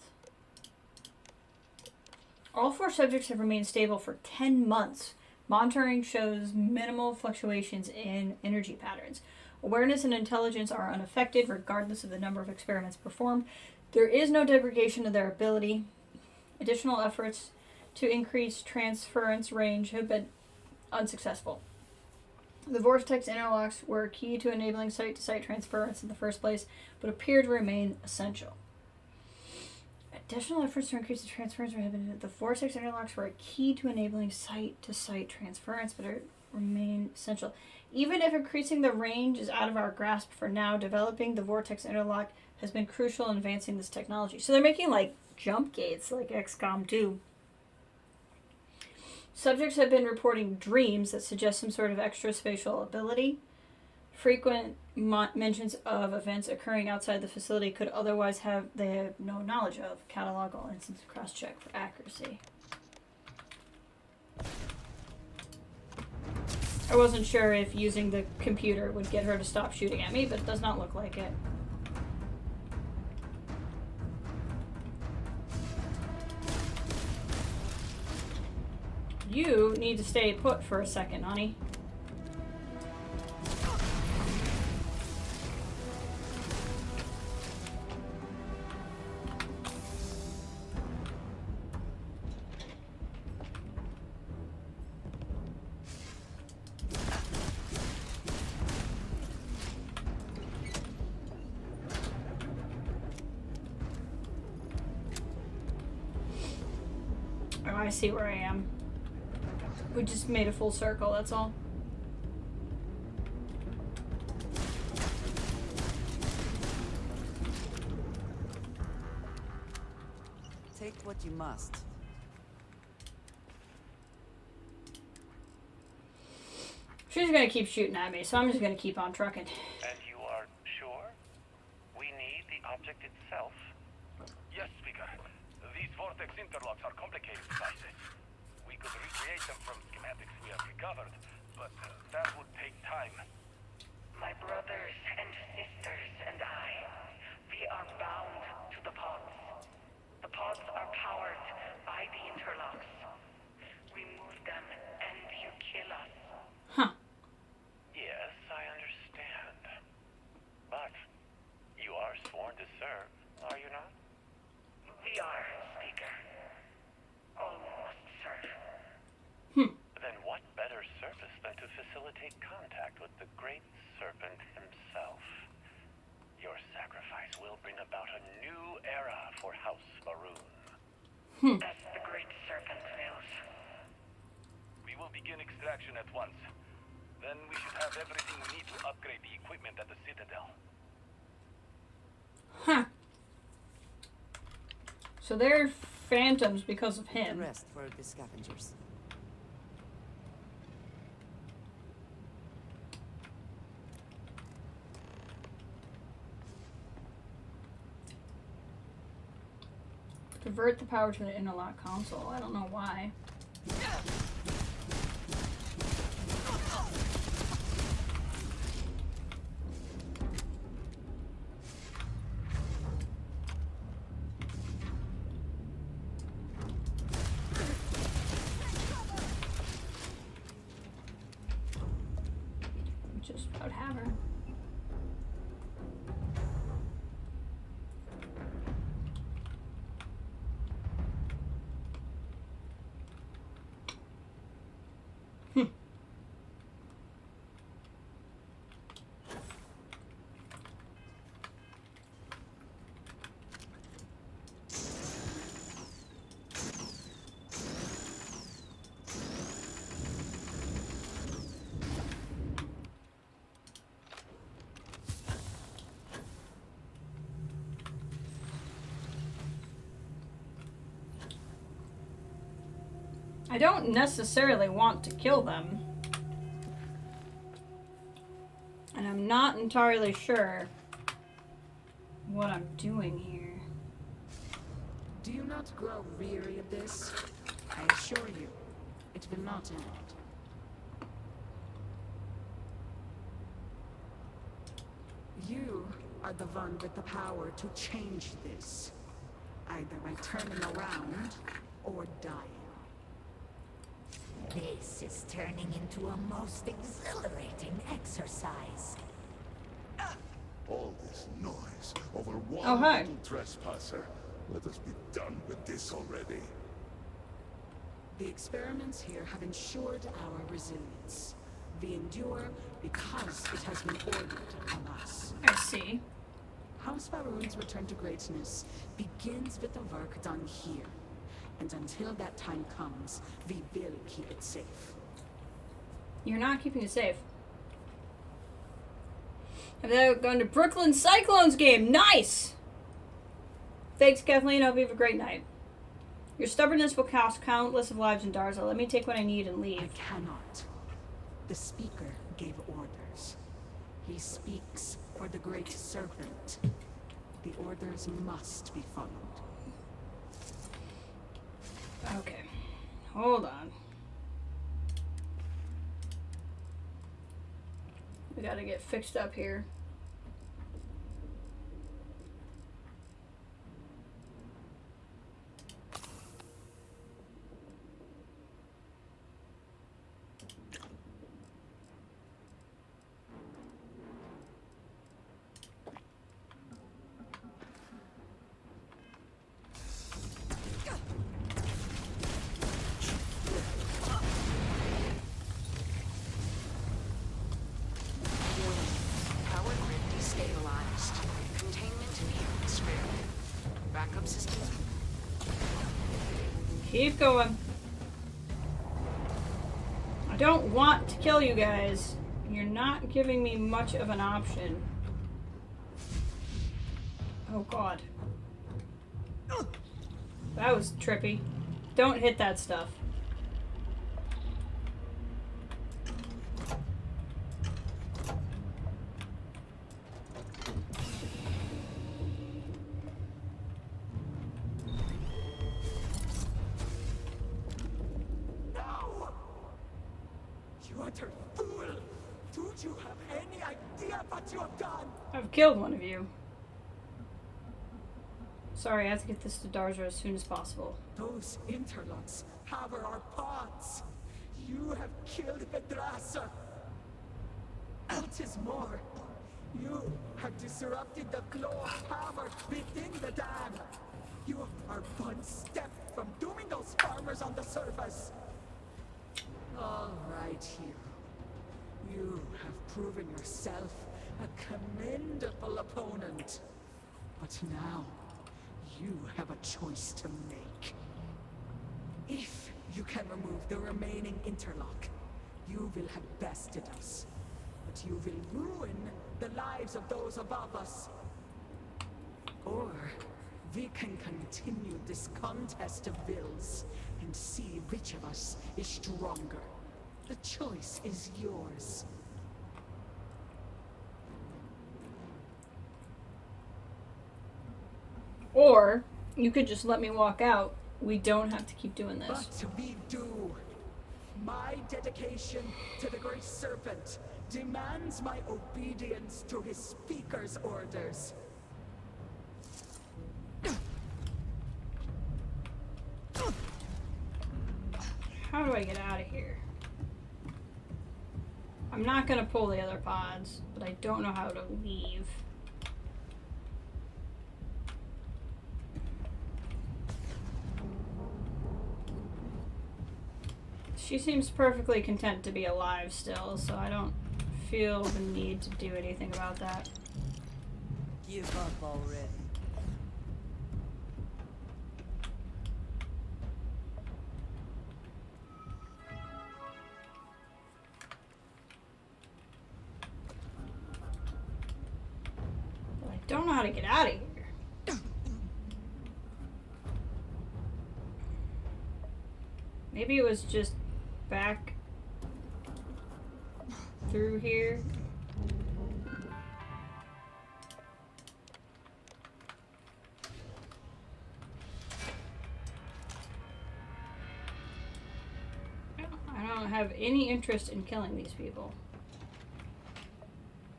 All 4 subjects have remained stable for 10 months. Monitoring shows minimal fluctuations in energy patterns. Awareness and intelligence are unaffected regardless of the number of experiments performed. There is no degradation of their ability. Additional efforts to increase transference range have been unsuccessful. The vortex interlocks were key to enabling site-to-site transference in the first place, but appear to remain essential. Additional efforts to increase the transference rate. The vortex interlocks were a key to enabling site-to-site transference, but remain essential. Even if increasing the range is out of our grasp for now, developing the vortex interlock has been crucial in advancing this technology. So they're making like jump gates, like XCOM 2. Subjects have been reporting dreams that suggest some sort of extra-spatial ability. Frequent mentions of events occurring outside the facility could otherwise have no knowledge of. Catalog all instances, cross-check for accuracy. I wasn't sure if using the computer would get her to stop shooting at me, but it does not look like it. You need to stay put for a second, honey. I see where I am. We just made a full circle, that's all. Take what you must. She's gonna keep shooting at me, so I'm just gonna keep on trucking. And you are sure? We need the object itself? Yes, Speaker. These vortex interlocks are complicated devices. We could recreate them from schematics we have recovered, but that would take time. My brothers and sisters and I, we are bound to the pods. The pods are powered by the interlocks. We move them and you kill us. Huh. Yes, I understand. But you are sworn to serve, are you not? We are, Speaker. All must serve. Then what better service than to facilitate contact with the Great Serpent himself? Your sacrifice will bring about a new era for House Varun. As the Great Serpent wills. We will begin extraction at once. Then we should have everything we need to upgrade the equipment at the Citadel. Huh. So they're phantoms because of The him. rest for the scavengers. Divert the power to the interlock console. I don't know why. Just about have her. I don't necessarily want to kill them. And I'm not entirely sure what I'm doing here. Do you not grow weary of this? I assure you, it will not end. You are the one with the power to change this, either by turning around or dying. This is turning into a most exhilarating exercise. All this noise over one Oh, hi. little trespasser. Let us be done with this already. The experiments here have ensured our resilience. We endure because it has been ordered on us. I see. House Varun's return to greatness begins with the work done here. And until that time comes, we will keep it safe. You're not keeping it safe. Have they gone to Brooklyn Cyclones game? Nice! Thanks, Kathleen. I hope you have a great night. Your stubbornness will cost countless of lives in Darza. Let me take what I need and leave. I cannot. The Speaker gave orders. He speaks for the Great Serpent. The orders must be followed. Okay. Hold on. We gotta get fixed up here. Keep going. I don't want to kill you guys. You're not giving me much of an option. Oh god. That was trippy. Don't hit that stuff. No! You utter fool! Don't you have any idea what you have done? I've killed one of you. Sorry, I have to get this to Darza as soon as possible. Those interlocks cover our pods. You have killed Vedrasa. What is more, you have disrupted the flow of power within the dam. You are one step from dooming those farmers on the surface. All right, hero. You have proven yourself a commendable opponent. But now, you have a choice to make. If you can remove the remaining interlock, you will have bested us. But you will ruin the lives of those above us. Or we can continue this contest of wills and see which of us is stronger. The choice is yours. Or you could just let me walk out. We don't have to keep doing this. But we do. My dedication to the Great Serpent demands my obedience to his speaker's orders. How do I get out of here? I'm not gonna pull the other pods, but I don't know how to leave. She seems perfectly content to be alive still, so I don't feel the need to do anything about that. Give up already. But I don't know how to get out of here. Maybe it was just back through here. I don't have any interest in killing these people.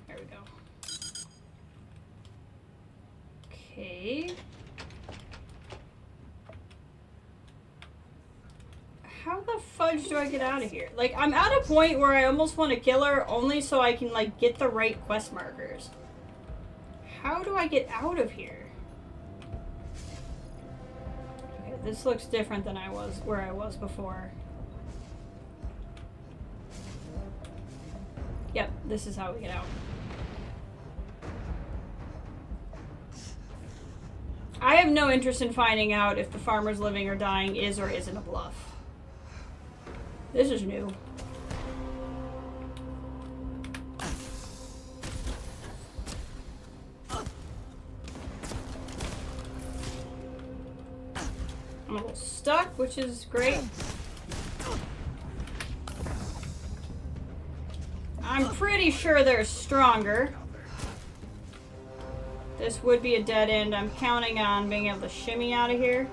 There we go. Okay. How the fudge do I get out of here? Like, I'm at a point where I almost want to kill her only so I can, like, get the right quest markers. How do I get out of here? Okay, this looks different than where I was before. Yep, this is how we get out. I have no interest in finding out if the farmers living or dying is or isn't a bluff. This is new. I'm a little stuck, which is great. I'm pretty sure they're stronger. This would be a dead end. I'm counting on being able to shimmy out of here.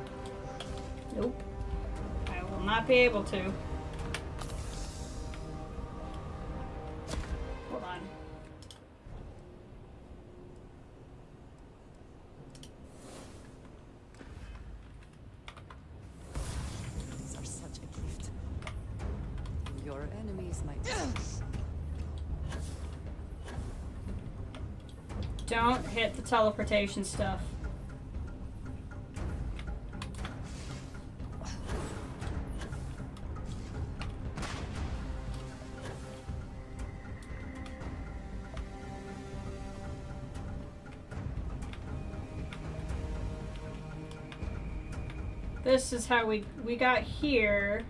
Nope. I will not be able to. Hold on. These are such a gift. Your enemies might. Don't hit the teleportation stuff. This is how we got here.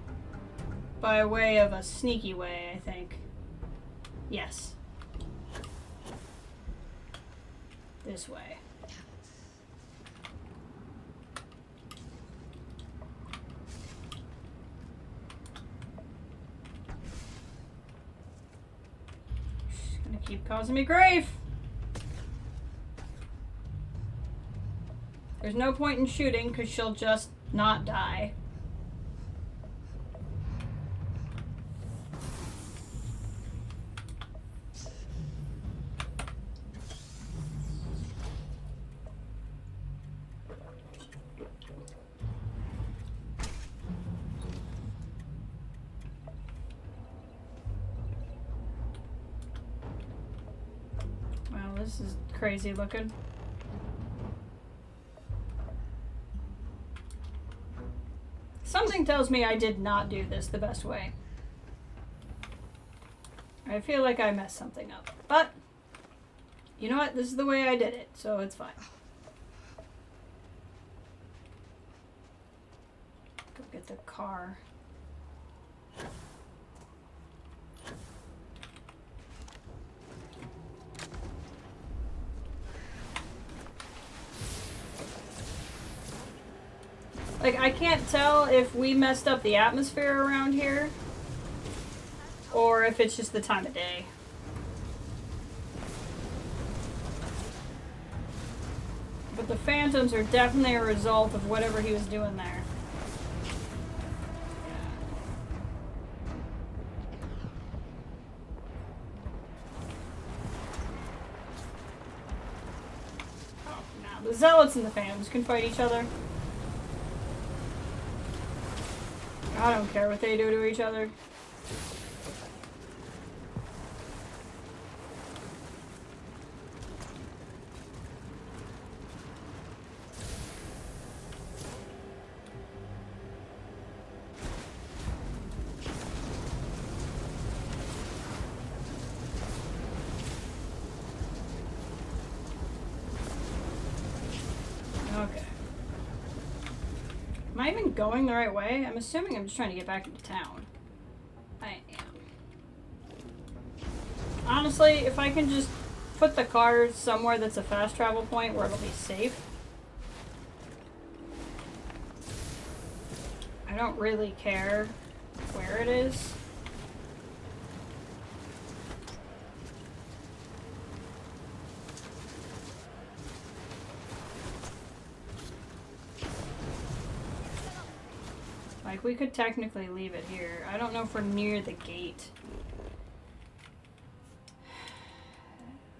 by way of a sneaky way, I think. Yes. This way. She's gonna keep causing me grief. There's no point in shooting because she'll just not die. Wow, this is crazy looking. Something tells me I did not do this the best way. I feel like I messed something up. But, you know what? This is the way I did it, so it's fine. Go get the car. Like, I can't tell if we messed up the atmosphere around here or if it's just the time of day. But the phantoms are definitely a result of whatever he was doing there. Oh, no. The zealots and the phantoms can fight each other. I don't care what they do to each other. Okay. Am I even going the right way? I'm assuming I'm just trying to get back into town. I am. Honestly, if I can just put the car somewhere that's a fast travel point where it'll be safe. I don't really care where it is. Like, we could technically leave it here. I don't know if we're near the gate.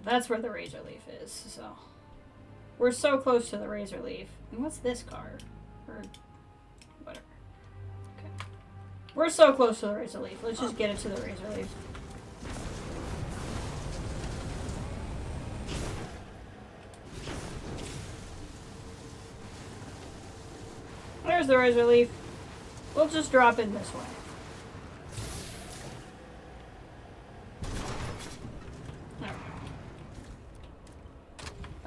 That's where the razor leaf is, so. We're so close to the razor leaf. And what's this car? Or whatever. Okay. We're so close to the razor leaf. Let's just get it to the razor leaf. There's the razor leaf. We'll just drop in this way.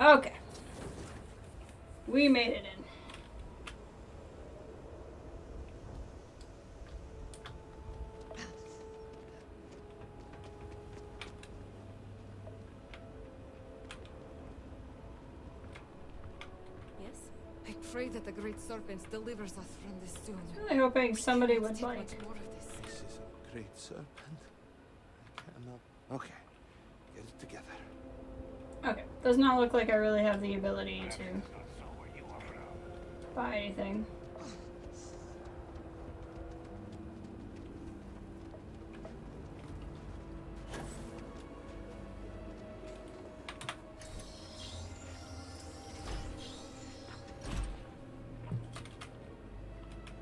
Okay. We made it in. Yes? I pray that the Great Serpent delivers us from this soon. I was really hoping somebody would like. This is a great serpent. I cannot. Okay, get it together. Okay, does not look like I really have the ability to buy anything.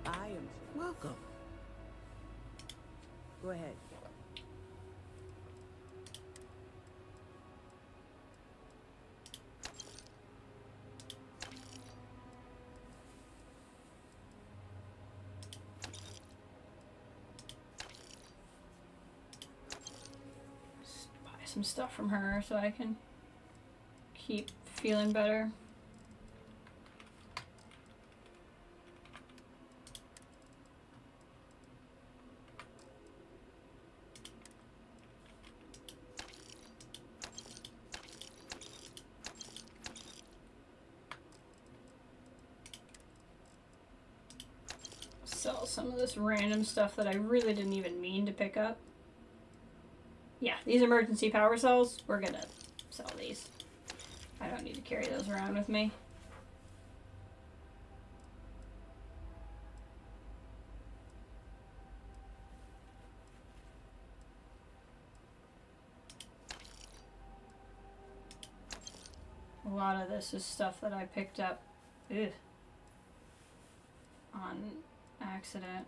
I am welcome. Go ahead. Just buy some stuff from her so I can keep feeling better. some of this random stuff that I really didn't even mean to pick up. Yeah, these emergency power cells, we're gonna sell these. I don't need to carry those around with me. A lot of this is stuff that I picked up on accident.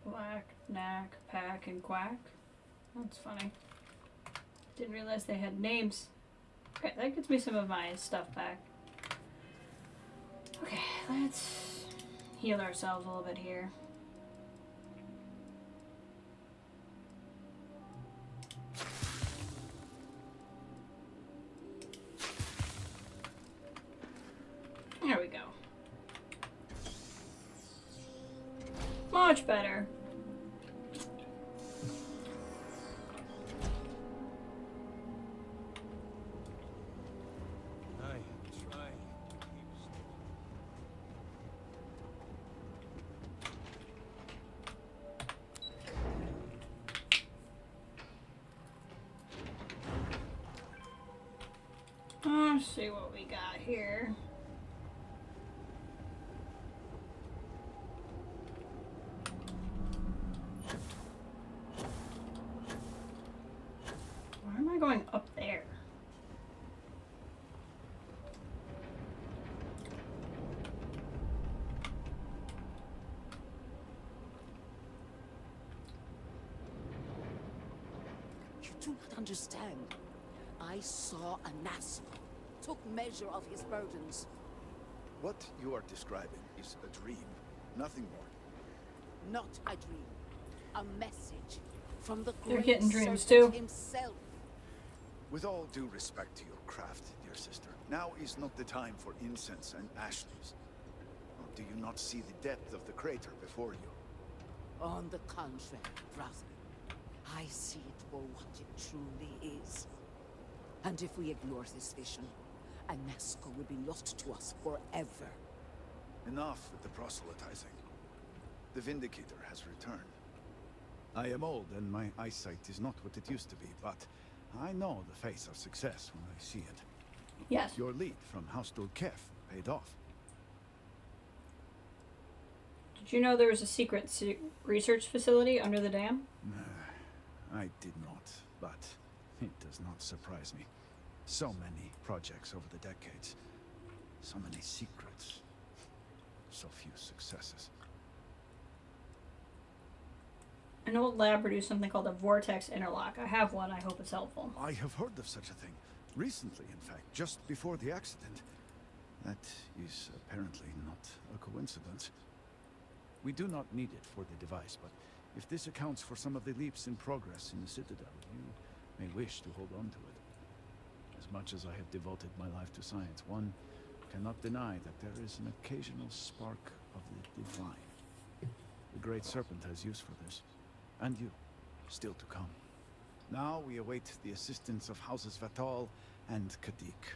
Black, knack, pack, and quack. That's funny. Didn't realize they had names. Okay, that gets me some of my stuff back. Okay, let's heal ourselves a little bit here. There we go. Much better. Let's see what we got here. Why am I going up there? You do not understand. I saw a Nasco, took measure of his burdens. What you are describing is a dream, nothing more. Not a dream, a message from the They're great getting dreams serpent too. himself. With all due respect to your craft, dear sister, now is not the time for incense and ash leaves. Or do you not see the depth of the crater before you? On the contrary, brother, I see it for what it truly is. And if we ignore this vision, Anasco will be lost to us forever. Enough with the proselytizing. The Vindicator has returned. I am old and my eyesight is not what it used to be, but I know the face of success when I see it. Yes. Your lead from Haustul Kef paid off. Did you know there was a secret research facility under the dam? I did not, but it does not surprise me. So many projects over the decades. So many secrets. So few successes. An old lab produced something called a vortex interlock. I have one. I hope it's helpful. I have heard of such a thing. Recently, in fact, just before the accident. That is apparently not a coincidence. We do not need it for the device, but if this accounts for some of the leaps in progress in the Citadel, you may wish to hold on to it. As much as I have devoted my life to science, one cannot deny that there is an occasional spark of the divine. The Great Serpent has use for this. And you, still to come. Now we await the assistance of Houses Vatal and Kadik.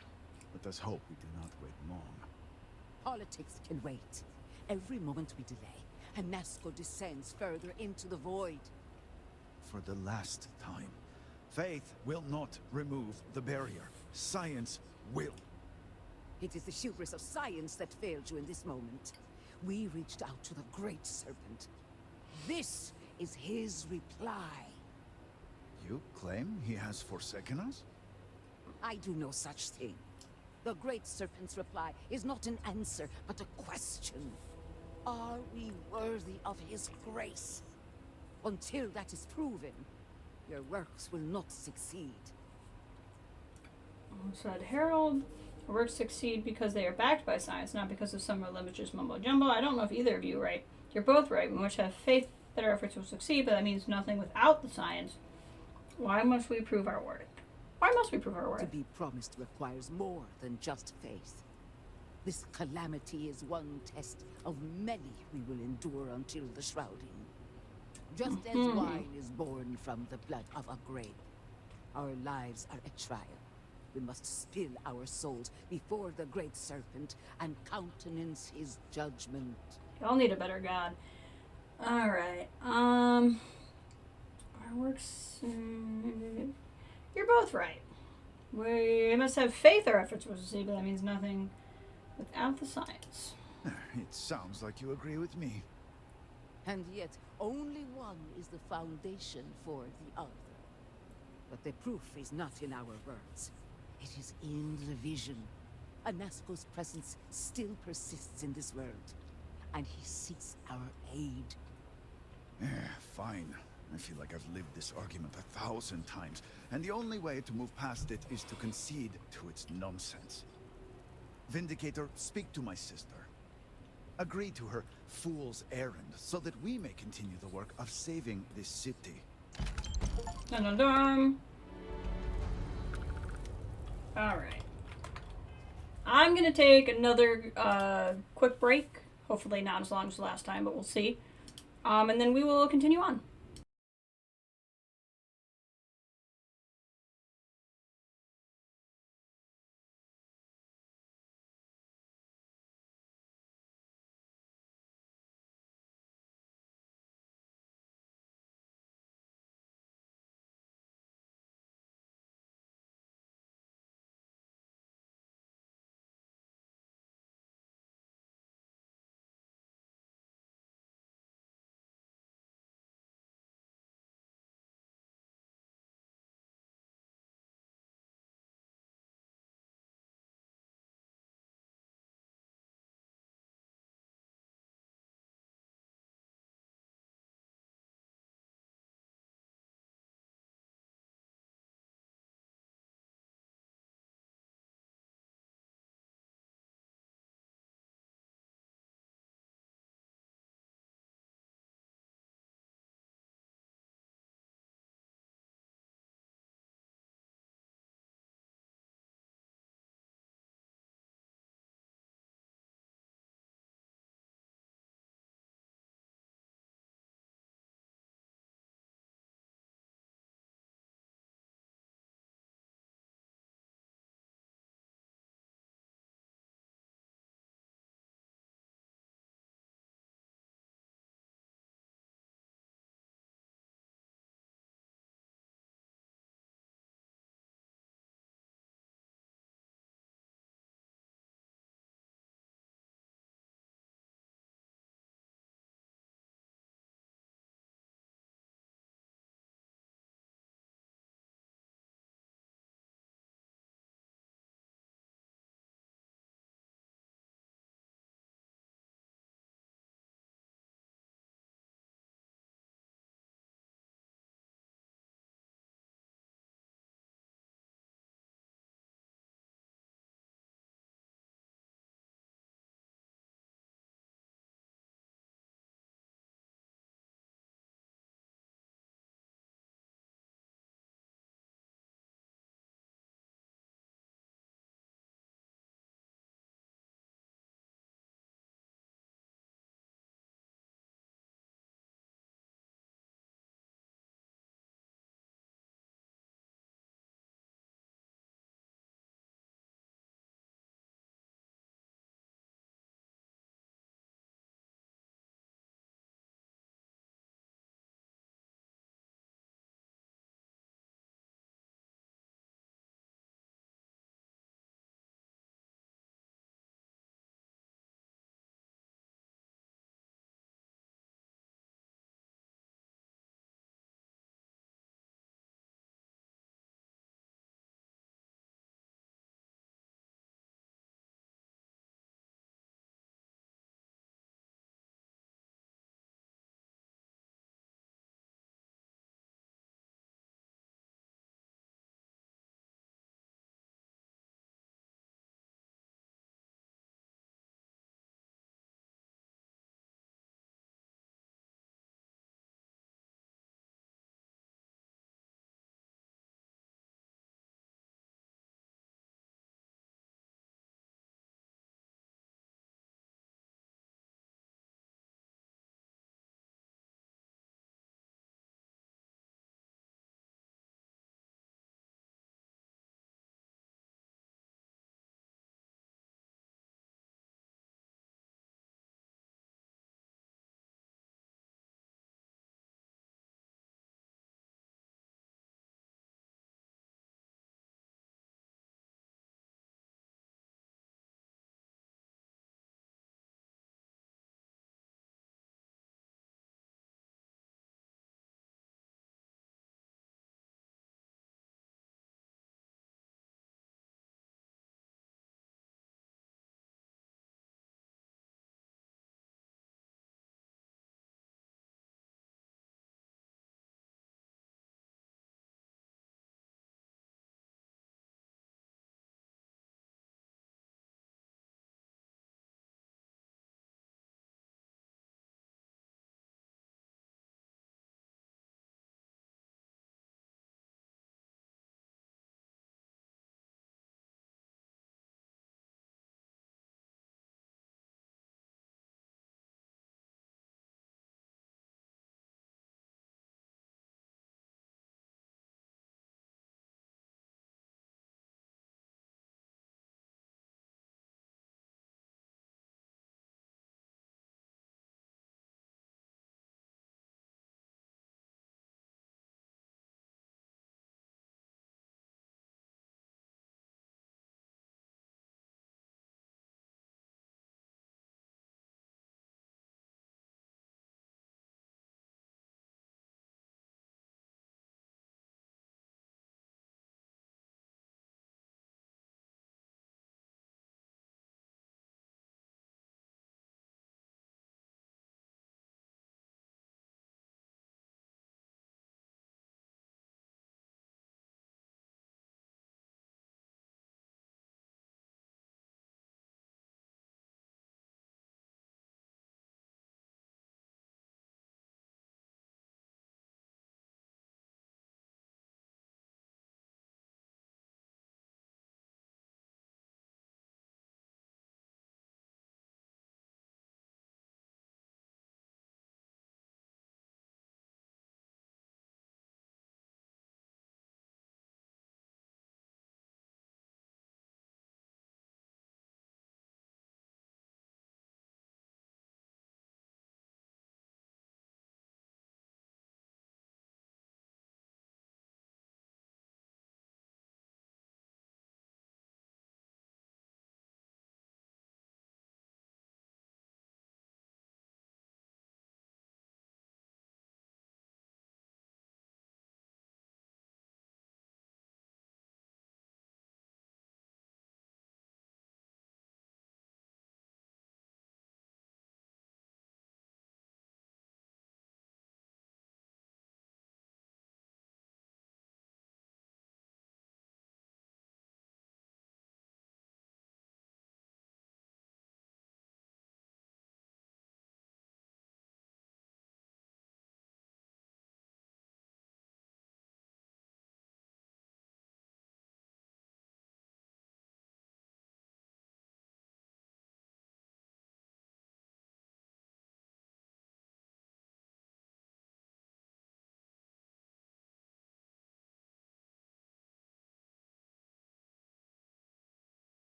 Let us hope we do not wait long. Politics can wait. Every moment we delay, Anasco descends further into the void. For the last time, faith will not remove the barrier. Science will. It is the hubris of science that failed you in this moment. We reached out to the Great Serpent. This is his reply. You claim he has forsaken us? I do no such thing. The Great Serpent's reply is not an answer, but a question. Are we worthy of his grace? Until that is proven, your works will not succeed. Said Harold, our works succeed because they are backed by science, not because of some religious mumbo jumbo. I don't know if either of you are right. You're both right. We must have faith that our efforts will succeed, but that means nothing without the science. Why must we prove our worth? Why must we prove our worth? To be promised requires more than just faith. This calamity is one test of many we will endure until the shrouding. Just as wine is born from the blood of a grape, our lives are a trial. We must spill our souls before the great serpent and countenance his judgment. Y'all need a better god. Alright, fireworks. You're both right. We must have faith our efforts will succeed, but that means nothing without the science. It sounds like you agree with me. And yet, only one is the foundation for the other. But the proof is not in our words. It is in the vision. Anasco's presence still persists in this world, and he seeks our aid. Fine. I feel like I've lived this argument 1,000 times, and the only way to move past it is to concede to its nonsense. Vindicator, speak to my sister. Agree to her fool's errand, so that we may continue the work of saving this city. Dun dun dun. Alright. I'm gonna take another quick break. Hopefully not as long as the last time, but we'll see. And then we will continue on.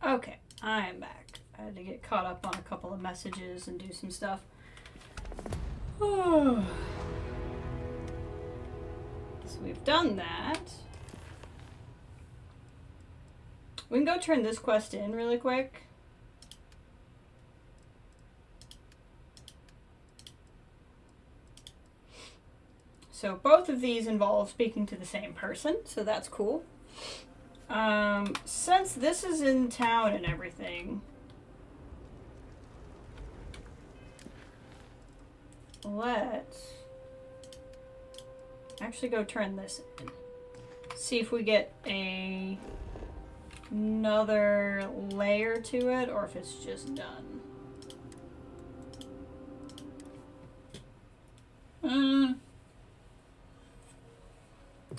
Okay, I am back. I had to get caught up on a couple of messages and do some stuff. So we've done that. We can go turn this quest in really quick. So both of these involve speaking to the same person, so that's cool. Since this is in town and everything, let's actually go turn this in. See if we get another layer to it, or if it's just done.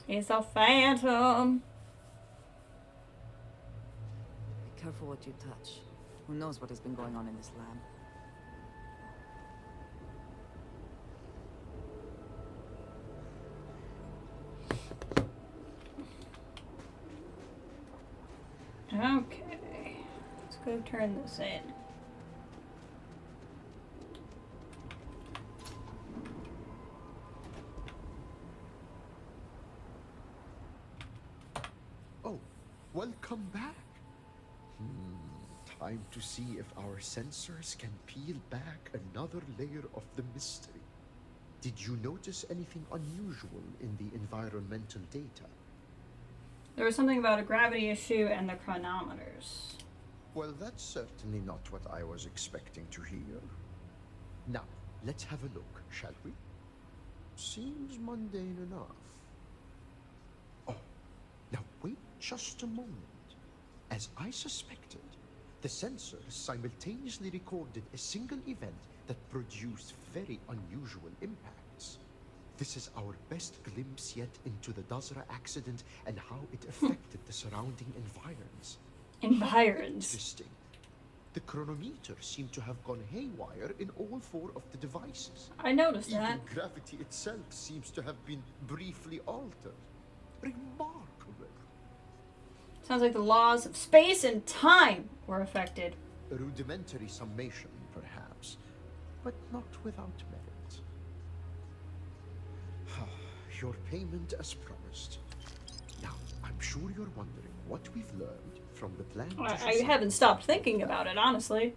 It's a phantom. Be careful what you touch. Who knows what has been going on in this lab? Okay, let's go turn this in. Oh, welcome back. Time to see if our sensors can peel back another layer of the mystery. Did you notice anything unusual in the environmental data? There was something about a gravity issue and the chronometers. Well, that's certainly not what I was expecting to hear. Now, let's have a look, shall we? Seems mundane enough. Oh, now wait just a moment. As I suspected, the sensors simultaneously recorded a single event that produced very unusual impacts. This is our best glimpse yet into the Dazra accident and how it affected the surrounding environs. Environs? Interesting. The chronometer seemed to have gone haywire in all four of the devices. I noticed Even that. gravity itself seems to have been briefly altered. Remarkable. Sounds like the laws of space and time were affected. A rudimentary summation, perhaps, but not without merit. Your payment as promised. Now, I'm sure you're wondering what we've learned from the plan. I haven't stopped thinking about it, honestly.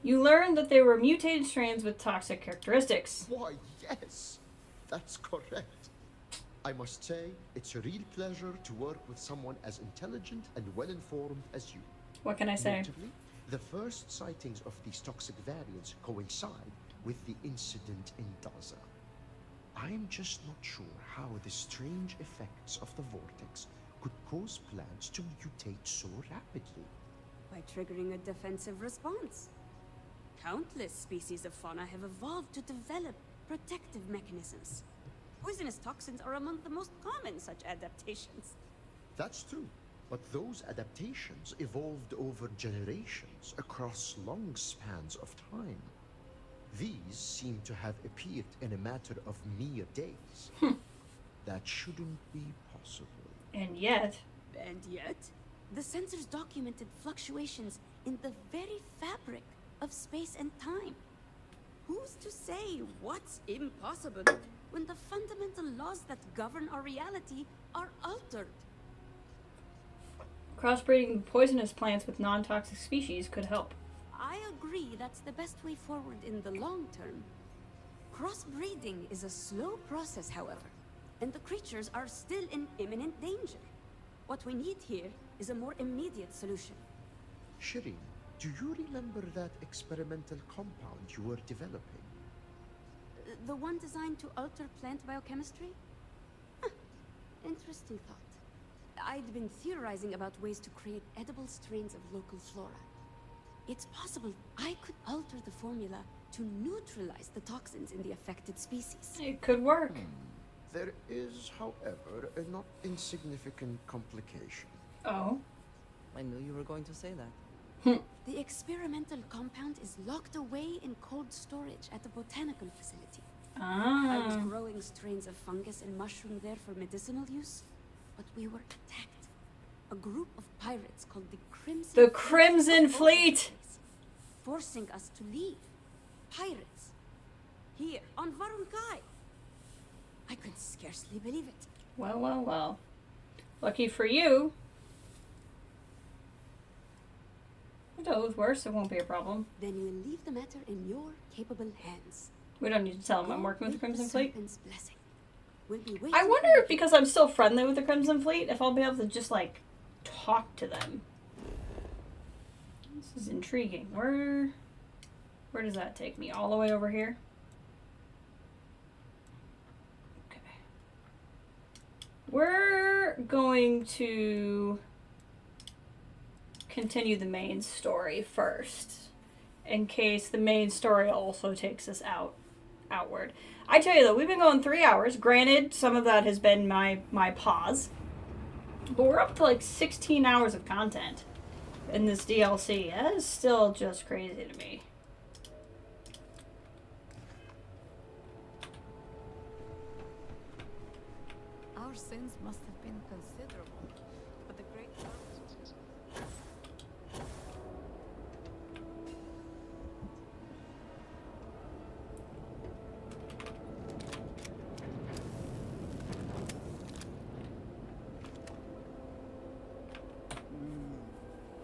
You learned that there were mutated strains with toxic characteristics. Why, yes, that's correct. I must say, it's a real pleasure to work with someone as intelligent and well-informed as you. What can I say? Notably, the first sightings of these toxic variants coincide with the incident in Daza. I'm just not sure how the strange effects of the vortex could cause plants to mutate so rapidly. By triggering a defensive response. Countless species of fauna have evolved to develop protective mechanisms. Poisonous toxins are among the most common such adaptations. That's true, but those adaptations evolved over generations across long spans of time. These seem to have appeared in a matter of mere days. That shouldn't be possible. And yet... The sensors documented fluctuations in the very fabric of space and time. Who's to say what's impossible when the fundamental laws that govern our reality are altered? Crossbreeding poisonous plants with non-toxic species could help. I agree that's the best way forward in the long term. Crossbreeding is a slow process, however, and the creatures are still in imminent danger. What we need here is a more immediate solution. Shireen, do you remember that experimental compound you were developing? The one designed to alter plant biochemistry? Huh. Interesting thought. I'd been theorizing about ways to create edible strains of local flora. It's possible I could alter the formula to neutralize the toxins in the affected species. It could work. There is, however, a not insignificant complication. Oh? I knew you were going to say that. The experimental compound is locked away in cold storage at the botanical facility. I was growing strains of fungus and mushroom there for medicinal use, but we were attacked. A group of pirates called the Crimson The Crimson Fleet! Forcing us to leave. Pirates. Here, on Varunkai. I could scarcely believe it. Well, well, well. Lucky for you. If it goes worse, it won't be a problem. Then we'll leave the matter in your capable hands. We don't need to tell them I'm working with the Crimson Fleet. Blessing. We'll be waiting I wonder if because I'm still friendly with the Crimson Fleet, if I'll be able to just, like, talk to them. This is intriguing. Where does that take me? All the way over here? Okay. We're going to continue the main story first, in case the main story also takes us outward. I tell you though, we've been going 3 hours. Granted, some of that has been my pause, but we're up to like 16 hours of content in this DLC. That is still just crazy to me. Our sins must have been considerable, but the great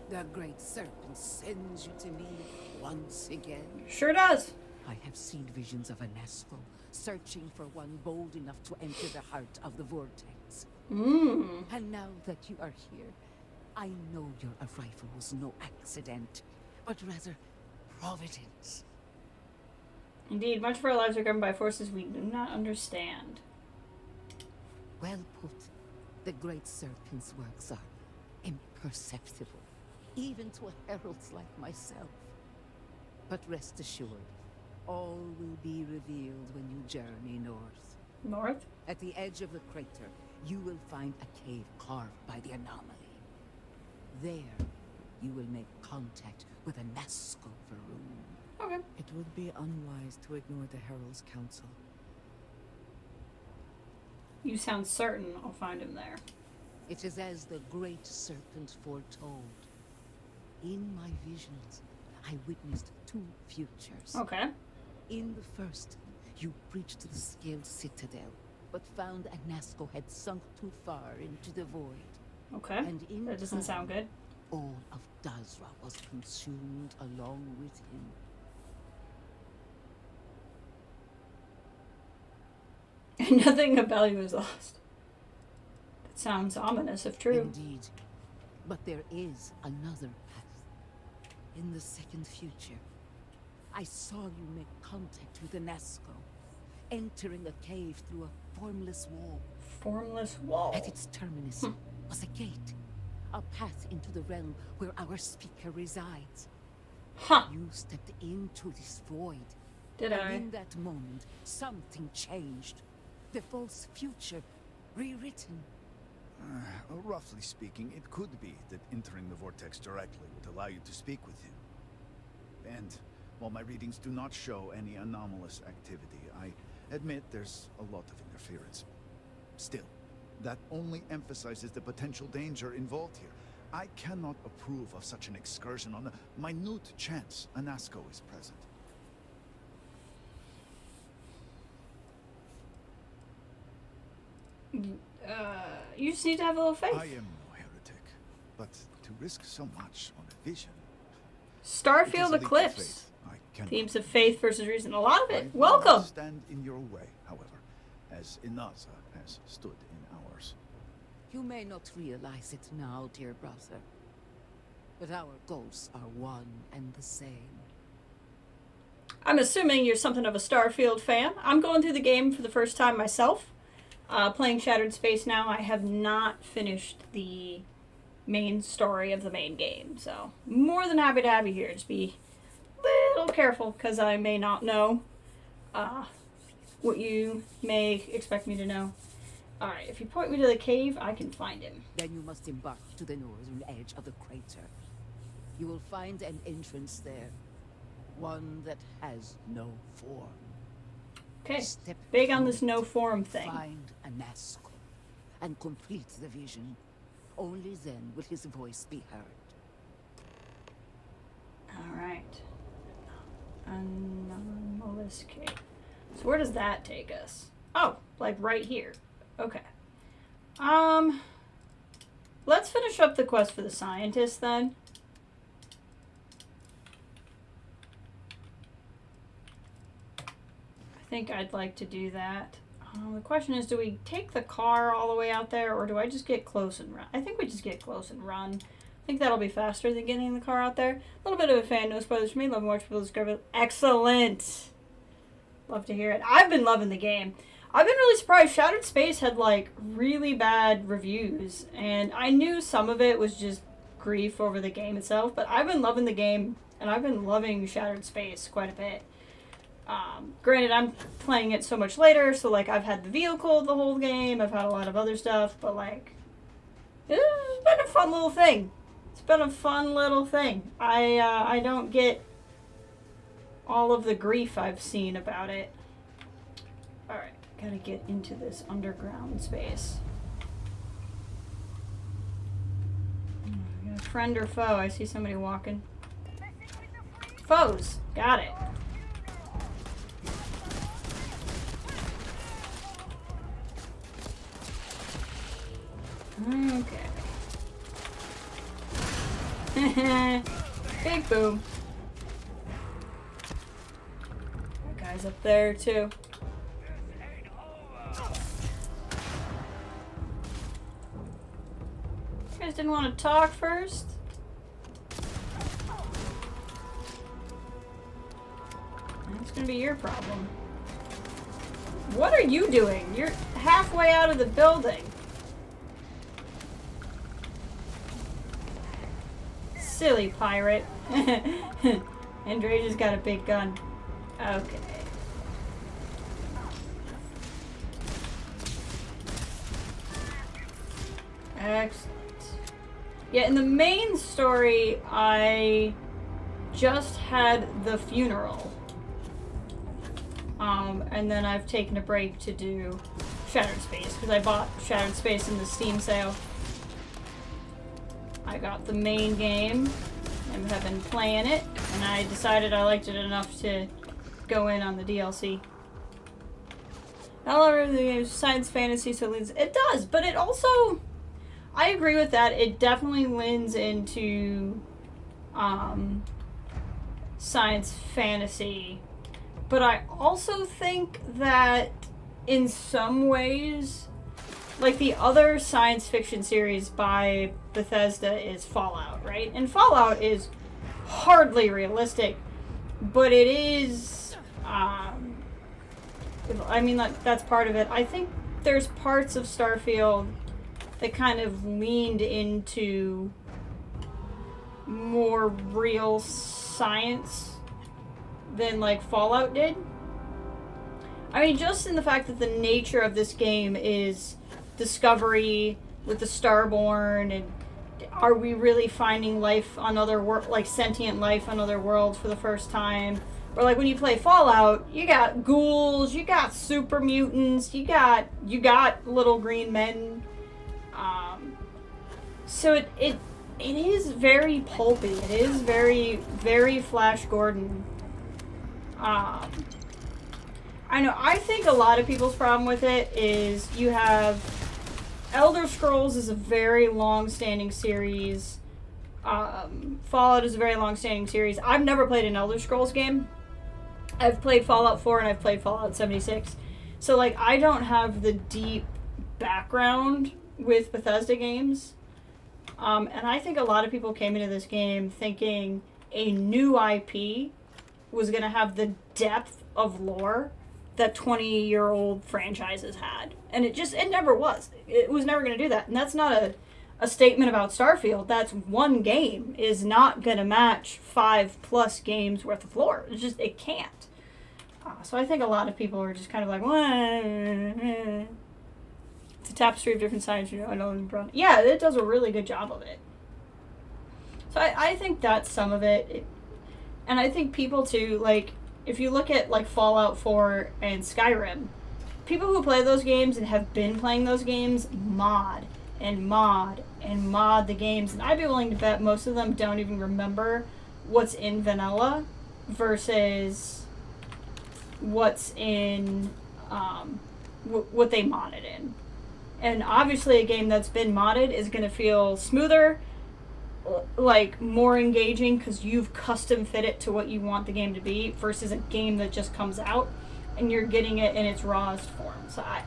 The great serpent sends you to me once again. Sure does. I have seen visions of a Nasco searching for one bold enough to enter the heart of the vortex. And now that you are here, I know your arrival was no accident, but rather providence. Indeed, much of our lives are governed by forces we do not understand. Well put. The great serpent's works are imperceptible, even to heralds like myself. But rest assured, all will be revealed when you journey north. North? At the edge of the crater, you will find a cave carved by the anomaly. There, you will make contact with a Nasco Varun. Okay. It would be unwise to ignore the Herald's counsel. You sound certain I'll find him there. It is as the great serpent foretold. In my visions, I witnessed 2 futures. Okay. In the first, you breached the scaled citadel, but found a Nasco had sunk too far into the void. Okay. And in That doesn't sound good. all of Dazra was consumed along with him. And nothing of value is lost. That sounds ominous if true. Indeed. But there is another path. In the second future, I saw you make contact with a Nasco, entering a cave through a formless wall. Formless wall? At its terminus was a gate, a path into the realm where our speaker resides. Huh. You stepped into this void. Did and I? in that moment, something changed. The false future, rewritten. Roughly speaking, it could be that entering the vortex directly would allow you to speak with him. And while my readings do not show any anomalous activity, I admit there's a lot of interference. Still, that only emphasizes the potential danger involved here. I cannot approve of such an excursion on a minute chance a Nasco is present. You just need to have a little faith. I am no heretic, but to risk so much on a vision... Starfield Eclipse. Themes of faith versus reason. A lot of it. Welcome. Stand in your way, however, as Inaza has stood in ours. You may not realize it now, dear brother, but our goals are one and the same. I'm assuming you're something of a Starfield fan. I'm going through the game for the first time myself. Playing Shattered Space now. I have not finished the main story of the main game, so more than happy to have you here. Just be a little careful, because I may not know what you may expect me to know. Alright, if you point me to the cave, I can find him. Then you must embark to the northern edge of the crater. You will find an entrance there, one that has no form. Okay, Step big on through this no form thing. Find a Nasco and complete the vision. Only then will his voice be heard. Alright. Anomalous cave. So where does that take us? Oh, like right here. Okay. Let's finish up the quest for the scientist then. I think I'd like to do that. The question is, do we take the car all the way out there, or do I just get close and run? I think we just get close and run. I think that'll be faster than getting the car out there. A little bit of a fan, no spoilers for me. Love and watch people describe it. Excellent! Love to hear it. I've been loving the game. I've been really surprised. Shattered Space had, like, really bad reviews, and I knew some of it was just grief over the game itself, but I've been loving the game, and I've been loving Shattered Space quite a bit. Granted, I'm playing it so much later, so, like, I've had the vehicle the whole game, I've had a lot of other stuff, but, like, it's been a fun little thing. It's been a fun little thing. I don't get all of the grief I've seen about it. Alright, gotta get into this underground space. Got a friend or foe? I see somebody walking. Foes! Got it. Okay. Big boom. That guy's up there too. You guys didn't want to talk first? That's gonna be your problem. What are you doing? You're halfway out of the building. Silly pirate. Andre just got a big gun. Okay. Excellent. Yeah, in the main story, I just had the funeral. And then I've taken a break to do Shattered Space, because I bought Shattered Space in the Steam sale. I got the main game and have been playing it, and I decided I liked it enough to go in on the DLC. However, the science fantasy so leans. It does, but it also, I agree with that. It definitely leans into science fantasy, but I also think that in some ways, like the other science fiction series by Bethesda is Fallout, right? And Fallout is hardly realistic, but it is, I mean, like, that's part of it. I think there's parts of Starfield that kind of leaned into more real science than, like, Fallout did. I mean, just in the fact that the nature of this game is discovery with the Starborn, and are we really finding life on other like sentient life on other worlds for the first time? Or like when you play Fallout, you got ghouls, you got super mutants, you got little green men. So it is very pulpy. It is very, very Flash Gordon. I know. I think a lot of people's problem with it is you have Elder Scrolls is a very long-standing series. Fallout is a very long-standing series. I've never played an Elder Scrolls game. I've played Fallout 4 and I've played Fallout 76. So, like, I don't have the deep background with Bethesda games. And I think a lot of people came into this game thinking a new IP was going to have the depth of lore that 20-year-old franchises had. And it never was. It was never going to do that. And that's not a statement about Starfield. That's one game is not going to match 5+ games worth of lore. It can't. So I think a lot of people are just kind of like, well, it's a tapestry of different science. You know, yeah, it does a really good job of it. So I think that's some of it. And I think people too, like, if you look at like Fallout 4 and Skyrim, people who play those games and have been playing those games mod and mod the games, and I'd be willing to bet most of them don't even remember what's in vanilla versus what's in what they modded in. And obviously a game that's been modded is going to feel smoother, like more engaging, because you've custom fit it to what you want the game to be, versus a game that just comes out and you're getting it in its rawest form. So I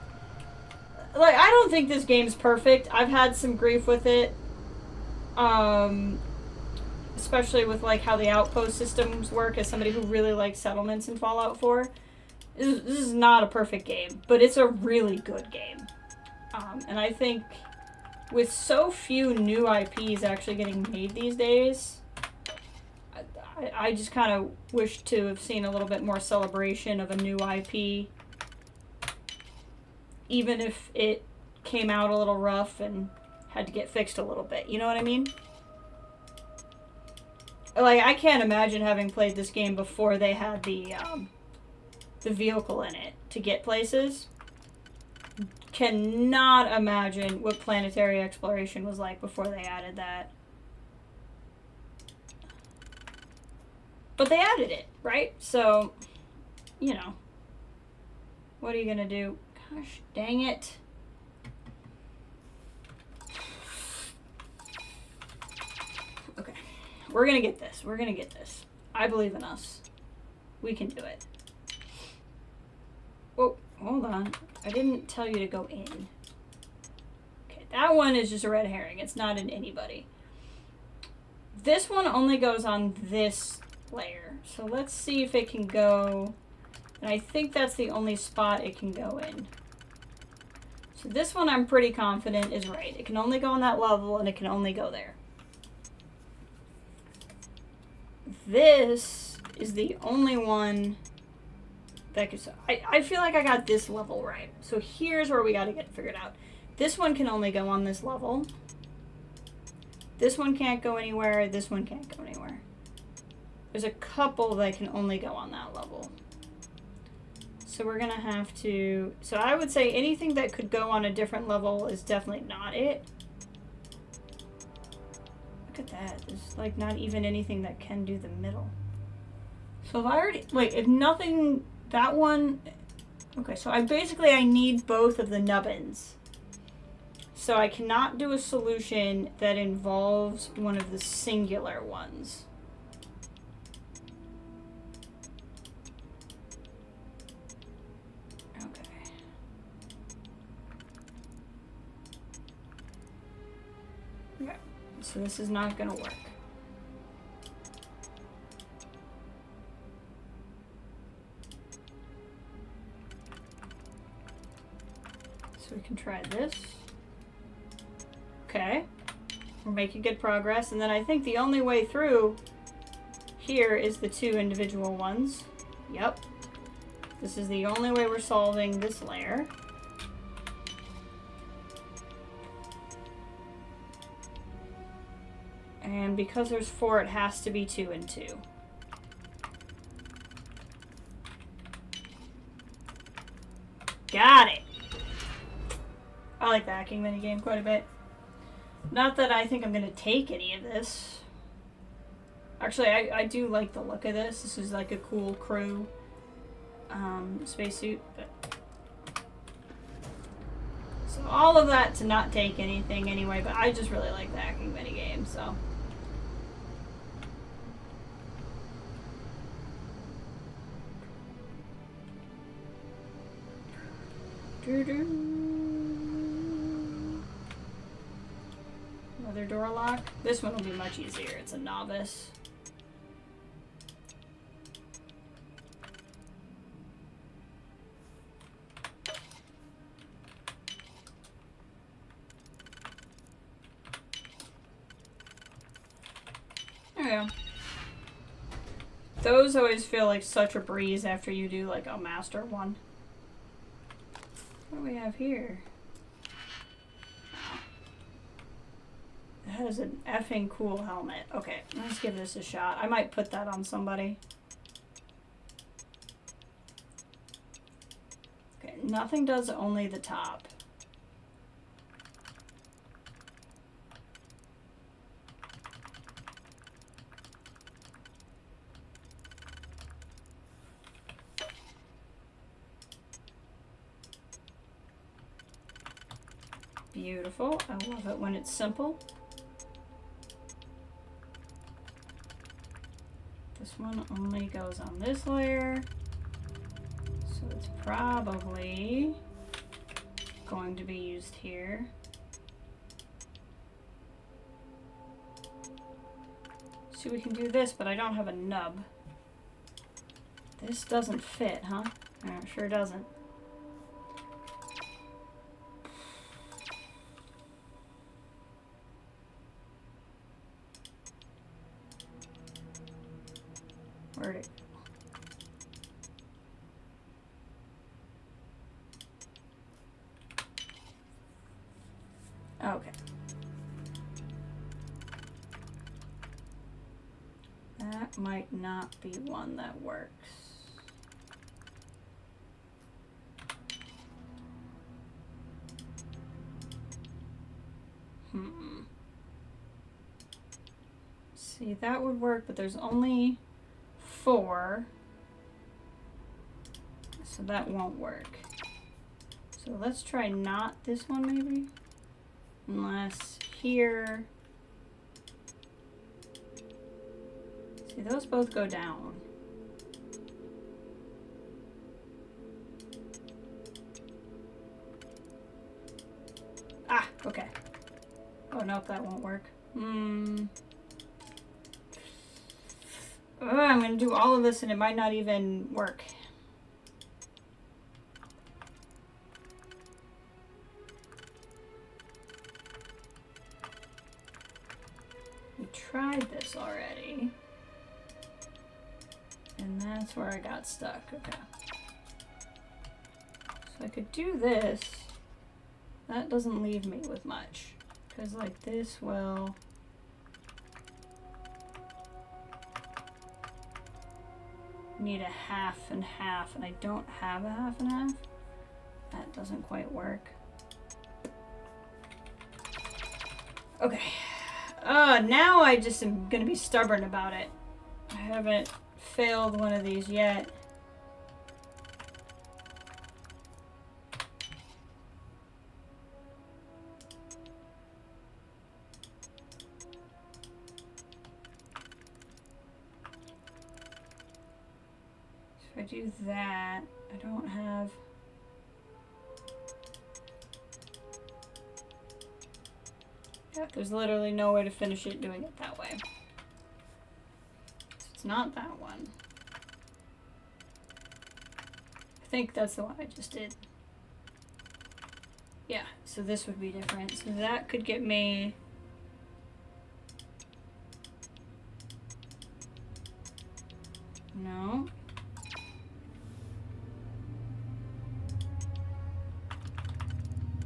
don't think this game's perfect. I've had some grief with it, especially with like how the outpost systems work. As somebody who really likes settlements in Fallout 4, this is not a perfect game, but it's a really good game. And I think with so few new IPs actually getting made these days, I just kind of wish to have seen a little bit more celebration of a new IP, even if it came out a little rough and had to get fixed a little bit. You know what I mean? Like, I can't imagine having played this game before they had the vehicle in it to get places. Cannot imagine what planetary exploration was like before they added that. But they added it, right? So, you know. What are you gonna do? Gosh, dang it. Okay. We're gonna get this. We're gonna get this. I believe in us. We can do it. Oh, hold on. I didn't tell you to go in. Okay, that one is just a red herring. It's not in anybody. This one only goes on this layer. So let's see if it can go. And I think that's the only spot it can go in. So this one I'm pretty confident is right. It can only go on that level and it can only go there. This is the only one that could, I feel like I got this level right. So here's where we got to get it figured out. This one can only go on this level. This one can't go anywhere. This one can't go anywhere. There's a couple that can only go on that level. So we're going to have to... So I would say anything that could go on a different level is definitely not it. Look at that. There's like not even anything that can do the middle. So if I already... Wait, if nothing... That one... Okay, so I need both of the nubbins. So I cannot do a solution that involves one of the singular ones. Okay, so this is not going to work. So we can try this. Okay, we're making good progress. And then I think the only way through here is the two individual ones. Yep. This is the only way we're solving this layer. And because there's 4, it has to be 2 and 2. Got it! I like the hacking minigame quite a bit. Not that I think I'm going to take any of this. Actually, I do like the look of this. This is like a cool crew spacesuit. But... So all of that to not take anything anyway, but I just really like the hacking minigame, so... Another door lock. This one will be much easier. It's a novice. There we go. Those always feel like such a breeze after you do like a master one. What do we have here? That is an effing cool helmet. Okay, let's give this a shot. I might put that on somebody. Okay, nothing does, only the top. Beautiful. I love it when it's simple. This one only goes on this layer. So it's probably going to be used here. So we can do this, but I don't have a nub. This doesn't fit, huh? It sure doesn't. Where'd it go? Okay. That might not be one that works. See, that would work, but there's only 4. So that won't work. So let's try not this one maybe. Unless here. See, those both go down. Ah, okay. Oh, nope, that won't work. Oh, I'm gonna do all of this and it might not even work. We tried this already. And that's where I got stuck. Okay. So I could do this. That doesn't leave me with much. Because like this will... need a half and half, and I don't have a half and half. That doesn't quite work. Okay. Now I just am gonna be stubborn about it. I haven't failed one of these yet. If I do that, I don't have... Yeah, there's literally no way to finish it doing it that way. So it's not that one. I think that's the one I just did. Yeah, so this would be different. So that could get me... No.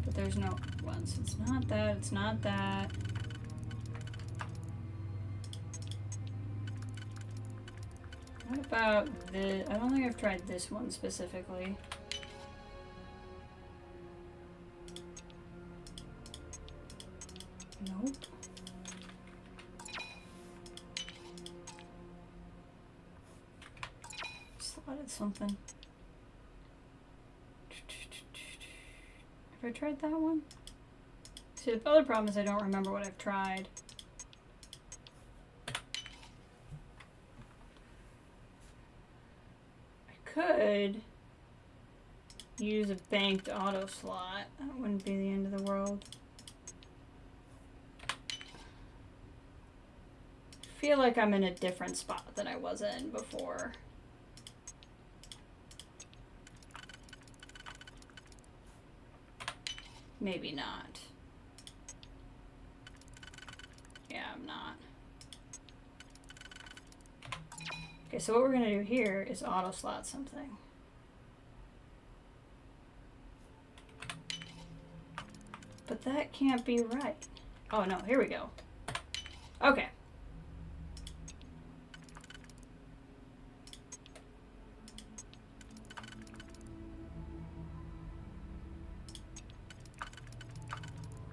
But there's no one, so it's not that, it's not that. What about the... I don't think I've tried this one specifically. Nope. Slotted something. Have I tried that one? See, the other problem is I don't remember what I've tried. I could use a banked auto slot. That wouldn't be the end of the world. I feel like I'm in a different spot than I was in before. Maybe not. Yeah, I'm not. Okay, so what we're gonna do here is auto slot something. But that can't be right. Oh no, here we go. Okay.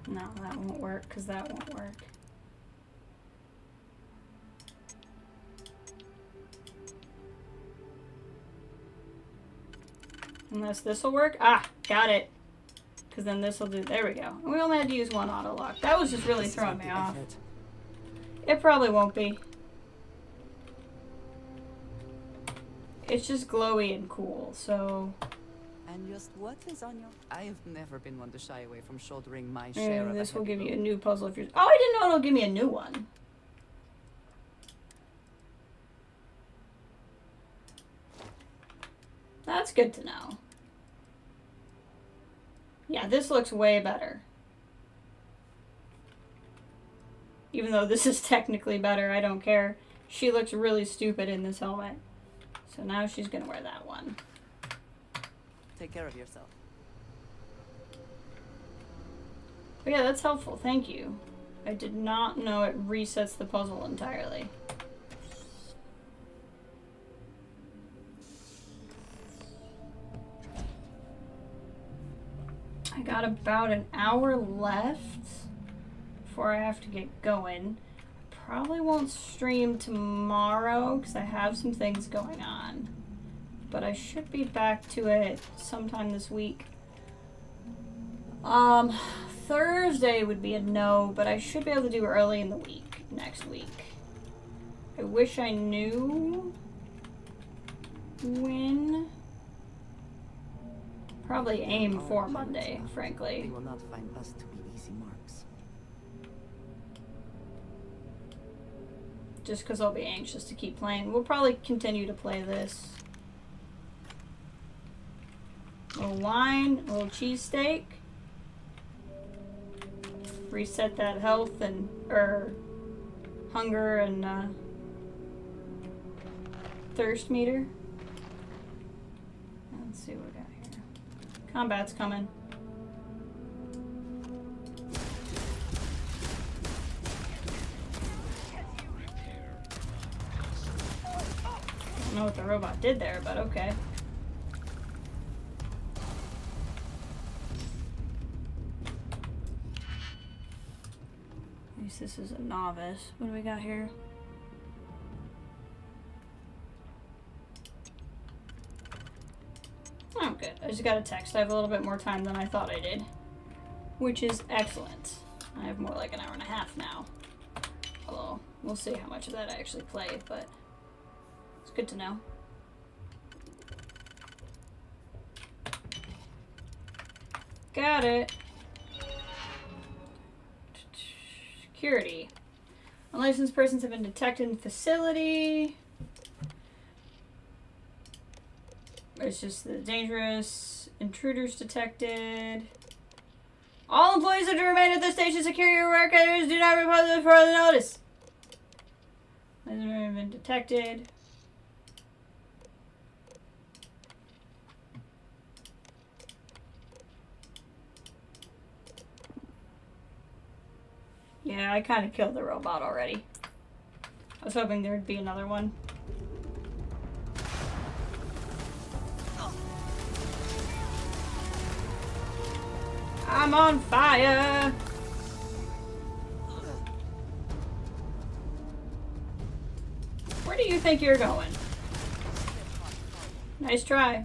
No, that won't work because that won't work. Unless this will work. Ah, got it. Because then this will do, there we go. We only had to use one auto lock. That was just really throwing me off. It probably won't be. It's just glowy and cool, so... And just what is on your... I have never been one to shy away from shouldering my share of this a will heavy give you a load. new puzzle if you're... Oh, I didn't know it'll give me a new one. That's good to know. Yeah, this looks way better. Even though this is technically better, I don't care. She looks really stupid in this helmet. So now she's gonna wear that one. Take care of yourself. But yeah, that's helpful. Thank you. I did not know it resets the puzzle entirely. I got about an hour left before I have to get going. Probably won't stream tomorrow because I have some things going on. But I should be back to it sometime this week. Thursday would be a no, but I should be able to do early in the week, next week. I wish I knew when. Probably aim for Monday, frankly. They will not find us to be easy marks. Just because I'll be anxious to keep playing. We'll probably continue to play this. A little wine, a little cheesesteak. Reset that health and, hunger and, thirst meter. Let's see what we got here. Combat's coming. Don't know what the robot did there, but okay. At least this is a novice. What do we got here? Oh, good. I just got a text. I have a little bit more time than I thought I did, which is excellent. I have more like an hour and a half now. Although, we'll see how much of that I actually play, but it's good to know. Got it. Security. Unlicensed persons have been detected in the facility. It's just the dangerous intruders detected. All employees are to remain at the station. Secure your workers. Do not report them for the notice. Have been detected. Yeah, I kind of killed the robot already. I was hoping there'd be another one. I'm on fire! Where do you think you're going? Nice try.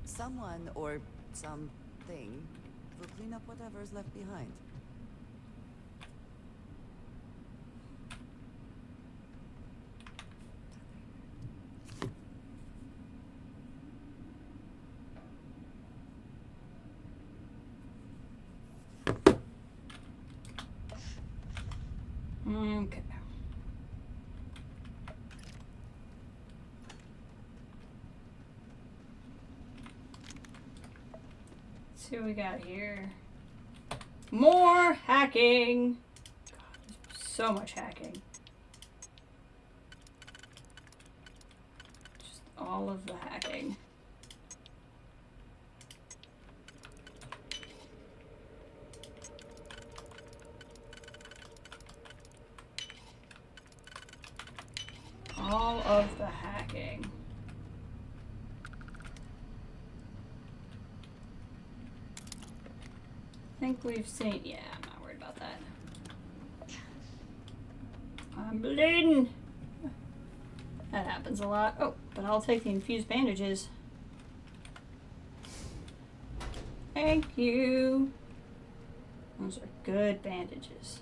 Someone or something will clean up whatever is left behind. Okay. Let's see what we got here. More hacking. God, there's so much hacking. Just all of the hacking. All of the hacking. I think we've seen, yeah, I'm not worried about that. I'm bleeding. That happens a lot. Oh, but I'll take the infused bandages. Thank you. Those are good bandages.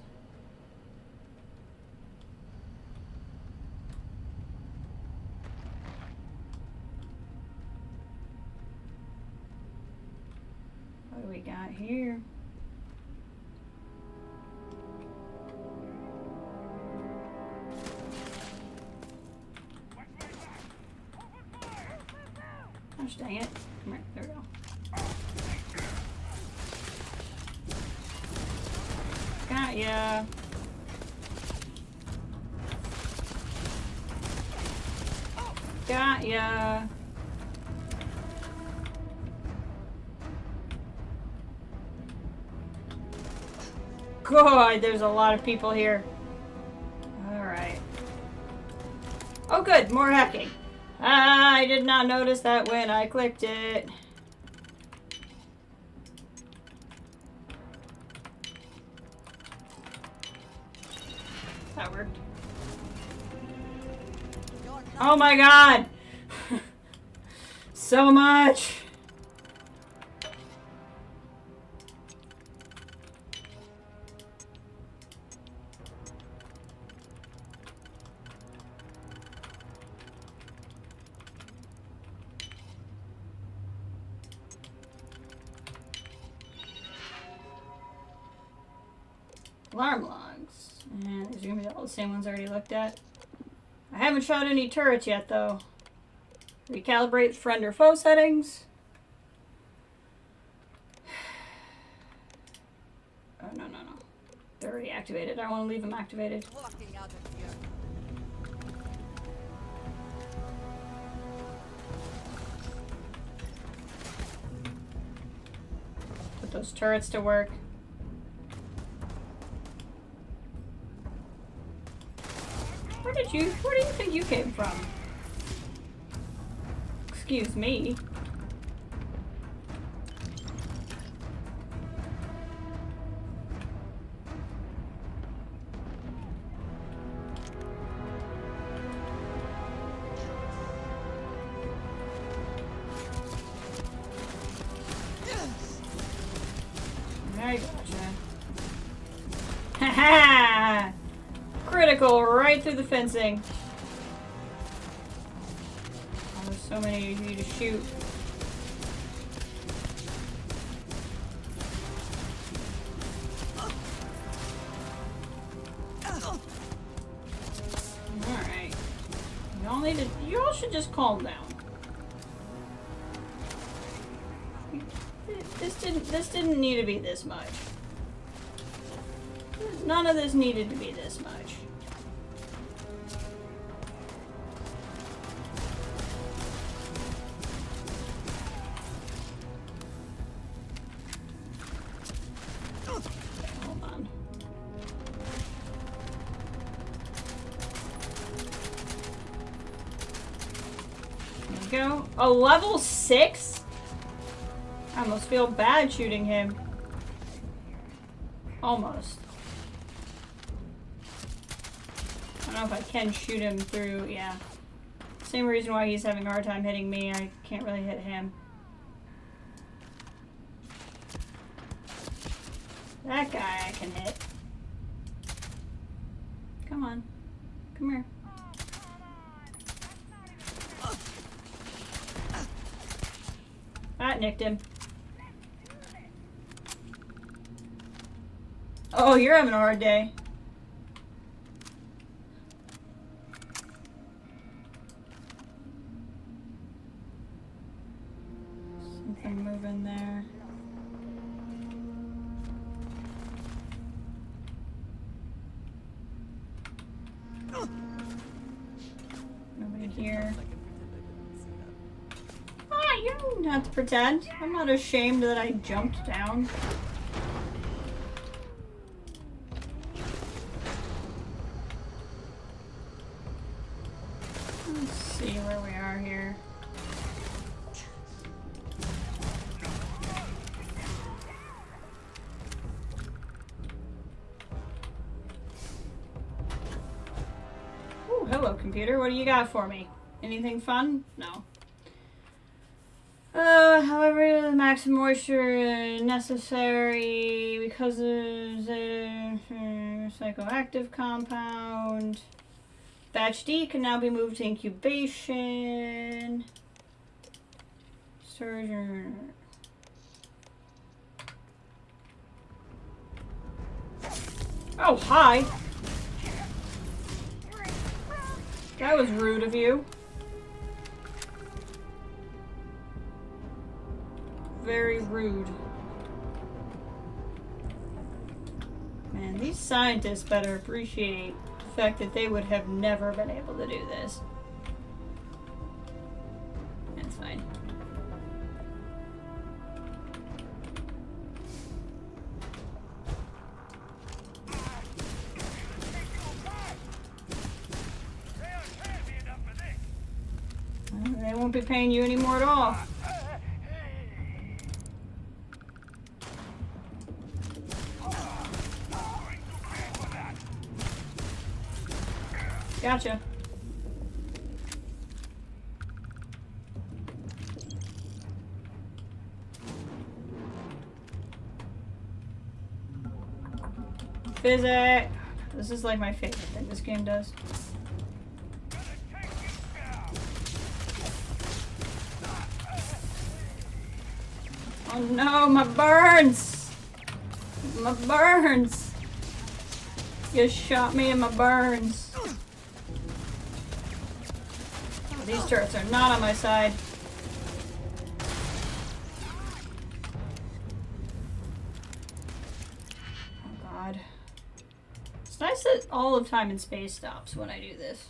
What do we got here? Gosh dang it. Come here. There we go. Got ya. Got ya. God, there's a lot of people here. Alright. Oh good, more hacking. I did not notice that when I clicked it. That worked. Oh my god! So much! Alarm logs. And these are going to be all the same ones I already looked at. I haven't shot any turrets yet, though. Recalibrate friend or foe settings. Oh, no. They're already activated. I want to leave them activated. Put those turrets to work. Where do you think you came from? Excuse me. I gotcha. Ha-ha! Critical right through the fencing. Oh, there's so many of you to shoot. Alright. You all should just calm down. This didn't need to be this much. None of this needed to be this much. Hold on. There we go. A level 6? I almost feel bad shooting him. Almost. I don't know if I can shoot him through, yeah. Same reason why he's having a hard time hitting me. I can't really hit him. That guy I can hit. Come on. Come here. That nicked him. Oh, you're having a hard day. Something moving there. Nobody here. Ah, you don't have to pretend. I'm not ashamed that I jumped down. Let's see where we are here. Ooh, hello computer. What do you got for me? Anything fun? No. However, the max moisture necessary because of the psychoactive compound. Batch D can now be moved to incubation. Storage. Oh, hi. That was rude of you. Very rude. Man, these scientists better appreciate the fact that they would have never been able to do this. That's fine. They won't be paying you anymore at all. Gotcha. Physics. This is like my favorite thing this game does. Oh no, my burns! My burns! You shot me in my burns. Oh, these turrets are not on my side. Oh god. It's nice that all of time and space stops when I do this.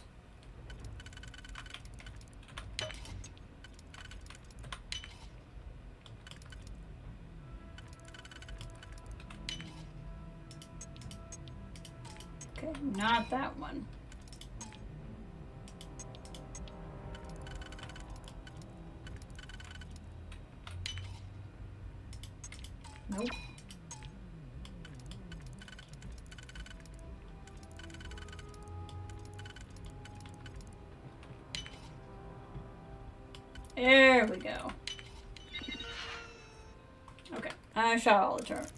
Okay, not that one. Nope. There we go. Okay, I shot all the turrets.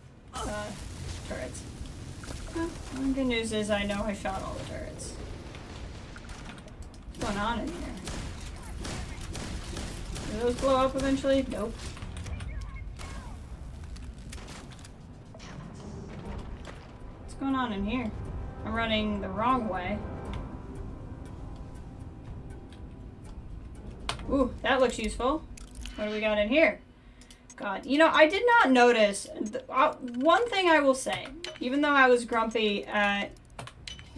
Well, the good news is I know I shot all the turrets. What's going on in here? Do those blow up eventually? Nope. What's going on in here? I'm running the wrong way. Ooh, that looks useful. What do we got in here? God, you know, I did not notice. One thing I will say, even though I was grumpy at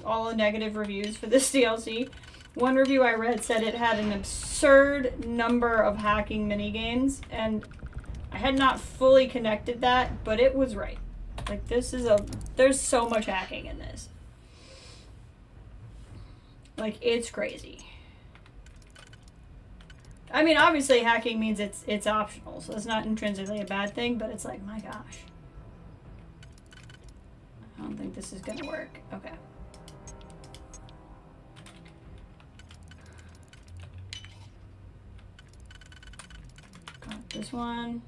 all the negative reviews for this DLC, one review I read said it had an absurd number of hacking minigames, and I had not fully connected that, but it was right. Like, there's so much hacking in this. Like, it's crazy. I mean, obviously hacking means it's optional, so it's not intrinsically a bad thing, but it's like, my gosh. I don't think this is gonna work. Okay. Got this one.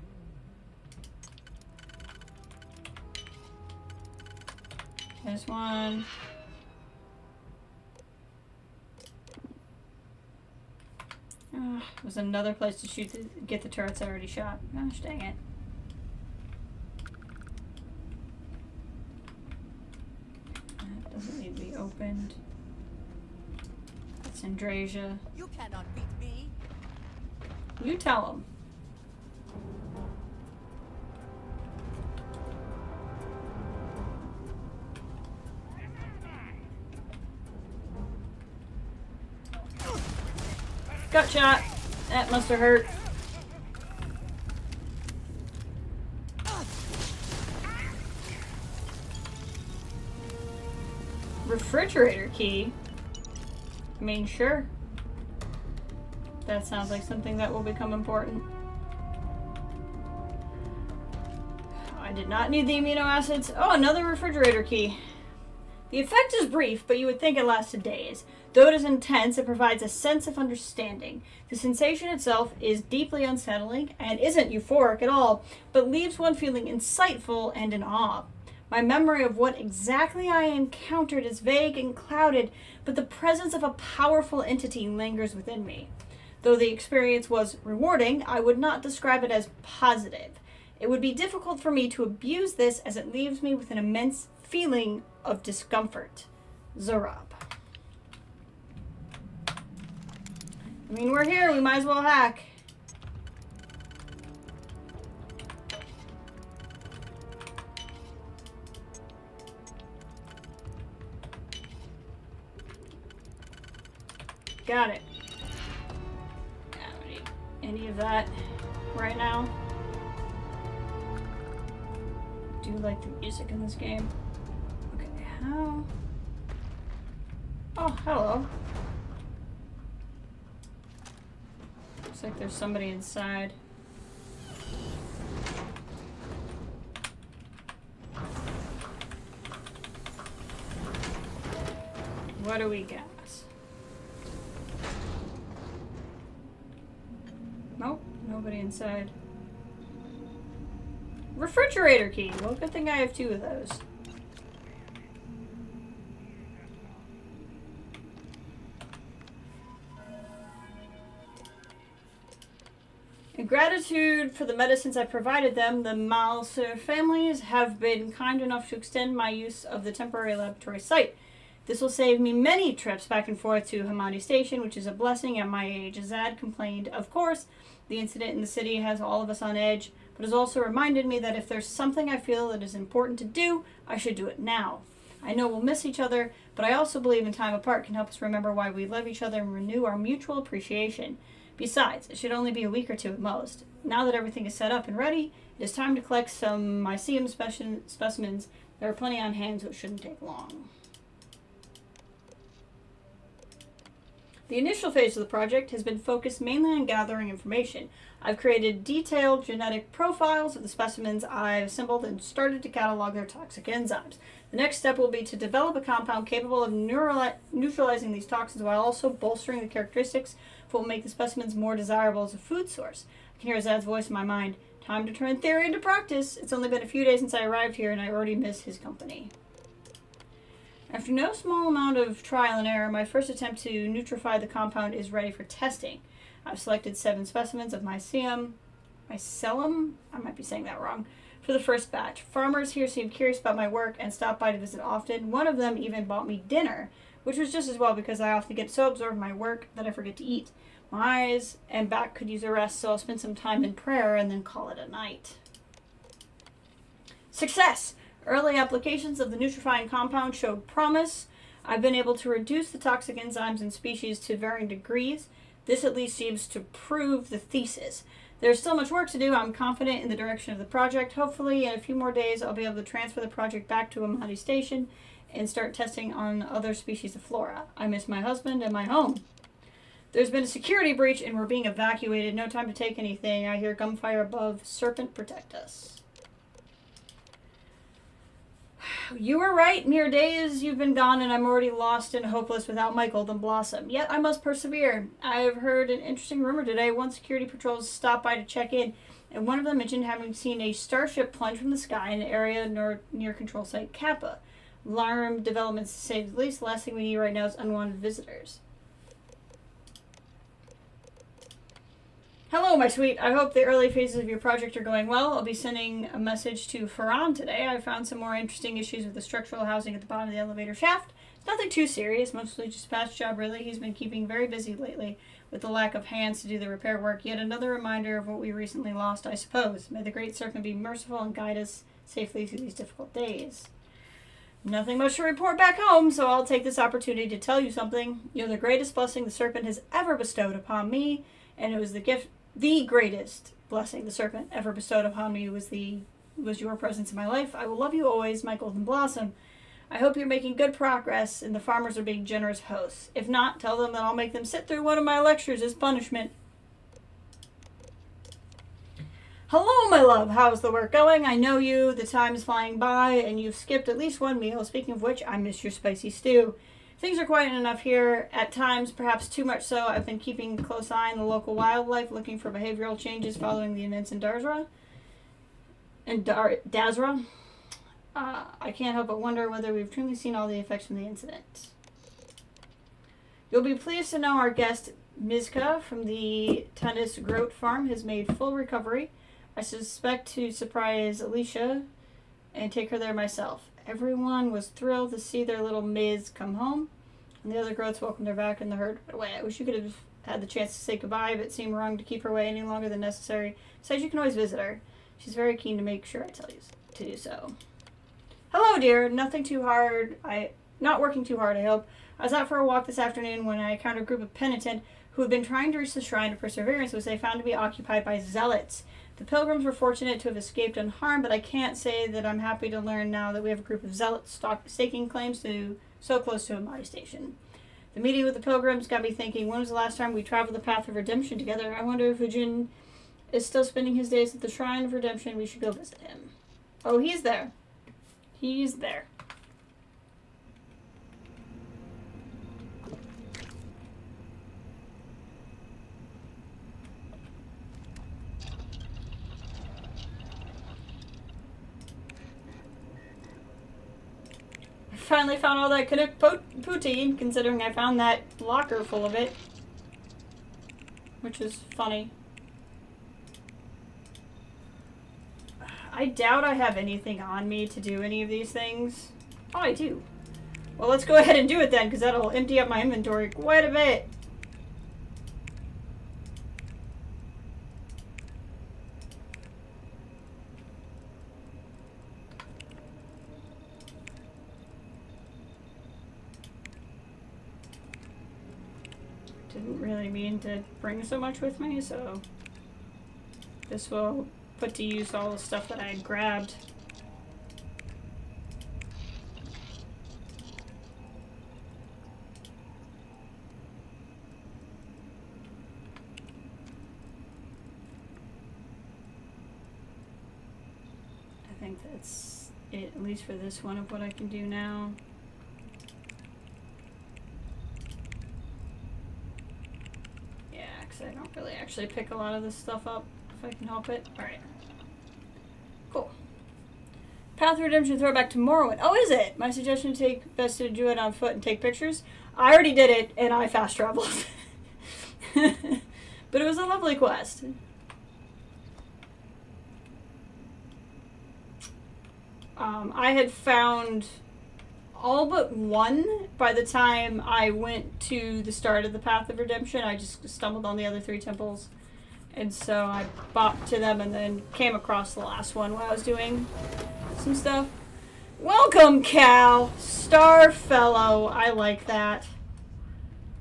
This one. Was another place to shoot get the turrets I already shot. Gosh dang it. That doesn't need to be opened. That's Andrasia. You cannot beat me. You tell him. Gut shot. That must have hurt. Refrigerator key? I mean, sure. That sounds like something that will become important. I did not need the amino acids. Oh, another refrigerator key. The effect is brief, but you would think it lasted days. Though it is intense, it provides a sense of understanding. The sensation itself is deeply unsettling and isn't euphoric at all, but leaves one feeling insightful and in awe. My memory of what exactly I encountered is vague and clouded, but the presence of a powerful entity lingers within me. Though the experience was rewarding, I would not describe it as positive. It would be difficult for me to abuse this as it leaves me with an immense feeling of discomfort. Zarab. I mean, we're here, we might as well hack. Got it. I don't need any of that right now. I do like the music in this game. Okay, how? Oh, hello. Looks like there's somebody inside. What do we got? Nope, nobody inside. Refrigerator key. Well, good thing I have 2 of those. In gratitude for the medicines I provided them, the Malser families have been kind enough to extend my use of the temporary laboratory site. This will save me many trips back and forth to Hamadi Station, which is a blessing at my age. Azad complained, of course, the incident in the city has all of us on edge, but has also reminded me that if there's something I feel that is important to do, I should do it now. I know we'll miss each other, but I also believe in time apart can help us remember why we love each other and renew our mutual appreciation. Besides, it should only be a week or 2 at most. Now that everything is set up and ready, it is time to collect some mycelium specimens. There are plenty on hand, so it shouldn't take long. The initial phase of the project has been focused mainly on gathering information. I've created detailed genetic profiles of the specimens I've assembled and started to catalog their toxic enzymes. The next step will be to develop a compound capable of neutralizing these toxins while also bolstering the characteristics that will make the specimens more desirable as a food source. I can hear Azad's voice in my mind. Time to turn theory into practice. It's only been a few days since I arrived here and I already miss his company. After no small amount of trial and error, my first attempt to neutrify the compound is ready for testing. I've selected 7 specimens of mycelium, I might be saying that wrong, for the first batch. Farmers here seem curious about my work and stop by to visit often. One of them even bought me dinner, which was just as well because I often get so absorbed in my work that I forget to eat. My eyes and back could use a rest, so I'll spend some time in prayer and then call it a night. Success! Early applications of the neutrifying compound showed promise. I've been able to reduce the toxic enzymes and species to varying degrees. This at least seems to prove the thesis. There's still much work to do. I'm confident in the direction of the project. Hopefully in a few more days I'll be able to transfer the project back to Amadi Station and start testing on other species of flora. I miss my husband and my home. There's been a security breach and we're being evacuated. No time to take anything. I hear gunfire above. Serpent, protect us. You were right. Mere days you've been gone, and I'm already lost and hopeless without my golden blossom. Yet I must persevere. I have heard an interesting rumor today. One security patrol stopped by to check in, and one of them mentioned having seen a starship plunge from the sky in an area near Control Site Kappa. Alarm developments, to say the least. The last thing we need right now is unwanted visitors. Hello, my sweet. I hope the early phases of your project are going well. I'll be sending a message to Farhan today. I found some more interesting issues with the structural housing at the bottom of the elevator shaft. Nothing too serious, mostly just a patch job, really. He's been keeping very busy lately with the lack of hands to do the repair work. Yet another reminder of what we recently lost, I suppose. May the Great Serpent be merciful and guide us safely through these difficult days. Nothing much to report back home, so I'll take this opportunity to tell you something. You're the greatest blessing the Serpent has ever bestowed upon me, and it was the greatest blessing the Serpent ever bestowed upon me was your presence in my life. I will love you always, my golden blossom. I hope you're making good progress and the farmers are being generous hosts. If not, tell them that I'll make them sit through one of my lectures as punishment. Hello, my love. How's the work going? I know you. The time is flying by and you've skipped at least one meal. Speaking of which, I miss your spicy stew. Things are quiet enough here. At times, perhaps too much so. I've been keeping a close eye on the local wildlife, looking for behavioral changes following the events in Dazra. I can't help but wonder whether we've truly seen all the effects from the incident. You'll be pleased to know our guest, Mizka, from the Tunis Groat Farm, has made full recovery. I suspect to surprise Alicia and take her there myself. Everyone was thrilled to see their little Miz come home, and the other groats welcomed her back in the herd right away. I wish you could have had the chance to say goodbye, but it seemed wrong to keep her away any longer than necessary. Besides, you can always visit her. She's very keen to make sure I tell you to do so. Hello, dear. Nothing too hard. Not working too hard, I hope. I was out for a walk this afternoon when I encountered a group of penitent who had been trying to reach the Shrine of Perseverance, which they found to be occupied by zealots. The pilgrims were fortunate to have escaped unharmed, but I can't say that I'm happy to learn now that we have a group of zealots staking claims to so close to a mighty station. The meeting with the pilgrims got me thinking, when was the last time we traveled the path of redemption together? I wonder if Ujin is still spending his days at the Shrine of Redemption. We should go visit him. Oh, he's there. He's there. I finally found all that Canuck poutine, considering I found that locker full of it. Which is funny. I doubt I have anything on me to do any of these things. Oh, I do. Well, let's go ahead and do it then, because that'll empty up my inventory quite a bit. Didn't really mean to bring so much with me, so this will put to use all the stuff that I had grabbed. I think that's it, at least for this one, of what I can do now. Yeah, because I don't really actually pick a lot of this stuff up if I can help it. Alright. Cool. Path of Redemption throwback to Morrowind. Oh, is it? My suggestion best to do it on foot and take pictures. I already did it, and I fast traveled. But it was a lovely quest. I had found all but one by the time I went to the start of the Path of Redemption. I just stumbled on the other 3 temples. And so I bopped to them and then came across the last one while I was doing some stuff. Welcome, Cal! Starfellow. I like that.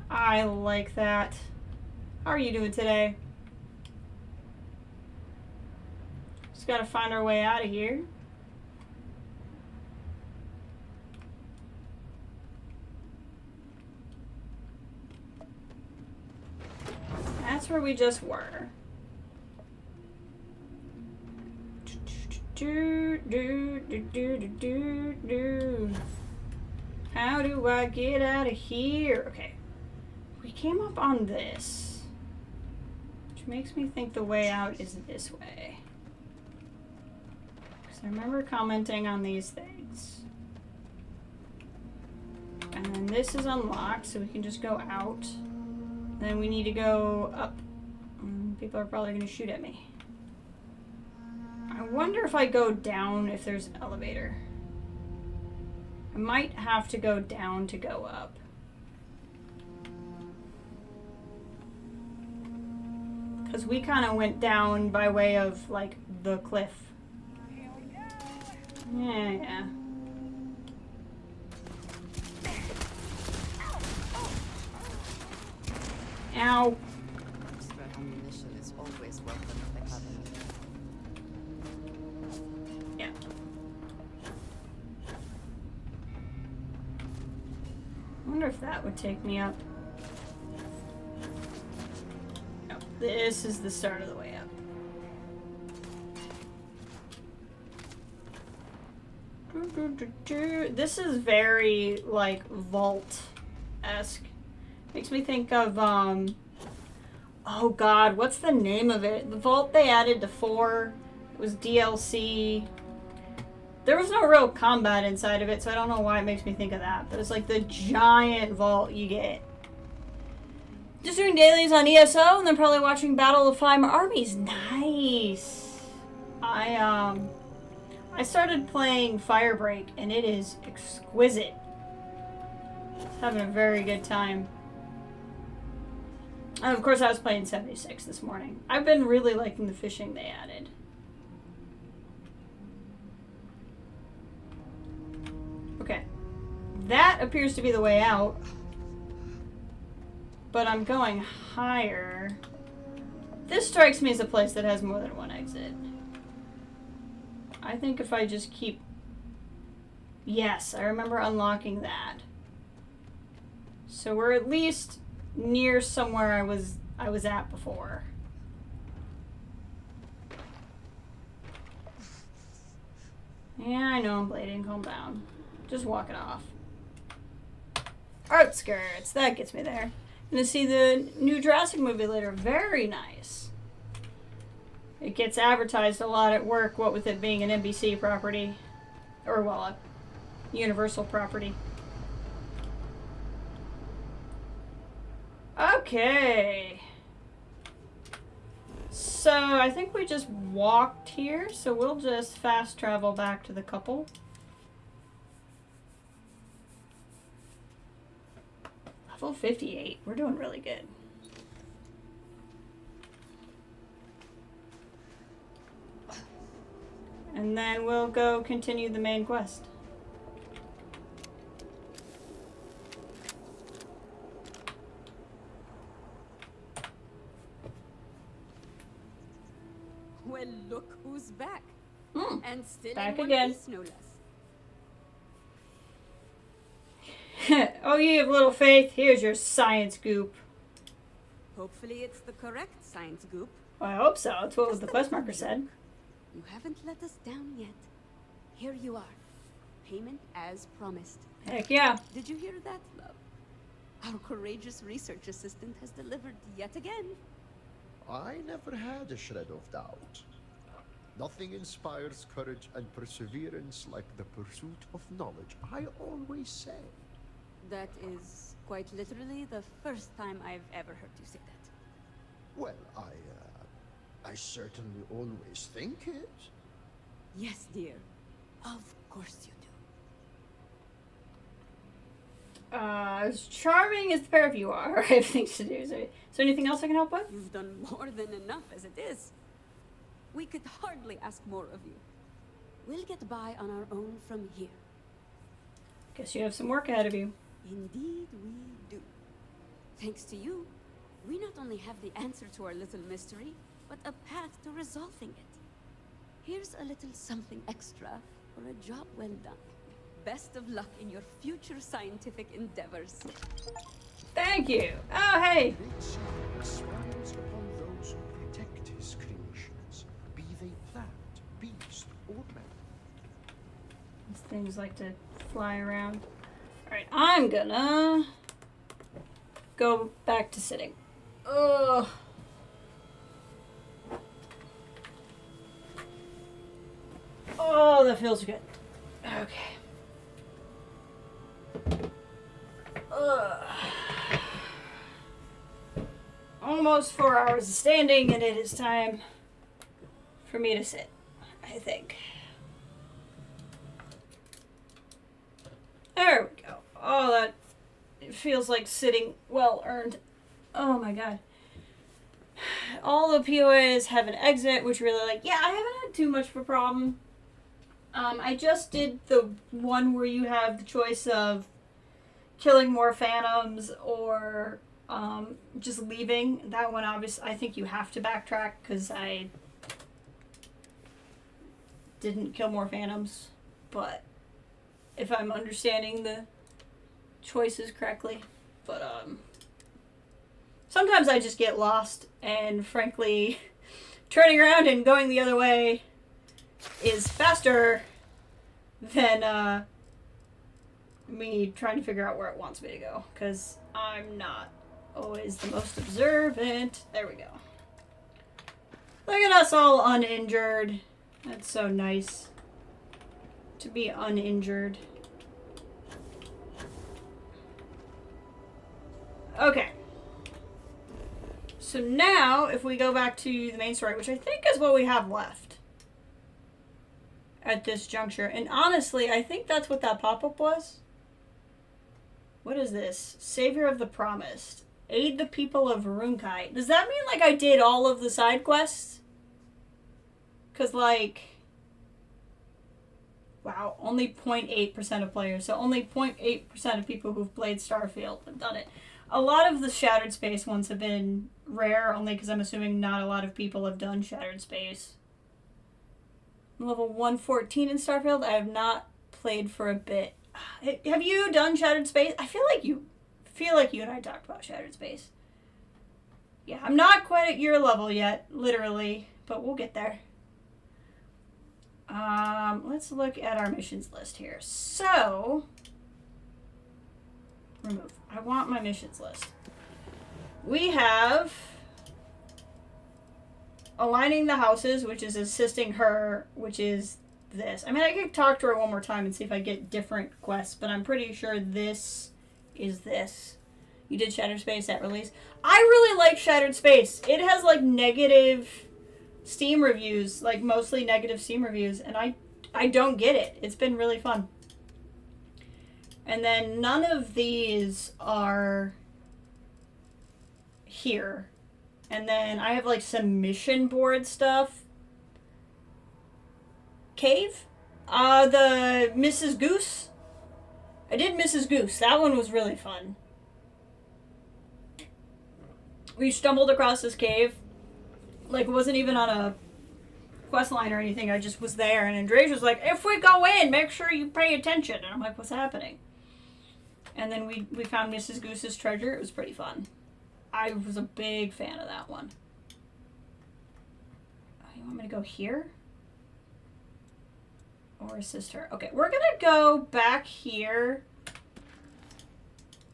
I like that. How are you doing today? Just gotta find our way out of here. That's where we just were. How do I get out of here? Okay. We came up on this, which makes me think the way out is this way. Because I remember commenting on these things. And then this is unlocked, so we can just go out. Then we need to go up. People are probably going to shoot at me. I wonder if I go down if there's an elevator. I might have to go down to go up. Because we kind of went down by way of, like, the cliff. Yeah. Ow. Extra ammunition is always welcome if they have it. Yeah. I wonder if that would take me up. No, this is the start of the way up. This is very, like, vault Starfield-esque. Makes me think of, oh god, what's the name of it? The vault they added to 4. It was DLC. There was no real combat inside of it, so I don't know why it makes me think of that. But it's like the giant vault you get. Just doing dailies on ESO and then probably watching Battle of 5 Armies. Nice. I started playing Firebreak and it is exquisite. Having a very good time. And of course I was playing 76 this morning. I've been really liking the fishing they added. Okay. That appears to be the way out. But I'm going higher. This strikes me as a place that has more than one exit. I think if I just keep... Yes, I remember unlocking that. So we're at least near somewhere I was at before. Yeah, I know I'm blading. Calm down. Just walk it off. Art skirts. That gets me there. Gonna see the new Jurassic movie later. Very nice. It gets advertised a lot at work, what with it being an NBC property. Or, well, a Universal property. Okay. So, I think we just walked here, so we'll just fast travel back to the couple. Level 58. We're doing really good. And then we'll go continue the main quest. Well, look who's back. And still Back in again. One piece, no less. Oh, ye of little faith, here's your science goop. Hopefully it's the correct science goop. Well, I hope so. That's what the quest marker said. You haven't let us down yet. Here you are. Payment as promised. Heck yeah. Did you hear that, love? Our courageous research assistant has delivered yet again. I never had a shred of doubt. Nothing inspires courage and perseverance like the pursuit of knowledge, I always say. That is quite literally the first time I've ever heard you say that. Well, I certainly always think it. Yes, dear. Of course you do. As charming as the pair of you are, I have things to do. Is there anything else I can help with? You've done more than enough as it is. We could hardly ask more of you. We'll get by on our own from here. Guess you have some work ahead of you. Indeed we do. Thanks to you, we not only have the answer to our little mystery, but a path to resolving it. Here's a little something extra for a job well done. Best of luck in your future scientific endeavors. Thank you. Oh, hey. Great Secret smiles upon those who protect his creations, be they plant, beast, or man. These things like to fly around. Alright, I'm gonna go back to sitting. Ugh. Oh, that feels good. Okay. Ugh. Almost 4 hours of standing, and it is time for me to sit, I think. There we go. Oh, that it feels like sitting well earned. Oh my god. All the POAs have an exit, which really like, yeah, I haven't had too much of a problem. I just did the one where you have the choice of killing more phantoms or just leaving. That one, obviously, I think you have to backtrack because I didn't kill more phantoms. But if I'm understanding the choices correctly. But sometimes I just get lost, and frankly, turning around and going the other way is faster than me trying to figure out where it wants me to go, because I'm not always the most observant. There we go. Look at us all uninjured. That's so nice to be uninjured. Okay. So now, if we go back to the main story, which I think is what we have left at this juncture, and honestly, I think that's what that pop-up was. What is this? Savior of the Promised. Aid the people of Runkai. Does that mean, like, I did all of the side quests? Because, like... Wow, only 0.8% of players. So only 0.8% of people who've played Starfield have done it. A lot of the Shattered Space ones have been rare, only because I'm assuming not a lot of people have done Shattered Space. Level 114 in Starfield. I have not played for a bit. Have you done Shattered Space? I feel like you and I talked about Shattered Space. Yeah, I'm not quite at your level yet, literally, but we'll get there. Let's look at our missions list here. So, remove. I want my missions list. We have aligning the houses, which is assisting her, which is this. I mean, I could talk to her one more time and see if I get different quests, but I'm pretty sure this is this. You did Shattered Space at release. I really like Shattered Space. It has, like, negative Steam reviews, like, mostly negative Steam reviews, and I don't get it. It's been really fun. And then none of these are here. And then I have, like, some mission board stuff. Cave? The Mrs. Goose? I did Mrs. Goose. That one was really fun. We stumbled across this cave. Like, it wasn't even on a quest line or anything. I just was there. And Andrej was like, if we go in, make sure you pay attention. And I'm like, what's happening? And then we found Mrs. Goose's treasure. It was pretty fun. I was a big fan of that one. Oh, you want me to go here? Or assist her? Okay, we're going to go back here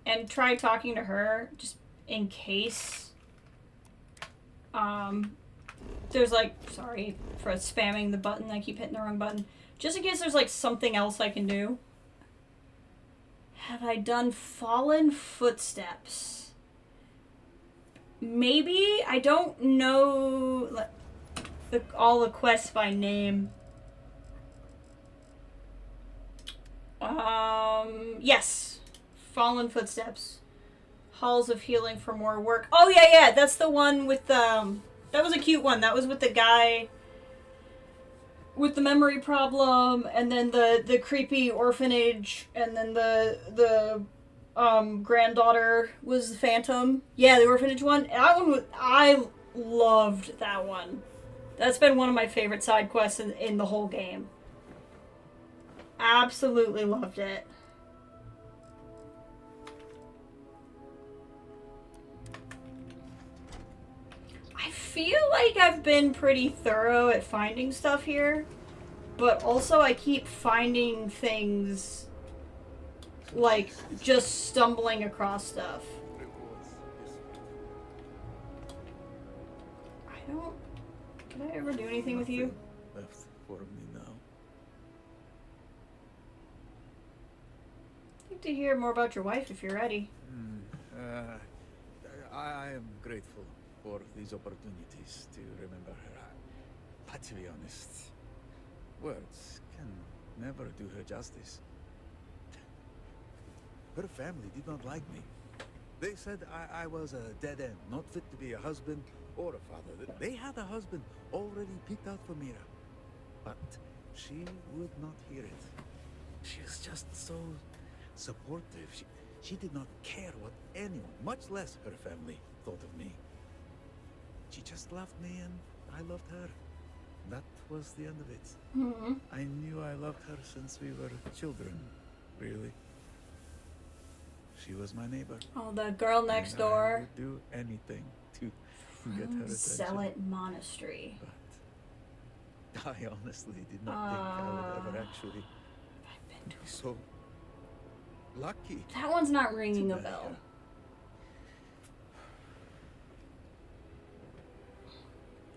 and try talking to her just in case. There's like, sorry for spamming the button. I keep hitting the wrong button. Just in case there's like something else I can do. Have I done Fallen Footsteps? Maybe? I don't know all the quests by name. Yes. Fallen Footsteps. Halls of Healing for more work. Oh, yeah, that's the one with the... that was a cute one. That was with the guy with the memory problem, and then the creepy orphanage, and then the granddaughter was the Phantom. Yeah, the orphanage one. That one was... I loved that one. That's been one of my favorite side quests in the whole game. Absolutely loved it. I feel like I've been pretty thorough at finding stuff here, but also I keep finding things like just stumbling across stuff. Did I ever do anything with you? Left for me now. I'd like to hear more about your wife if you're ready. I am grateful for these opportunities to remember her. But to be honest, words can never do her justice. Her family did not like me. They said I was a dead end, not fit to be a husband or a father. They had a husband already picked out for Mira. But she would not hear it. She was just so supportive. She did not care what anyone, much less her family, thought of me. She just loved me and I loved her. That was the end of it. Mm-hmm. I knew I loved her since we were children, really. She was my neighbor. Oh, the girl next door. I would do anything to get her attention. Zealot Monastery. But I honestly did not think I would ever actually do so. lucky. That one's not ringing a bell.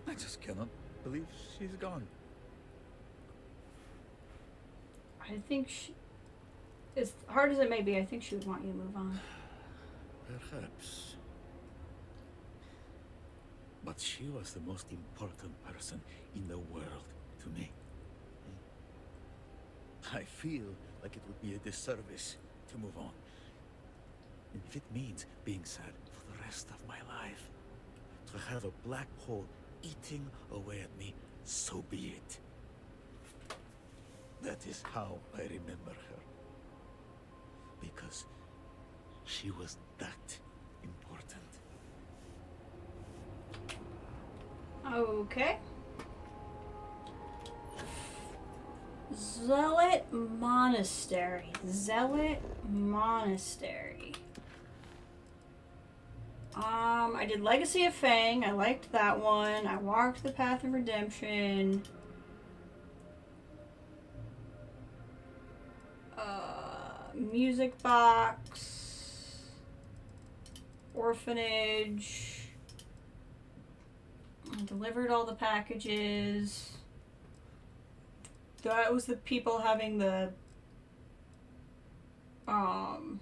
I just cannot believe she's gone. I think she... As hard as it may be, I think she would want you to move on. Perhaps. But she was the most important person in the world to me. I feel like it would be a disservice to move on. And if it means being sad for the rest of my life, to have a black hole eating away at me, so be it. That is how I remember her. Because she was that important. Okay. Zealot Monastery. Zealot Monastery. I did Legacy of Fang. I liked that one. I walked the Path of Redemption. Music Box. Orphanage. I delivered all the packages. That was the people having the oh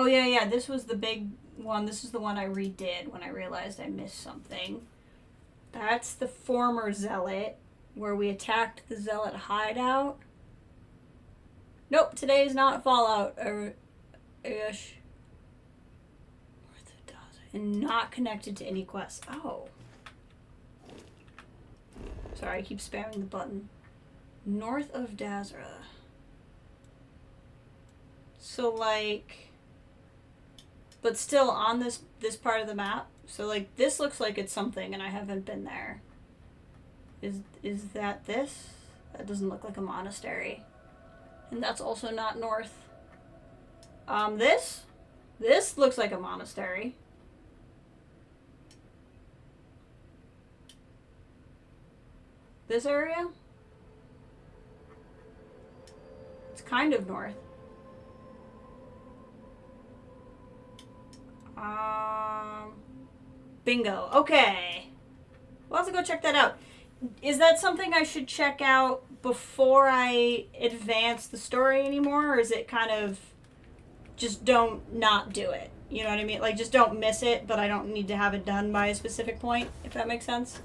yeah, this was the big one. This is the one I redid when I realized I missed something. That's the former Zealot, where we attacked the Zealot hideout. Nope, today is not Fallout. Ish. And not connected to any quests. Oh. Sorry, I keep spamming the button. North of Dazra. So like, but still on this part of the map. So like, this looks like it's something, and I haven't been there. Is that this? That doesn't look like a monastery, and that's also not north. This looks like a monastery. This area? It's kind of north. Bingo. Okay. We'll have to go check that out. Is that something I should check out before I advance the story anymore? Or is it kind of just don't not do it? You know what I mean? Like, just don't miss it, but I don't need to have it done by a specific point, if that makes sense.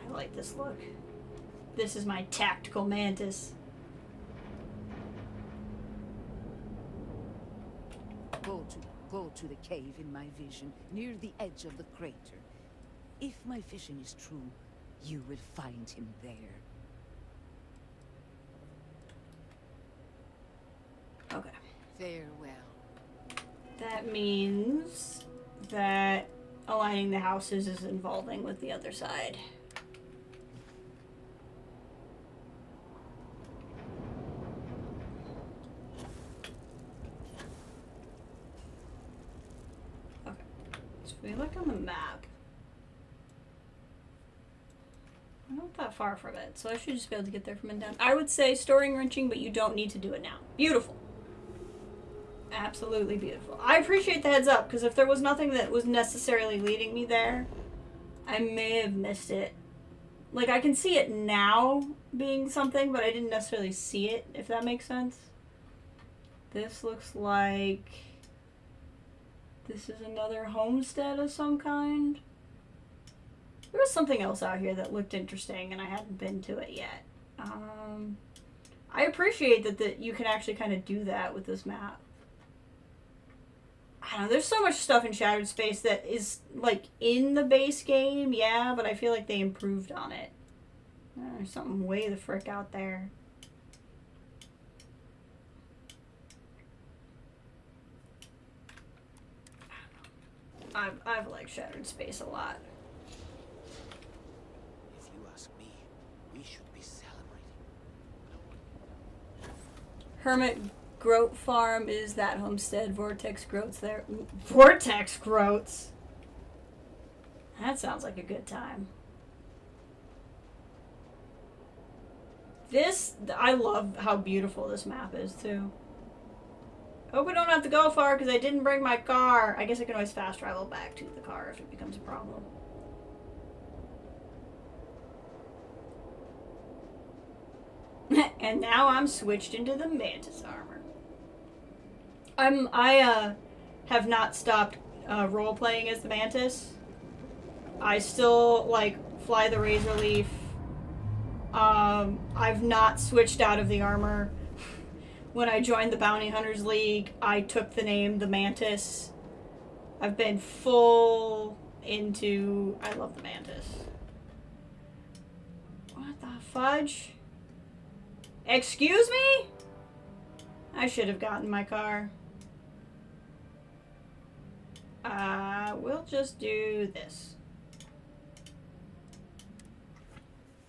I like this look. This is my tactical mantis. Go to the cave in my vision, near the edge of the crater. If my vision is true, you will find him there. Okay. Farewell. That means that aligning the houses is involving with the other side. Okay. So if we look on the map, we're not that far from it, so I should just be able to get there from and down. I would say storing wrenching, but you don't need to do it now. Beautiful. Absolutely beautiful. I appreciate the heads up, because if there was nothing that was necessarily leading me there, I may have missed it. Like, I can see it now being something, but I didn't necessarily see it, if that makes sense. This looks like... this is another homestead of some kind. There was something else out here that looked interesting, and I hadn't been to it yet. I appreciate that you can actually kind of do that with this map. I don't know, there's so much stuff in Shattered Space that is, like, in the base game, yeah, but I feel like they improved on it. There's something way the frick out there. I've liked Shattered Space a lot. If you ask me, we should be celebrating. Hermit Groat Farm is that homestead. Vortex Groats there. Vortex Groats? That sounds like a good time. I love how beautiful this map is, too. Hope we don't have to go far, because I didn't bring my car. I guess I can always fast travel back to the car if it becomes a problem. And now I'm switched into the Mantis armor. I have not stopped role-playing as the Mantis. I still, like, fly the Razor Leaf. I've not switched out of the armor. When I joined the Bounty Hunters League, I took the name the Mantis. I've been full into... I love the Mantis. What the fudge? Excuse me? I should have gotten my car. We'll just do this.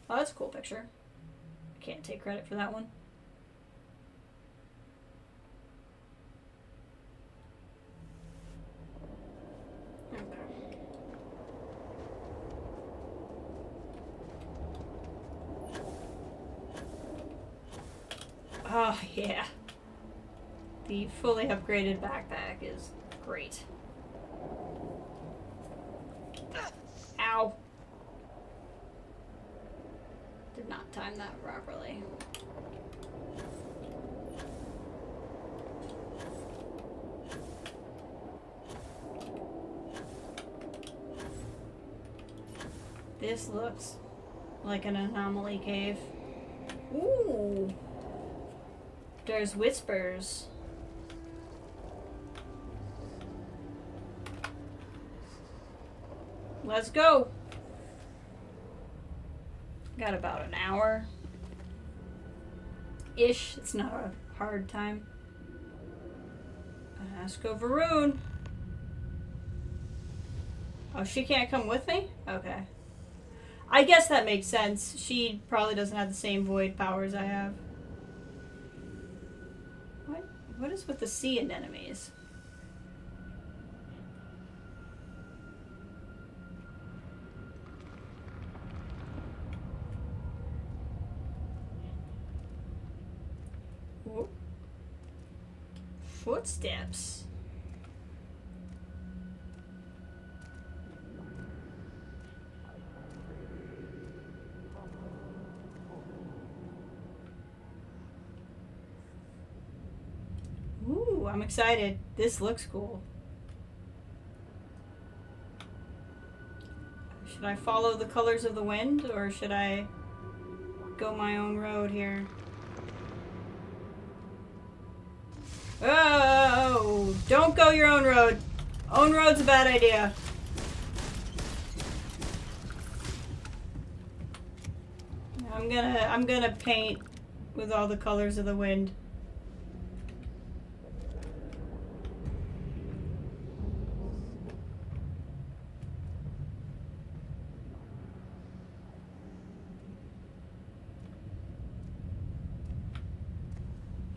Oh, that's a cool picture. I can't take credit for that one. Okay. Oh, yeah. The fully upgraded backpack is great. Ow. Did not time that properly. This looks like an anomaly cave. Ooh. There's whispers. Let's go. Got about an hour. Ish. It's not a hard time. Asko Varun. Oh, she can't come with me? Okay. I guess that makes sense. She probably doesn't have the same void powers I have. What is with the sea anemones? Ooh. Footsteps. Ooh, I'm excited. This looks cool. Should I follow the colors of the wind, or should I go my own road here? Oh, don't go your own road. Own road's a bad idea. I'm gonna paint with all the colors of the wind.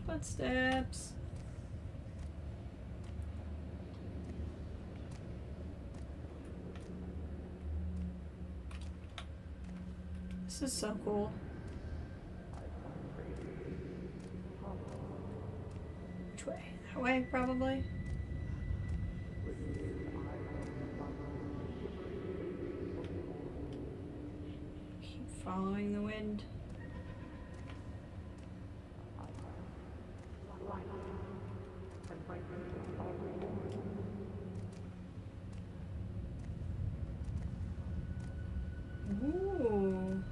Footsteps. This is so cool. Which way? That way, probably? Keep following the wind. Ooh.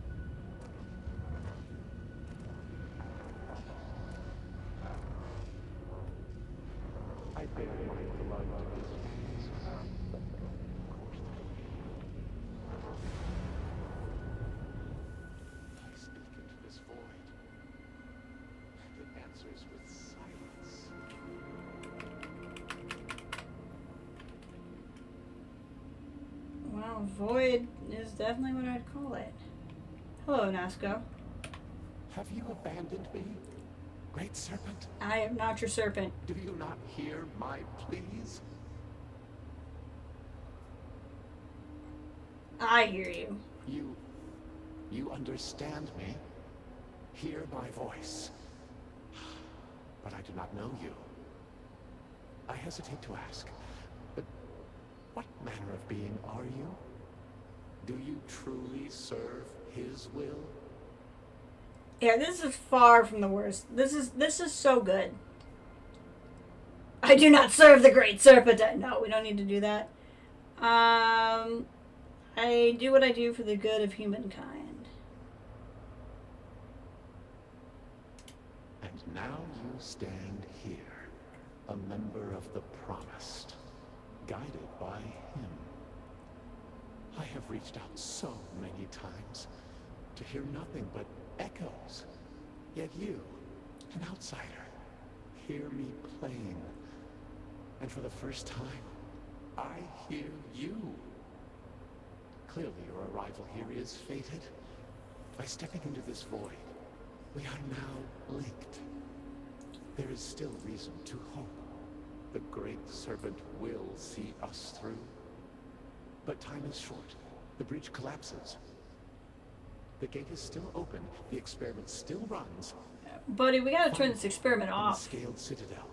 I bear my blood to this I speak into this void. It answers with silence. Well, void is definitely what I'd call it. Hello, Nasco. Have you abandoned me, Great Serpent? I am not your serpent. Do you not hear my pleas? I hear you. You understand me? hear my voice. But I do not know you. I hesitate to ask, but what manner of being are you? Do you truly serve his will? Yeah, this is far from the worst. This is so good. I do not serve the Great Serpent. No, we don't need to do that. I do what I do for the good of humankind. And now you stand here, a member of the Promised, guided by him. I have reached out so many times to hear nothing but echoes. Yet you, an outsider, hear me plain. And for the first time, I hear you. Clearly your arrival here is fated. By stepping into this void, we are now linked. There is still reason to hope. The Great Serpent will see us through. But time is short. The breach collapses. The gate is still open. The experiment still runs. Buddy, we gotta turn this experiment off. The scaled citadel.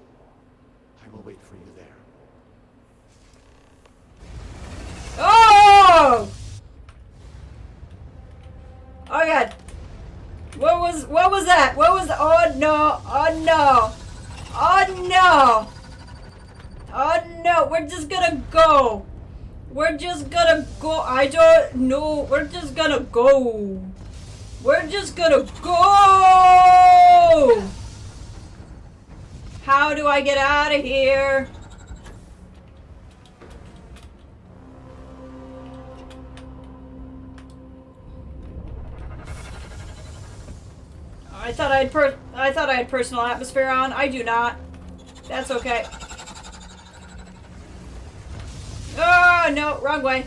I will wait for you there. Oh! Oh god. What was that? What was oh no. Oh no. Oh no. Oh no. We're just gonna go. We're just gonna go. I don't know. We're just gonna go. We're just gonna go. How do I get out of here? I thought I had personal atmosphere on. I do not. That's okay. Oh no, wrong way.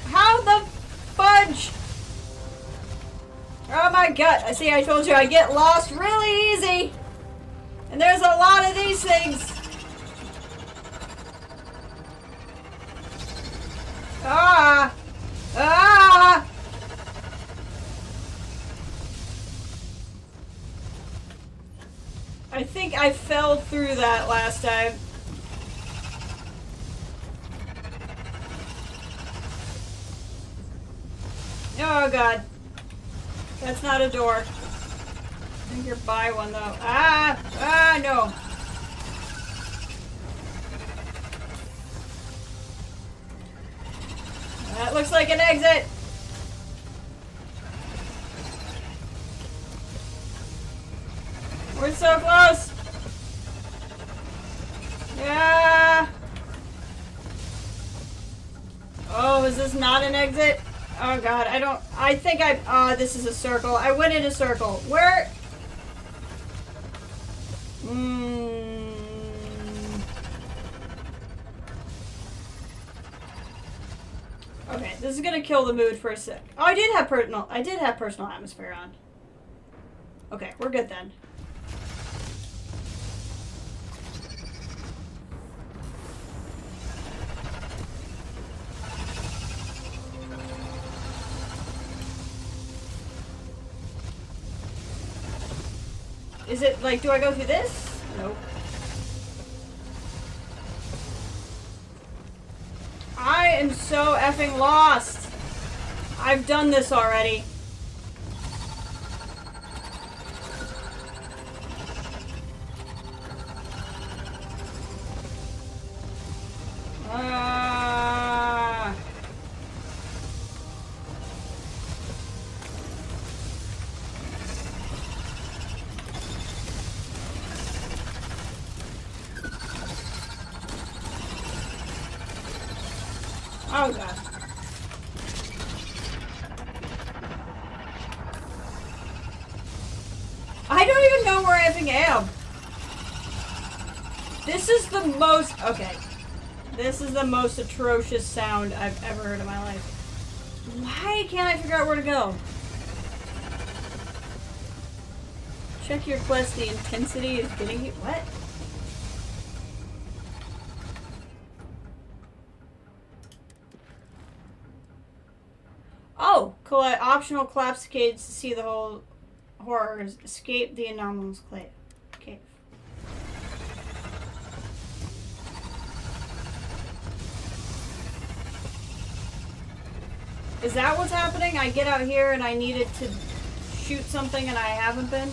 How the fudge? Oh my god. I see, I told you I get lost really easy. And there's a lot of these things. Ah! Ah! I think I fell through that last time. Oh god. That's not a door. I think you're by one though. Ah! Ah, no. That looks like an exit. We're so close. Yeah. Oh, is this not an exit? Oh god, I think this is a circle. I went in a circle. Where? Okay, this is gonna kill the mood for a sec. Oh, I did have personal atmosphere on. Okay, we're good then. Is it like, do I go through this? Nope. I am so effing lost. I've done this already. Oh god. I don't even know where I effing am. This is the most... Okay. This is the most atrocious sound I've ever heard in my life. Why can't I figure out where to go? Check your quest. The intensity is getting you... What? Collect optional collapsicades to see the whole horrors. Escape the anomalous cave. Is that what's happening? I get out here and I needed to shoot something and I haven't been?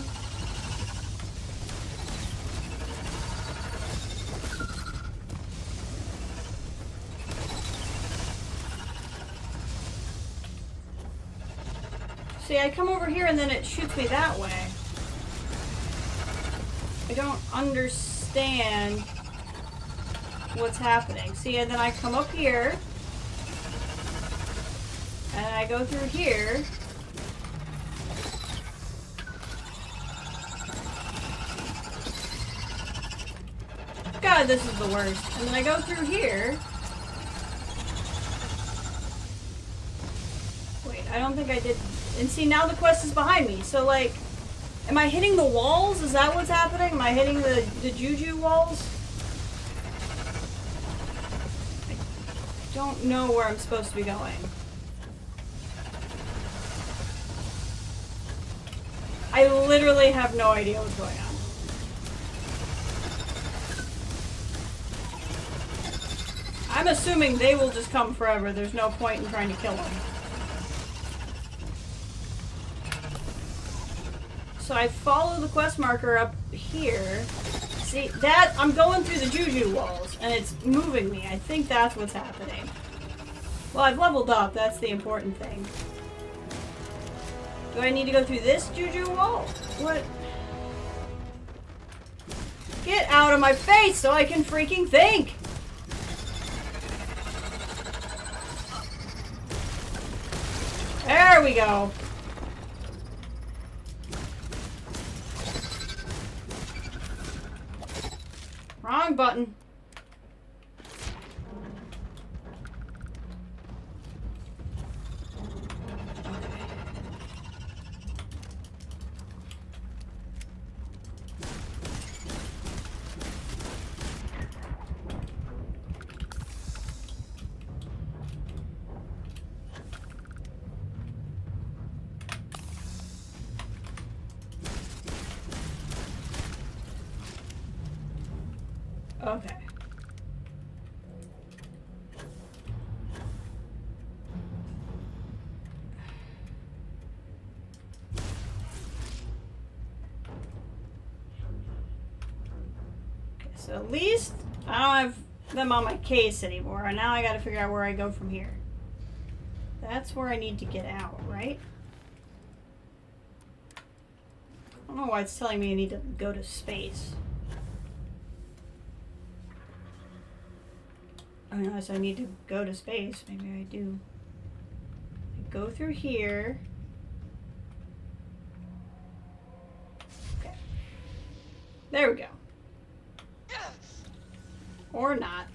See, I come over here and then it shoots me that way. I don't understand what's happening. See, and then I come up here. And I go through here. God, this is the worst. And then I go through here. Wait, I don't think I did. And see, now the quest is behind me. So, like, am I hitting the walls? Is that what's happening? Am I hitting the juju walls? I don't know where I'm supposed to be going. I literally have no idea what's going on. I'm assuming they will just come forever. There's no point in trying to kill them. So I follow the quest marker up here. See, that, I'm going through the juju walls, and it's moving me. I think that's what's happening. Well, I've leveled up. That's the important thing. Do I need to go through this juju wall? What? Get out of my face so I can freaking think! There we go. Wrong button. Okay. So at least I don't have them on my case anymore, and now I gotta figure out where I go from here. That's where I need to get out, right? I don't know why it's telling me I need to go to space. Unless I need to go to space. Maybe I do. I go through here. Okay. There we go. Or not.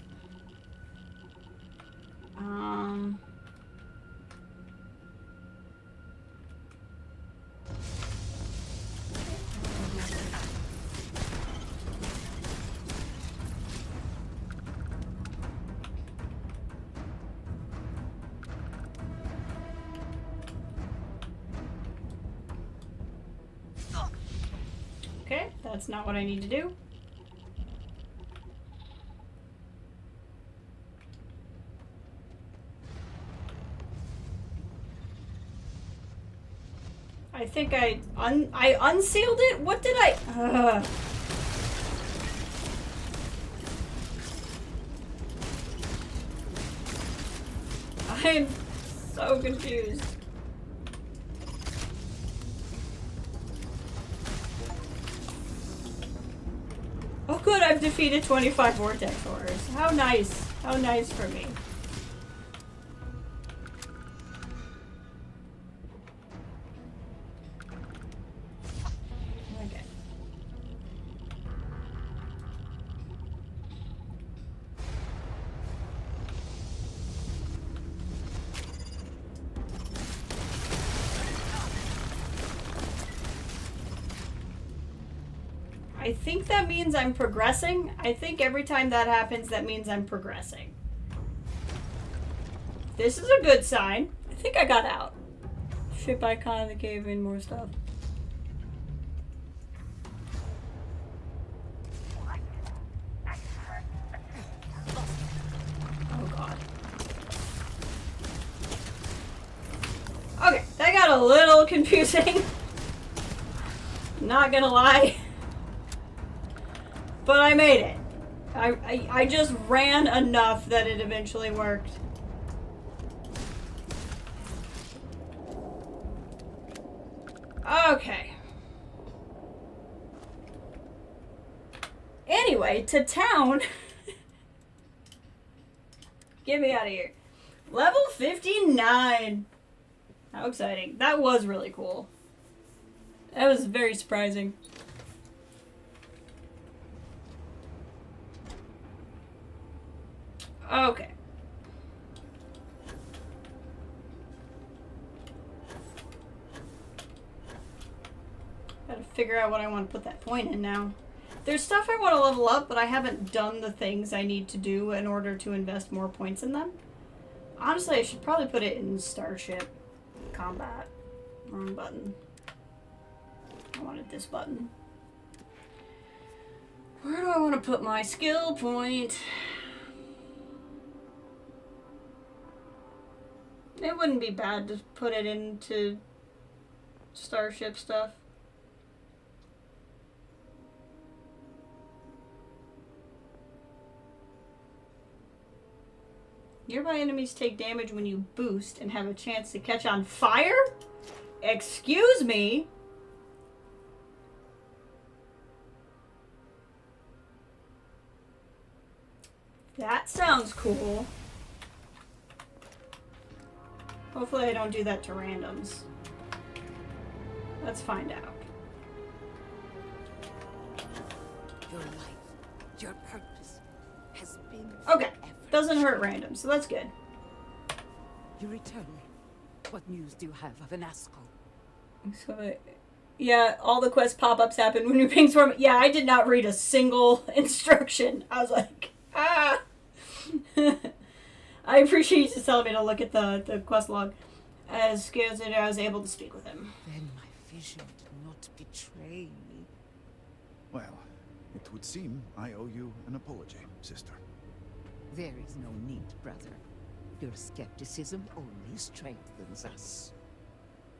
Okay, that's not what I need to do. I think I unsealed it? What did I... I'm so confused. Oh good, I've defeated 25 vortex horrors. How nice. How nice for me. Okay. I think that means I'm progressing. I think every time that happens, that means I'm progressing. This is a good sign. I think I got out. Ship icon in the cave and more stuff. Oh god. Okay, that got a little confusing. Not gonna lie. But I made it. I just ran enough that it eventually worked. Okay. Anyway, to town. Get me out of here. Level 59. How exciting. That was really cool. That was very surprising. Okay. Gotta figure out what I want to put that point in now. There's stuff I want to level up, but I haven't done the things I need to do in order to invest more points in them. Honestly, I should probably put it in Starship Combat. Wrong button. I wanted this button. Where do I want to put my skill point? It wouldn't be bad to put it into Starship stuff. Nearby enemies take damage when you boost and have a chance to catch on fire? Excuse me? That sounds cool. Hopefully I don't do that to randoms. Let's find out. Your life, your purpose has been Okay. Doesn't hurt random, so that's good. You return. What news do you have of Anasco? So, yeah, all the quest pop-ups happen when you ping swarm. Yeah, I did not read a single instruction. I was like, ah. I appreciate you just telling me to look at the quest log. As good as I was able to speak with him. Then my vision did not betray me. Well, it would seem I owe you an apology, sister. There is no need, brother. Your skepticism only strengthens us.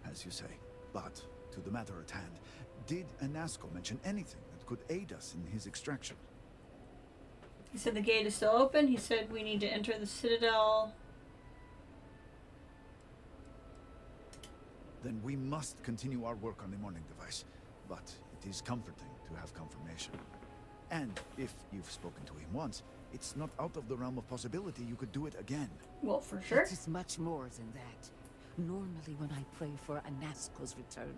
As you say. But, to the matter at hand, did Anasco mention anything that could aid us in his extraction? He said the gate is still open. He said we need to enter the Citadel. Then we must continue our work on the morning device. But it is comforting to have confirmation. And if you've spoken to him once, it's not out of the realm of possibility you could do it again. Well, for sure. It is much more than that. Normally when I pray for Anasco's return,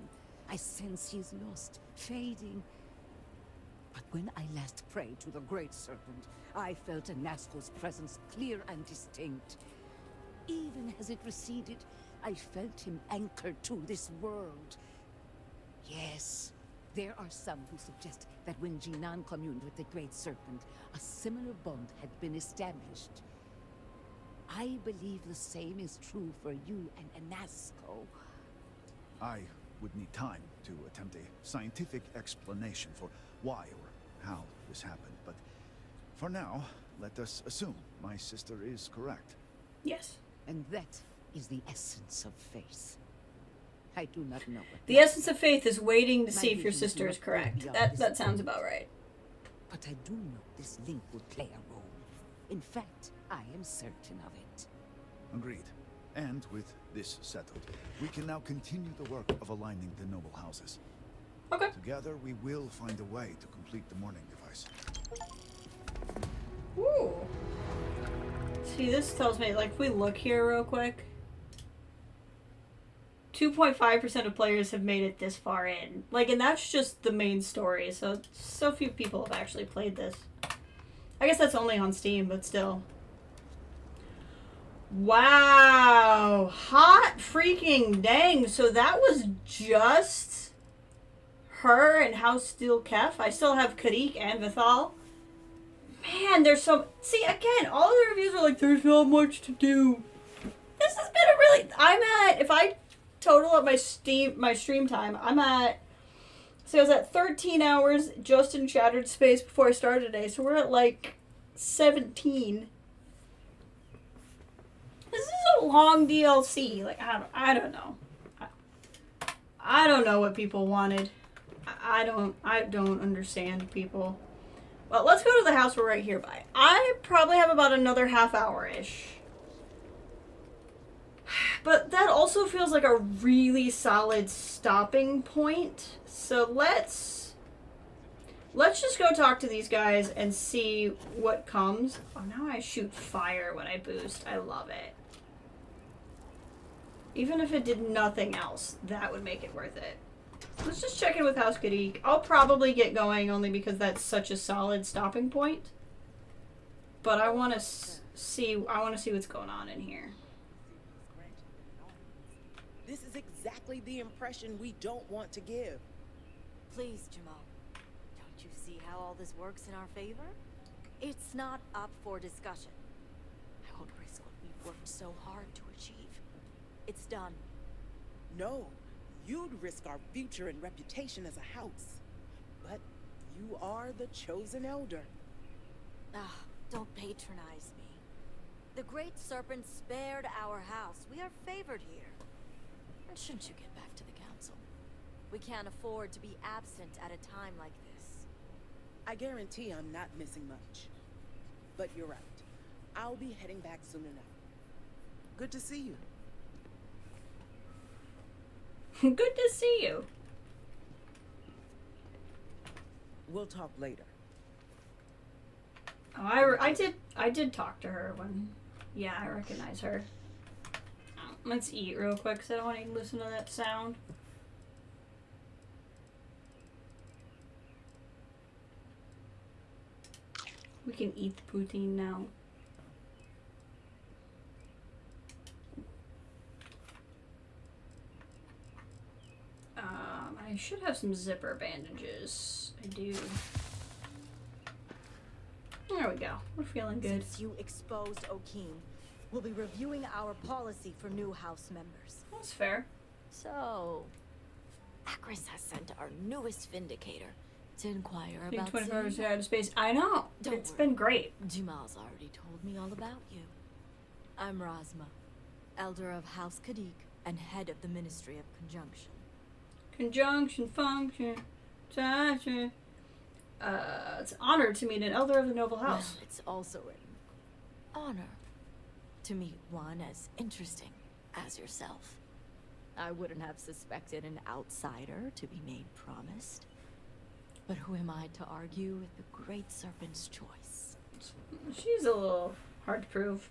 I sense he's lost, fading. But when I last prayed to the Great Serpent, I felt Anasco's presence clear and distinct. Even as it receded, I felt him anchored to this world. Yes, there are some who suggest that when Jinan communed with the Great Serpent, a similar bond had been established. I believe the same is true for you and Anasco. I would need time to attempt a scientific explanation for why or how this happened, but for now, let us assume my sister is correct. Yes. And that is the essence of faith. I do not know what the essence of faith is waiting to see if your sister is correct. That sounds about right. But I do know this link would play a role. In fact, I am certain of it. Agreed. And with this settled, we can now continue the work of aligning the noble houses. Okay. Together, we will find a way to complete the morning device. Ooh. See, this tells me, like, if we look here real quick, 2.5% of players have made it this far in. Like, and that's just the main story, so few people have actually played this. I guess that's only on Steam, but still. Wow! Hot freaking dang! So that was just her and House Steel Kef. I still have Karik and Vithal. Man, there's so... See, again, all the reviews are like, there's not much to do. This has been a really... I'm at... If I total of my stream time. I'm at, so I was at 13 hours just in Shattered Space before I started today. So we're at like 17. This is a long DLC. Like I don't know. I don't know what people wanted. I don't understand people. Well, let's go to the house we're right here by. I probably have about another half hour-ish. But that also feels like a really solid stopping point. So let's just go talk to these guys and see what comes. Oh, now I shoot fire when I boost. I love it. Even if it did nothing else, that would make it worth it. Let's just check in with House Kadik. I'll probably get going only because that's such a solid stopping point. But I want to see what's going on in here. This is exactly the impression we don't want to give. Please, Jamal. Don't you see how all this works in our favor? It's not up for discussion. I won't risk what we've worked so hard to achieve. It's done. No, you'd risk our future and reputation as a house. But you are the chosen elder. Ah, don't patronize me. The Great Serpent spared our house. We are favored here. And shouldn't you get back to the council? We can't afford to be absent at a time like this. I guarantee I'm not missing much. But you're right. I'll be heading back soon enough. Good to see you. Good to see you. We'll talk later. Oh, I did talk to her when, yeah, I recognize her. Let's eat real quick because I don't want to listen to that sound. We can eat the poutine now. I should have some zipper bandages. I do. There we go. We're feeling good. Since you exposed O'Keen, we'll be reviewing our policy for new house members. That's fair. So, Akris has sent our newest vindicator to inquire about 24 hours out of space. I know. It's been great. Jamal's already told me all about you. I'm Razma, elder of House Kadik and head of the Ministry of Conjunction. Conjunction, function, it's an honor to meet an elder of the noble house. Well, it's also an honor to meet one as interesting as yourself. I wouldn't have suspected an outsider to be made promised. But who am I to argue with the Great Serpent's choice? She's a little hard to prove.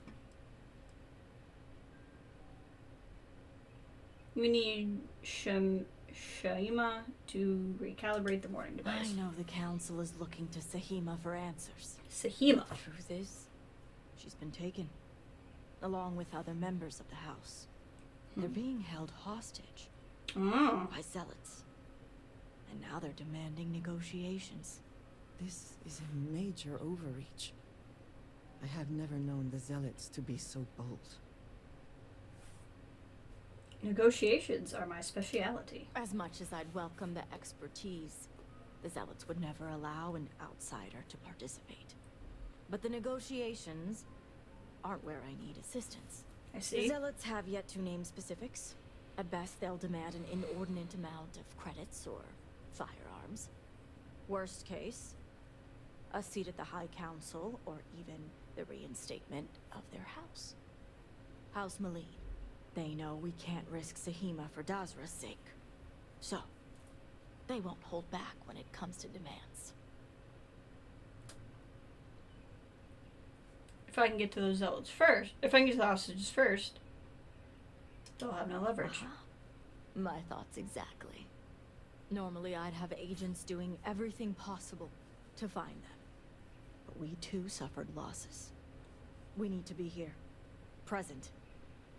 We need Shahima to recalibrate the morning device. I know the council is looking to Sahima for answers. Sahima? The truth is, she's been taken, along with other members of the house. They're being held hostage by zealots. And now they're demanding negotiations. This is a major overreach. I have never known the zealots to be so bold. Negotiations are my specialty. As much as I'd welcome the expertise, the zealots would never allow an outsider to participate. But the negotiations aren't where I need assistance. I see. The zealots have yet to name specifics. At best, they'll demand an inordinate amount of credits or firearms. Worst case, a seat at the High Council or even the reinstatement of their house. House Malid. They know we can't risk Sahima for Dazra's sake. So, they won't hold back when it comes to demands. If I can get to those zealots first, if I can get to the hostages first, they'll have no leverage. My thoughts exactly. Normally I'd have agents doing everything possible to find them. But we too suffered losses. We need to be here. Present.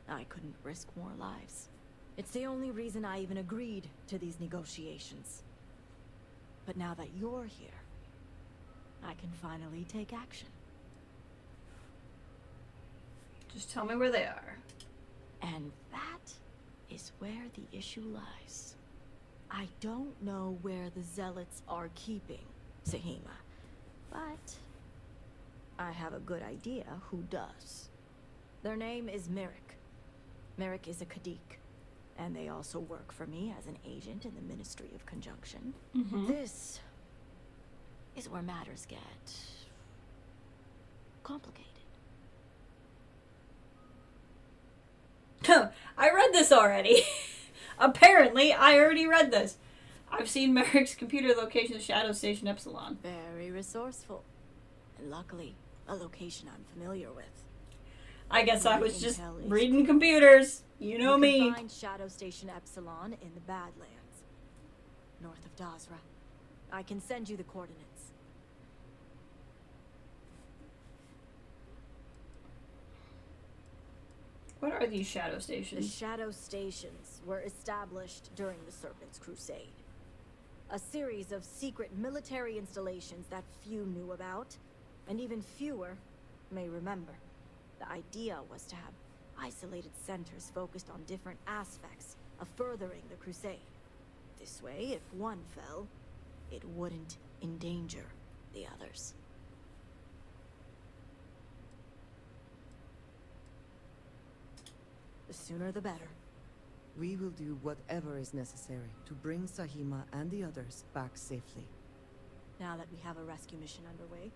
I couldn't risk more lives. It's the only reason I even agreed to these negotiations. But now that you're here, I can finally take action. Just tell me where they are. And that is where the issue lies. I don't know where the Zealots are keeping Sahima, but I have a good idea who does. Their name is Merrick. Merrick is a Kadik, and they also work for me as an agent in the Ministry of Conjunction. This is where matters get complicated. I read this already. Apparently, I already read this. I've seen Merrick's computer location, Shadow Station Epsilon. Very resourceful. And luckily, a location I'm familiar with. I guess I was just reading computers. You know me. You can find Shadow Station Epsilon in the Badlands, north of Dazra. I can send you the coordinates. What are these shadow stations? The shadow stations were established during the Serpent's Crusade. A series of secret military installations that few knew about, and even fewer may remember. The idea was to have isolated centers focused on different aspects of furthering the crusade. This way, if one fell, it wouldn't endanger the others. The sooner the better. We will do whatever is necessary to bring Sahima and the others back safely. Now that we have a rescue mission underway,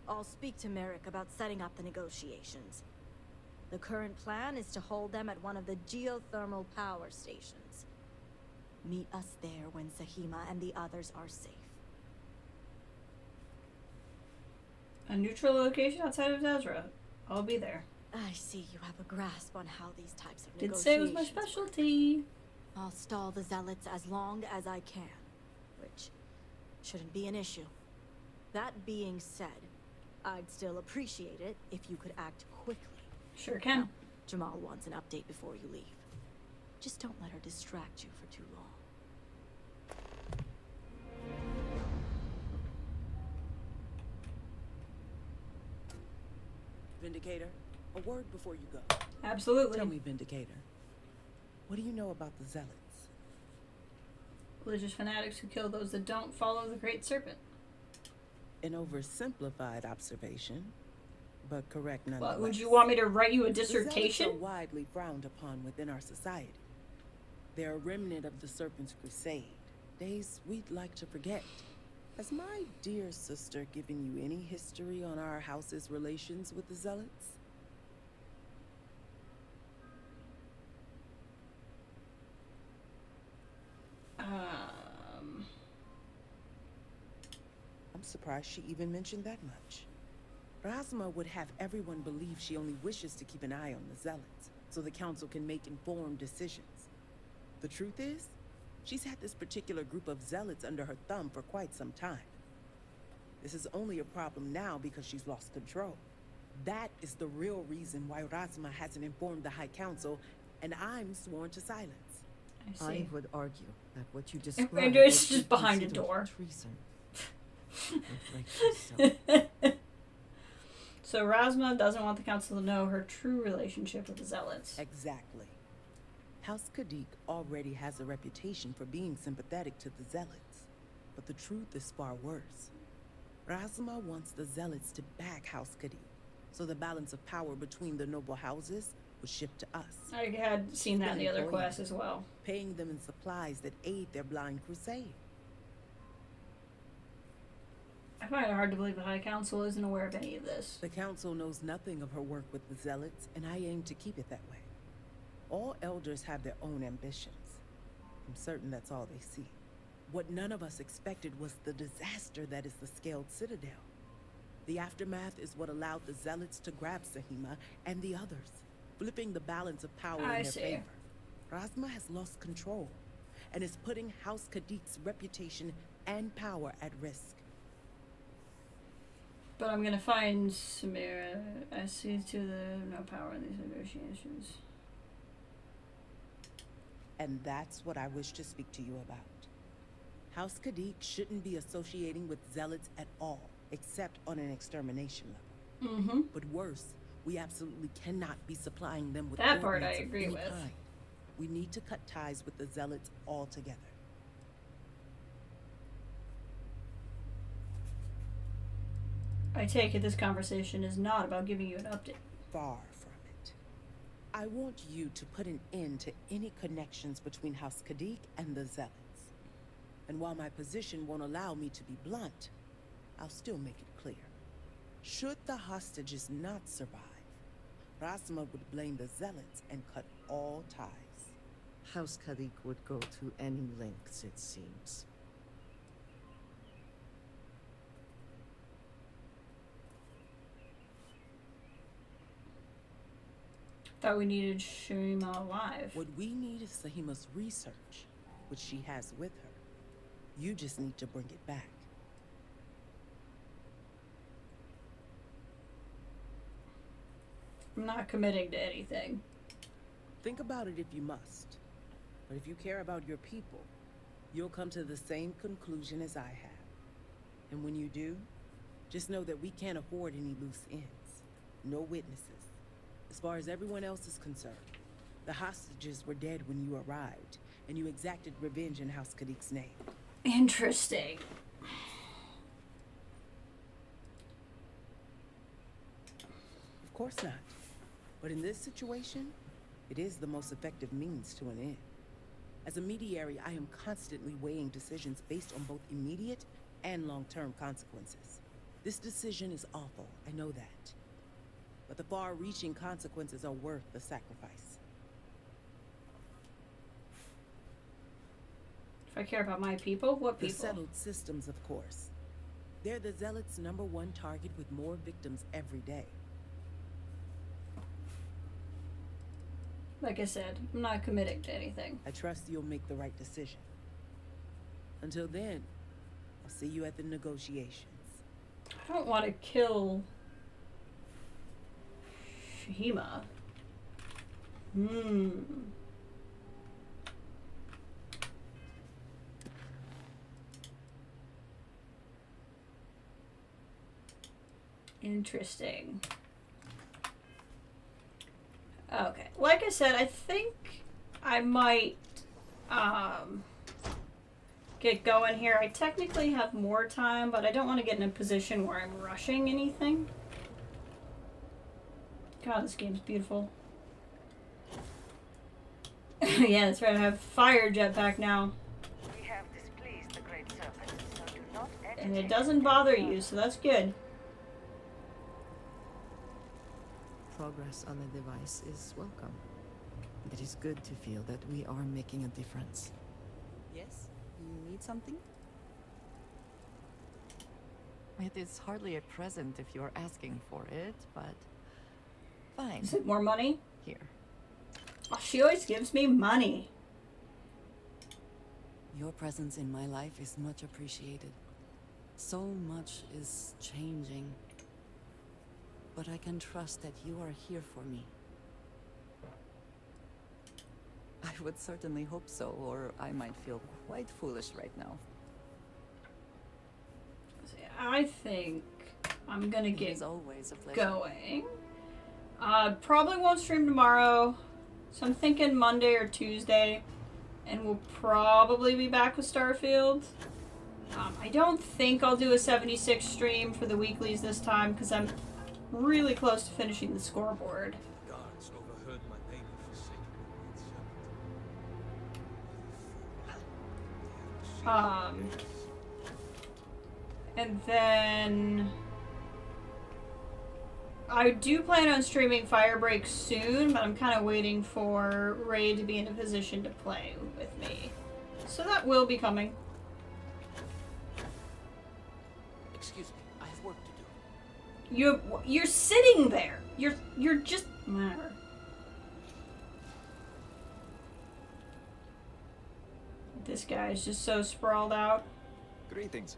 I'll speak to Merrick about setting up the negotiations. The current plan is to hold them at one of the geothermal power stations. Meet us there when Sahima and the others are safe. A neutral location outside of Dazra. I'll be there. I see you have a grasp on how these types of Did negotiations say it was my specialty. work. I'll stall the Zealots as long as I can, which shouldn't be an issue. That being said, I'd still appreciate it if you could act quickly. Sure can. Now, Jamal wants an update before you leave. Just don't let her distract you for too long. Vindicator, a word before you go. Absolutely. Tell me, Vindicator, what do you know about the Zealots? Religious fanatics who kill those that don't follow the Great Serpent. An oversimplified observation, but correct nonetheless. What, would you want me to write you a The Zealots dissertation? are widely frowned upon within our society. They're a remnant of the Serpent's Crusade, days we'd like to forget. Has my dear sister given you any history on our house's relations with the Zealots? I'm surprised she even mentioned that much. Razma would have everyone believe she only wishes to keep an eye on the Zealots, so the Council can make informed decisions. The truth is, she's had this particular group of Zealots under her thumb for quite some time. This is only a problem now because she's lost control. That is the real reason why Razma hasn't informed the High Council, and I'm sworn to silence. I would argue that what you described And it's would be just behind a considered door. treason. Rightly So Razma doesn't want the council to know her true relationship with the Zealots. Exactly. House Kadik already has a reputation for being sympathetic to the Zealots, but the truth is far worse. Razma wants the Zealots to back House Kadik, so the balance of power between the noble houses would shift to us. I had seen that in the other Employing quest as well. Paying them in supplies that aid their blind crusade. I find it hard to believe the High Council isn't aware of any of this. The Council knows nothing of her work with the Zealots, and I aim to keep it that way. All elders have their own ambitions. I'm certain that's all they see. What none of us expected was the disaster that is the Scaled Citadel. The aftermath is what allowed the Zealots to grab Sahima and the others, flipping the balance of power in their favor. Razma has lost control, and is putting House Kadik's reputation and power at risk. But I'm gonna find Samira. I see to the no power in these negotiations. And that's what I wish to speak to you about. House Kadik shouldn't be associating with Zealots at all, except on an extermination level. Mm-hmm. But worse, we absolutely cannot be supplying them with that part I ordnance of agree any with. kind. We need to cut ties with the Zealots altogether. I take it this conversation is not about giving you an update. Far from it. I want you to put an end to any connections between House Kadik and the Zealots. And while my position won't allow me to be blunt, I'll still make it clear. Should the hostages not survive, Rasma would blame the Zealots and cut all ties. House Kadik would go to any lengths, it seems. Thought we needed Shima alive. What we need is Sahima's research, which she has with her. You just need to bring it back. I'm not committing to anything. Think about it if you must. But if you care about your people, you'll come to the same conclusion as I have. And when you do, just know that we can't afford any loose ends. No witnesses. As far as everyone else is concerned, the hostages were dead when you arrived, and you exacted revenge in House Kadik's name. Interesting. Of course not. But in this situation, it is the most effective means to an end. As a mediary, I am constantly weighing decisions based on both immediate and long-term consequences. This decision is awful, I know that. But the far-reaching consequences are worth the sacrifice. If I care about my people, what people? The settled systems, of course. They're the Zealots' #1 target with more victims every day. Like I said, I'm not committing to anything. I trust you'll make the right decision. Until then, I'll see you at the negotiations. I don't want to kill Shima. Interesting. Okay, like I said, I think I might get going here. I technically have more time, but I don't want to get in a position where I'm rushing anything. God, this game's beautiful. Yeah, that's right, I have fire jetpack now. We have displeased the great serpent, so do not And it doesn't bother you, so that's good. Progress on the device is welcome. It is good to feel that we are making a difference. Yes? You need something? It is hardly a present if you're asking for it, but fine. Is it more money? Here. Oh, she always gives me money. Your presence in my life is much appreciated. So much is changing. But I can trust that you are here for me. I would certainly hope so, or I might feel quite foolish right now. I think I'm gonna It get is always a pleasure. going. Probably won't stream tomorrow, so I'm thinking Monday or Tuesday, and we'll probably be back with Starfield. I don't think I'll do a 76 stream for the weeklies this time, because I'm really close to finishing the scoreboard. Guards overheard my painful secret. And then I do plan on streaming Firebreak soon, but I'm kind of waiting for Ray to be in a position to play with me. So that will be coming. Excuse me, I have work to do. You're sitting there. You're just whatever. This guy is just so sprawled out. Greetings.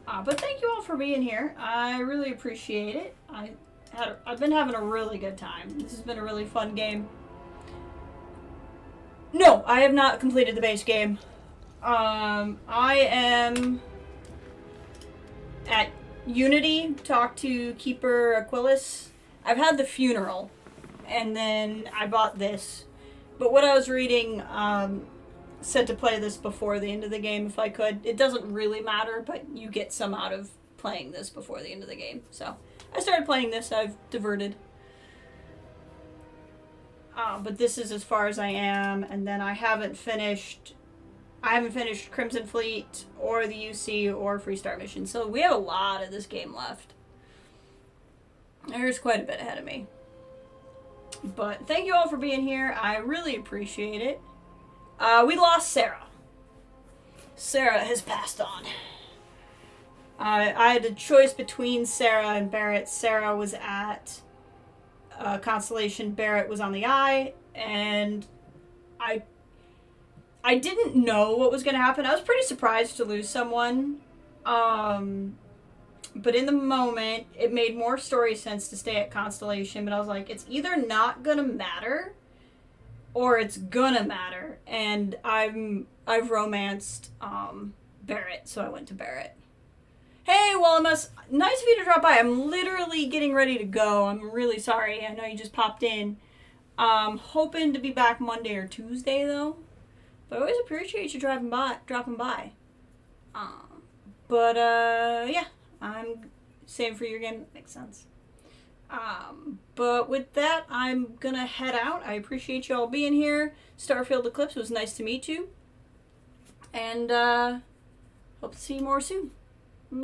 But thank you all for being here. I really appreciate it. I've been having a really good time. This has been a really fun game. No, I have not completed the base game. I am at Unity, talk to Keeper Aquilus. I've had the funeral, and then I bought this. But what I was reading said to play this before the end of the game if I could. It doesn't really matter, but you get some out of playing this before the end of the game. So I started playing this. I've diverted. But this is as far as I am, and then I haven't finished Crimson Fleet or the UC or Freestart Mission, so we have a lot of this game left. There's quite a bit ahead of me. But thank you all for being here. I really appreciate it. We lost Sarah. Sarah has passed on. I had a choice between Sarah and Barrett. Sarah was at Constellation, Barrett was on the Eye, and I didn't know what was going to happen. I was pretty surprised to lose someone. But in the moment, it made more story sense to stay at Constellation. But I was like, it's either not going to matter or it's going to matter. And I've romanced Barrett, so I went to Barrett. Hey, Wallamus. Nice of you to drop by. I'm literally getting ready to go. I'm really sorry. I know you just popped in. Hoping to be back Monday or Tuesday, though. But I always appreciate you dropping by. Yeah, I'm saving for your game. That makes sense. But with that, I'm gonna head out. I appreciate you all being here. Starfield Eclipse, was nice to meet you. And hope to see you more soon.